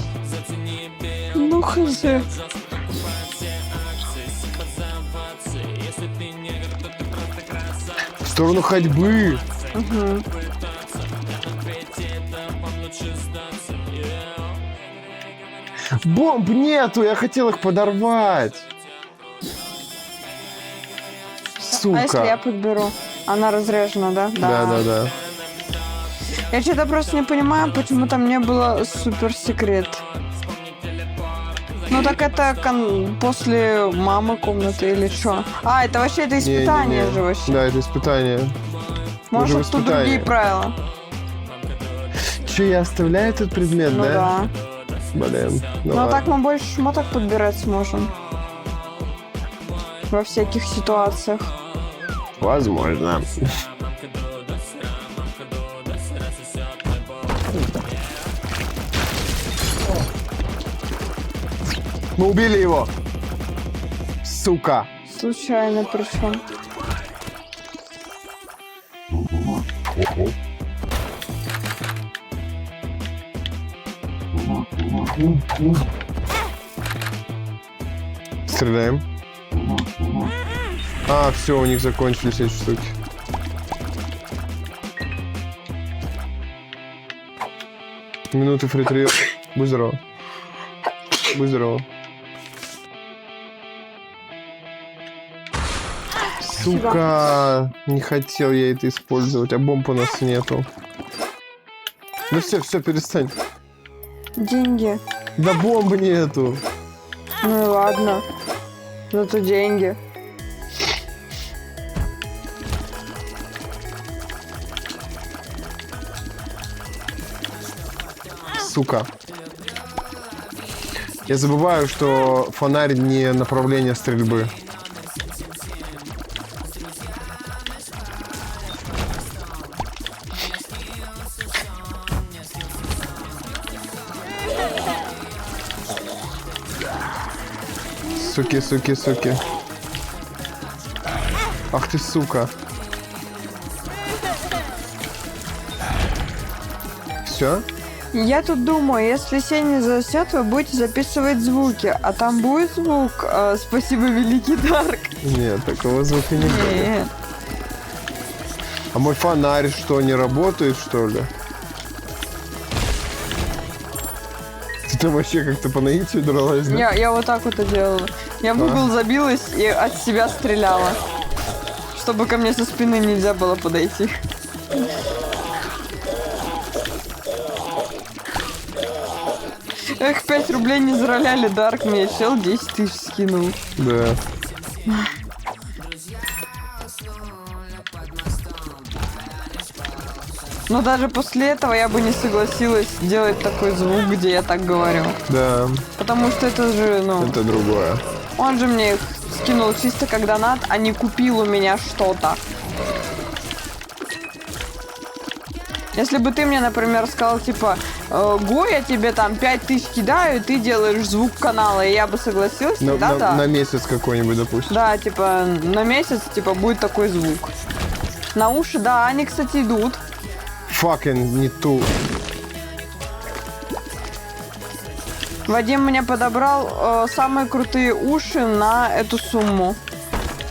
Ну, хз. В сторону ходьбы. Угу. Бомб нету, я хотел их подорвать. Сука. А если я подберу? Она разрежена, да? Да. Я что-то просто не понимаю, почему там не было супер-секрет. Ну так это после мамы комнаты или что? А, это вообще это испытание Не-не-не. же вообще. Да, это испытание. Может, уже в тут испытании. другие правила. еще я оставляю этот предмет, Ну да. Блин. Ну а так мы больше шмоток подбирать сможем. Во всяких ситуациях. Возможно. Мы убили его. Сука. Случайно причем. Стреляем. А, все, у них закончились эти штуки. Минуты фри-3. Будь здоров. Будь здоров. Сука, не хотел я это использовать, а бомб у нас нету. Ну все, перестань. Деньги. Да бомбы нету. Ну и ладно. Зато деньги. Сука. Я забываю, что фонарь не направление стрельбы. Суки. Ах ты, сука. Все? Я тут думаю, если Сеня засет, вы будете записывать звуки. А там будет звук «Спасибо, великий Дарк»? Нет, такого звука не будет. Нет. А мой фонарь что, не работает, что ли? Ты там вообще как-то по наитию дралась, да? Я вот так вот и делала. Я в угол забилась и от себя стреляла. Чтобы ко мне со спины нельзя было подойти. Эх, 5 рублей не зароляли, Дарк мне чел 10 тысяч скинул. Да. Но даже после этого я бы не согласилась делать такой звук, где я так говорю. Да, Потому что это же, ну... это другое. Он же мне их скинул чисто как донат, а не купил у меня что-то. Если бы ты мне, например, сказал, типа, Го, я тебе там 5000 кидаю, и ты делаешь звук канала, и я бы согласилась, тогда да. На месяц какой-нибудь, допустим. Да, типа, на месяц, типа, будет такой звук. На уши, да, они, кстати, идут. Fucking не ту. Вадим мне подобрал самые крутые уши на эту сумму.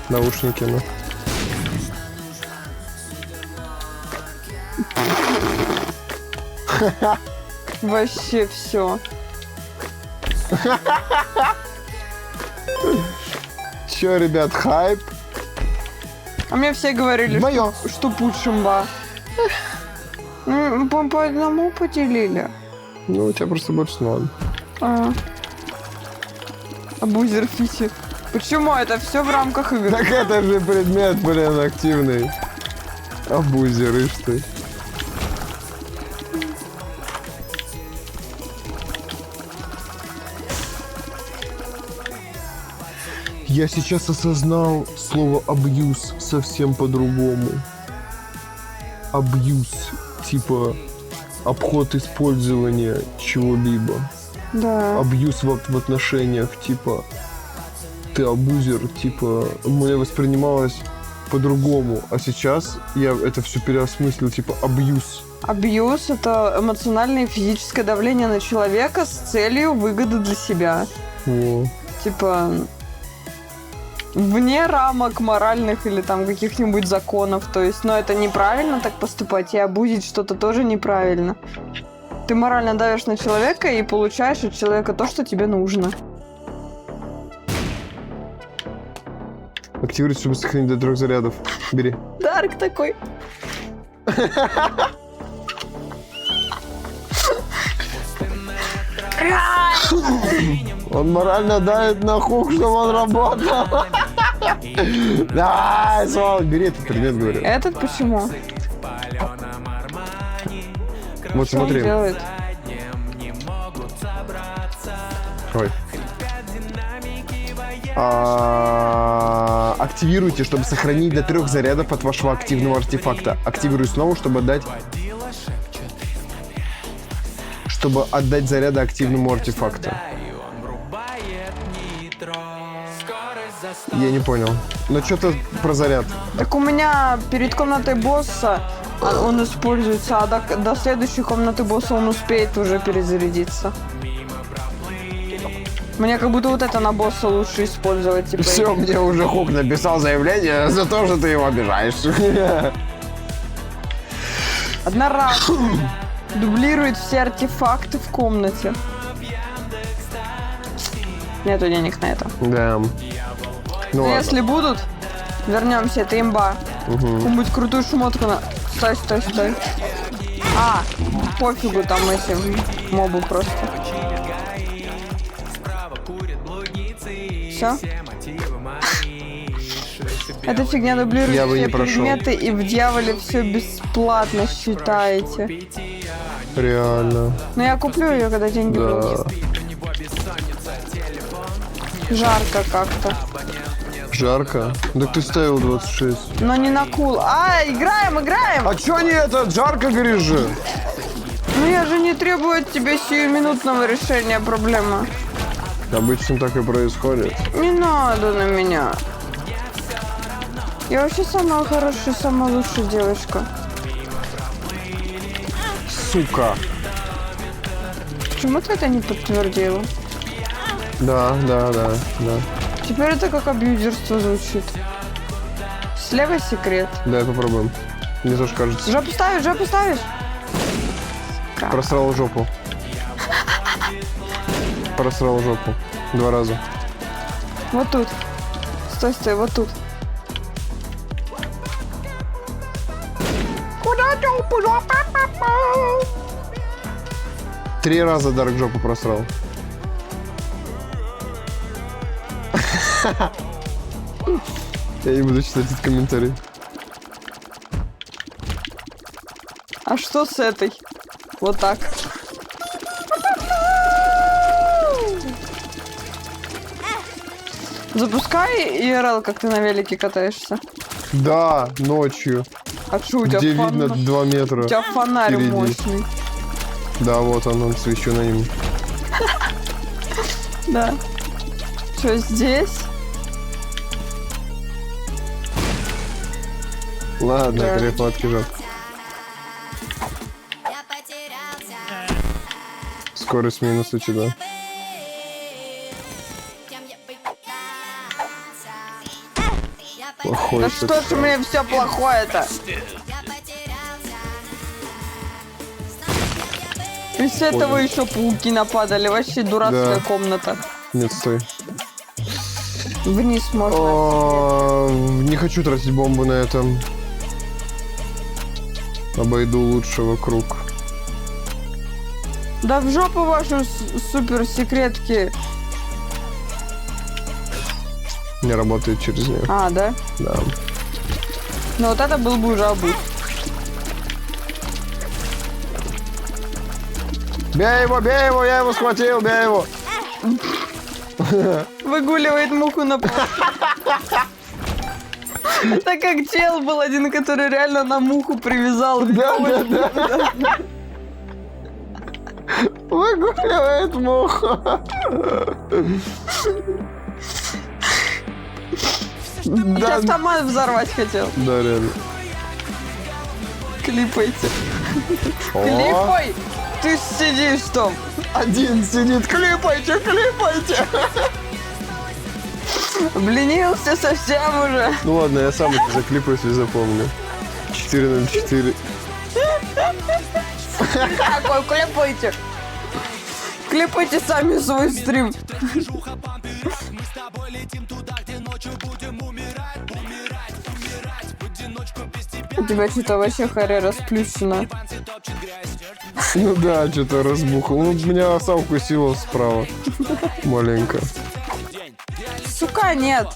Наушники, ну. Вообще все. Чё, ребят, хайп? А мне все говорили, Моё. что пучимба. Ну, по одному поделили. Ну, у тебя просто больше надо. Абузер фичи. Почему это все в рамках игры? Так это же предмет, блин, активный. Абузеры, что ты. Я сейчас осознал слово абьюз совсем по-другому. Абьюз, типа обход использования чего-либо. Да. Абьюз в отношениях, типа ты абузер, типа мне воспринималось по-другому, а сейчас я это все переосмыслил, типа абьюз. Абьюз — это эмоциональное и физическое давление на человека с целью выгоды для себя. О. Типа вне рамок моральных или там каких-нибудь законов. То есть, ну, это неправильно так поступать, и абузить что-то тоже неправильно. Ты морально давишь на человека и получаешь от человека то, что тебе нужно. Активируй, чтобы сохранить до 3 зарядов. Бери. Дарк такой. Он морально давит на хук, чтобы он работал. Давай, свал, бери этот предмет, говорю. Этот почему? Вот Что он смотри. делает? Ой. Активируйте, чтобы сохранить до 3 зарядов от вашего активного артефакта. Активируй снова, чтобы отдать заряды активному артефакту. Я не понял. Ну что-то про заряд. Так у меня перед комнатой босса он используется, а до следующей комнаты босса он успеет уже перезарядиться. Мне как будто вот это на босса лучше использовать. Типа, Все, мне уже Хук написал заявление за то, что ты его обижаешь. одноразово. Дублирует все артефакты в комнате. Нету денег на это. Да. Ну Но ладно. если будут, вернемся, это имба. Какую-нибудь крутую шмотку на... Стой. А, пофигу там этим мобу просто. Все? Эта фигня дублирует Я бы все не прошел. предметы, и в дьяволе все бесплатно считаете. Реально. Но я куплю ее, когда деньги Да. будут. Жарко как-то. Жарко. Так ты ставил 26. Но не на кул. А, играем! А чё не это? Жарко, говоришь же. Ну я же не требую от тебя сиюминутного решения проблемы. Обычно так и происходит. Не надо на меня. Я вообще самая хорошая, самая лучшая девочка. Сука. Почему ты это не подтвердила? Да. Теперь это как абьюзерство звучит. Слева секрет. Давай попробуем. Мне тоже кажется. Жопу ставишь? Просрал жопу. Просрал жопу. 2 раза. Вот тут. Стой, вот тут. Куда ты упала? 3 раза Дарк жопу просрал. Я не буду читать этот комментарий. А что с этой? Вот так. Запускай IRL, как ты на велике катаешься. Да, ночью. А что у тебя Где видно 2 метра. У тебя фонарь впереди. мощный. Да, вот он свечу на ним. Да. Что здесь? Ладно, Да. перехватки жоп. Скорость минус у тебя. Плохой Да что-то. что ж мне все плохое-то? И с этого еще пауки нападали. Вообще дурацкая Да. комната. Нет, стой. Вниз можно. Не хочу тратить бомбу на этом. Обойду лучше вокруг. Да в жопу ваши суперсекретки. Не работает через нее. А, да? Да. Ну вот это был бы уже обуз. Бей его, я его схватил, бей его. Выгуливает муху на пол. Это как чел был один, который реально на муху привязал. Да. Выгуливает муху. Я автомат взорвать хотел. Да, реально. Клипайте. О, Клипай! Ты сидишь там. один сидит, клипайте. Обленился совсем уже. Ну ладно, я сам это заклипаю, если запомню. 404. Какой клипайте? Клипайте сами свой стрим. У тебя что-то вообще харя расплющена. Ну да, что-то разбухал. Ну, меня сам укусило справа. Маленько. Сука, нет.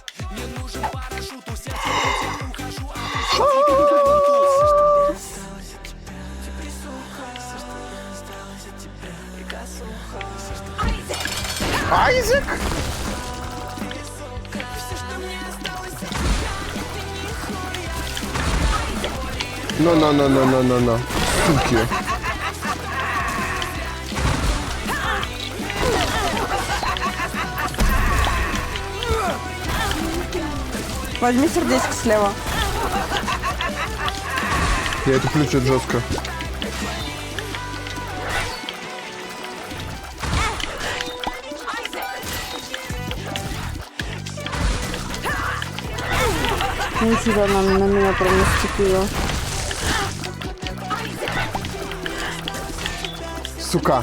На. Суки. Возьми сердечко слева. Я это включу жестко. Нифига, она на меня прям наступила. Сука.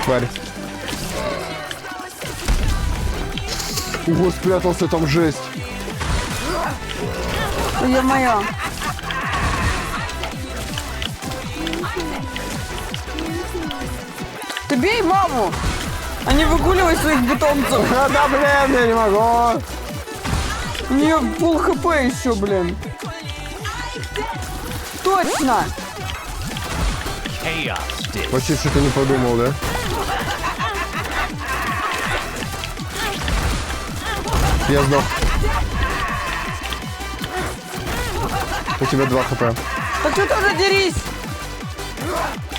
Тварь. Ого, спрятался, там жесть. Ё-моё. Ты бей маму, а не выгуливай своих питомцев. Да, блин, я не могу. У нее пол хп еще, блин. Точно. Chaos Stitch. Вообще что-то не подумал, да? Я сдох. У тебя 2 хп. Так ты тоже дерись.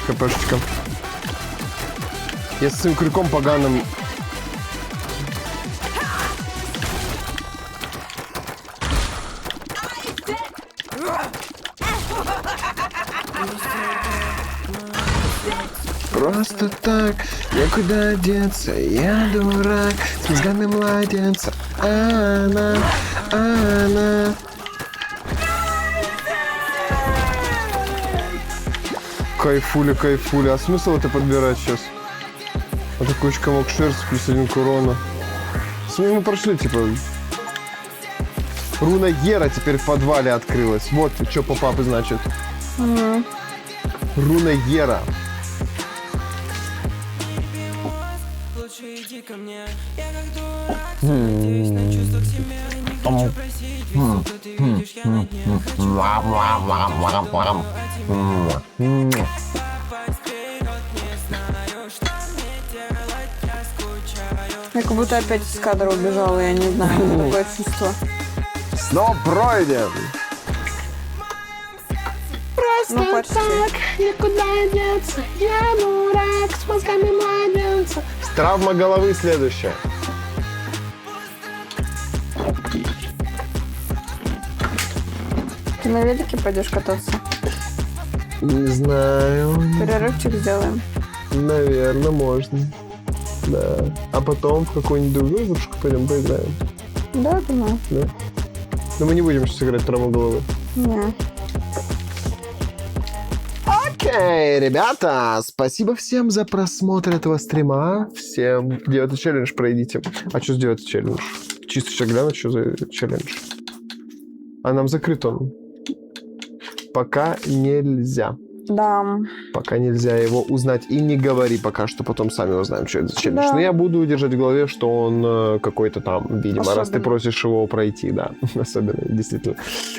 ХПшечка. Я с своим крюком поганым. Просто так, некуда деться, я дурак, с мозгами младенца, она. Кайфуля. А смысл это подбирать сейчас? А такой комок шерсти плюс 1 урона. С ним мы прошли, типа. Руна Гера теперь в подвале открылась. Вот что поп-апы значит. Руна Гера. Лучше иди ко мне. Я как дурак, надеюсь на чувства к себе. Не хочу просить, ведь сука, ты видишь, я на дне. Хочу попасть вперед, не знаю, что мне делать, я скучаю. Я как будто опять из кадра убежала, я не знаю, такое чувство. Снова пройден. Ну, почти. Никуда деться, я дурак, с мозгами младенца. Травма головы следующая. Ты на велике пойдешь кататься? Не знаю. Перерывчик сделаем. Наверное, можно. Да. А потом в какую-нибудь другую игрушку пойдем поиграем. Да, думаю. Да. Но мы не будем сейчас играть в травму головы. Не. Окей, ребята, спасибо всем за просмотр этого стрима. Всем 9-й челлендж пройдите. А что с 9-й челлендж? Чисто сейчас глянуть, что за челлендж. А нам закрыт он. Пока нельзя. Да. Пока нельзя его узнать. И не говори пока что, потом сами узнаем, что это за челлендж. Да. Но я буду держать в голове, что он какой-то там, видимо, Особенный. раз ты просишь его пройти, да. Особенно, действительно.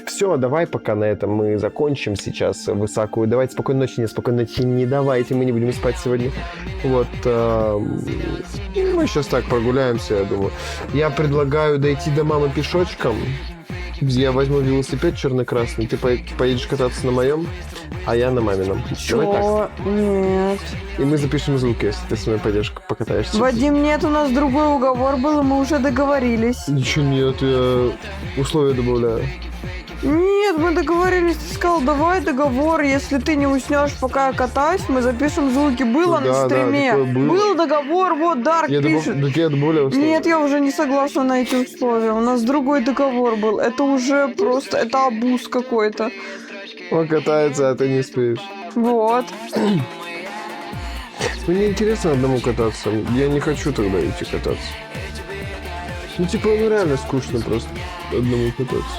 Все, давай пока на этом мы закончим сейчас высокую. Давайте спокойной ночи не давайте, мы не будем спать сегодня. Вот. Мы сейчас так прогуляемся, я думаю. Я предлагаю дойти до мамы пешочком. Я возьму велосипед черно-красный, ты поедешь кататься на моем, а я на мамином. Давай так. Чё? Нет. И мы запишем звук, если ты с мной пойдешь покатаешься. Вадим, нет, у нас другой уговор был, и мы уже договорились. Ничего нет, я условия добавляю. Нет, мы договорились, ты сказал, давай договор, если ты не уснешь, пока я катаюсь, мы запишем звуки. Было Ну на да, стриме. такое было. Был договор, вот Дарк пишет. Так я добавляю условия. Нет, я уже не согласна на эти условия. У нас другой договор был. Это уже просто, это абуз какой-то. Он катается, а ты не спишь. Вот. Мне интересно одному кататься. Я не хочу тогда идти кататься. Ну, типа, ну реально скучно просто одному кататься.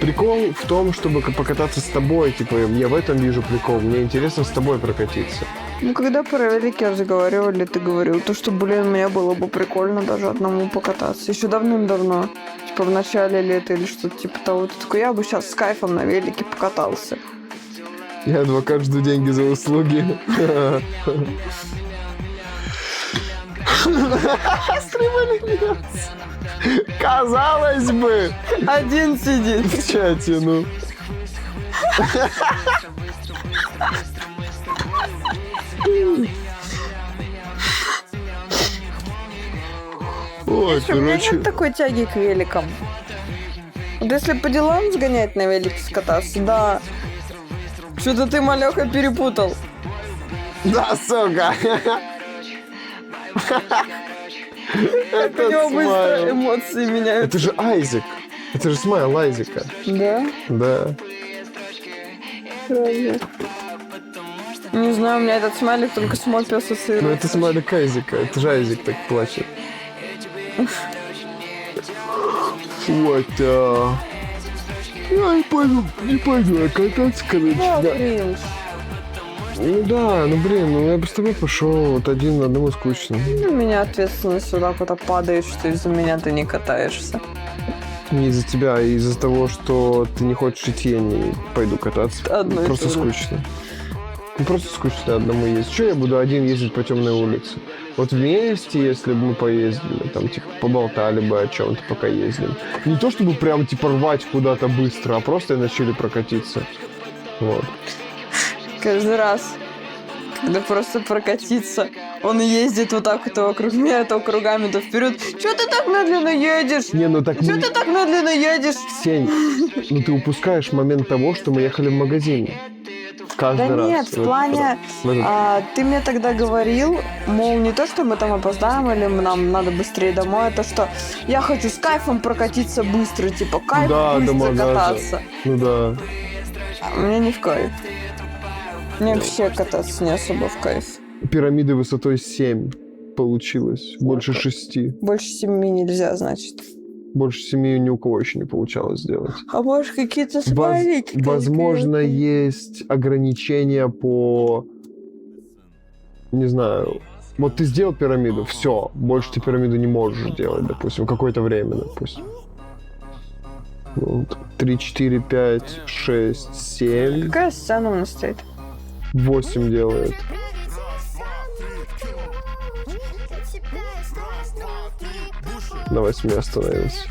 Прикол в том, чтобы покататься с тобой, типа, я в этом вижу прикол. Мне интересно с тобой прокатиться. Ну, когда про великий разговаривали, ты говорил, то, что, блин, мне было бы прикольно даже одному покататься. Еще давным-давно. Типа, в начале лета или что-то типа того. Ты такой, я бы сейчас с кайфом на велике покатался. Я адвокат, жду деньги за услуги. Стрим элемент. Казалось бы, Один сидит. в чате, ну. Ой, У меня короче. нет такой тяги к великам. Вот если по делам сгонять на велике скататься, да. Что-то ты, малёха, перепутал. Да, сука. Как у него быстро смайл. эмоции меняются. Это же Айзек. Это же смайл Айзека. Да? Да. Не знаю, у меня этот смайлик только с Мопи Ну ассоциируется. это смайлик Айзека. Это же Айзек так плачет. Вот. Я не пойду я кататься, короче. Да, Да. кринж. Ну да, ну блин, ну я бы с тобой пошел, вот один на одному скучно. У меня ответственность сюда куда падает, что из-за меня ты не катаешься. Не из-за тебя, а из-за того, что ты не хочешь идти, я не пойду кататься. Одно и Просто то же. скучно. Ну, просто скучно одному ездить. Что я буду один ездить по темной улице? Вот вместе, если бы мы поездили, там, типа, поболтали бы о чем-то, пока ездим. Не то, чтобы прям, типа, рвать куда-то быстро, а просто начали прокатиться. Вот. Каждый раз, когда просто прокатиться, он ездит вот так вот вокруг меня, то кругами, то вперед. Чё ты так медленно едешь? Не, ну так Чё мы... ты так медленно едешь? Сень, ну ты упускаешь момент того, что мы ехали в магазин. Каждый Да раз. нет, в Вот плане, в этот- ты мне тогда говорил, мол, не то, что мы там опоздаем или нам надо быстрее домой, а то, что я хочу с кайфом прокатиться быстро, типа кайф Да, быстро дома, да, кататься. Ну да. А мне не в кайф. Мне вообще кататься не особо в кайф. Пирамиды высотой 7 получилось. Больше 6. Больше 7 нельзя, значит. Больше 7 ни у кого еще не получалось сделать. А может, какие-то смайлики? Возможно, конкретные? есть ограничения по... Не знаю. Вот ты сделал пирамиду, все. Больше ты пирамиду не можешь делать, допустим, какое-то время, допустим. 3, 4, 5, 6, 7, Какая сцена у нас стоит? 8 делает. На 8 остановился.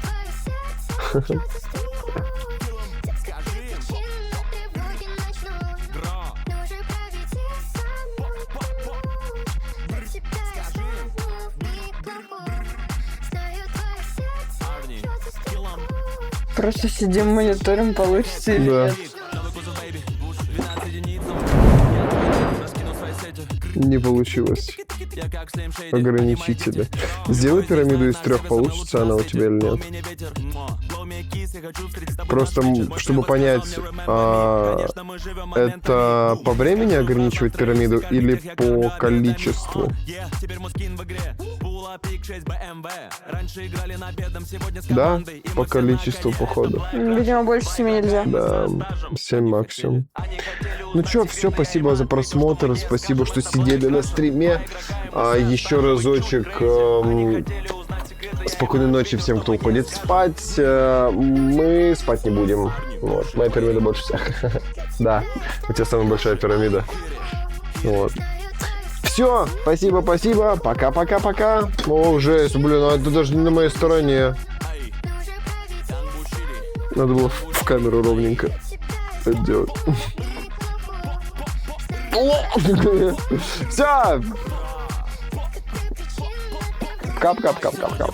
Просто сидим, мониторим, получится или Да. нет. Не получилось. Ограничители. Сделай пирамиду из 3, получится она у тебя или нет. Просто, чтобы понять, это по времени ограничивать пирамиду или по количеству? Да, по количеству, походу. Видимо, больше 7 нельзя. Да, 7 максимум. Ну чё, все, спасибо за просмотр, спасибо, что сидели на стриме. Еще разочек спокойной ночи всем, кто уходит спать. Мы спать не будем. Вот, моя пирамида больше всех. Да, у тебя самая большая пирамида. Вот. Все, спасибо, пока-пока-пока. О, жесть, блин, а это даже не на моей стороне. Надо было в камеру ровненько это делать. Все! Кап-кап-кап-кап-кап.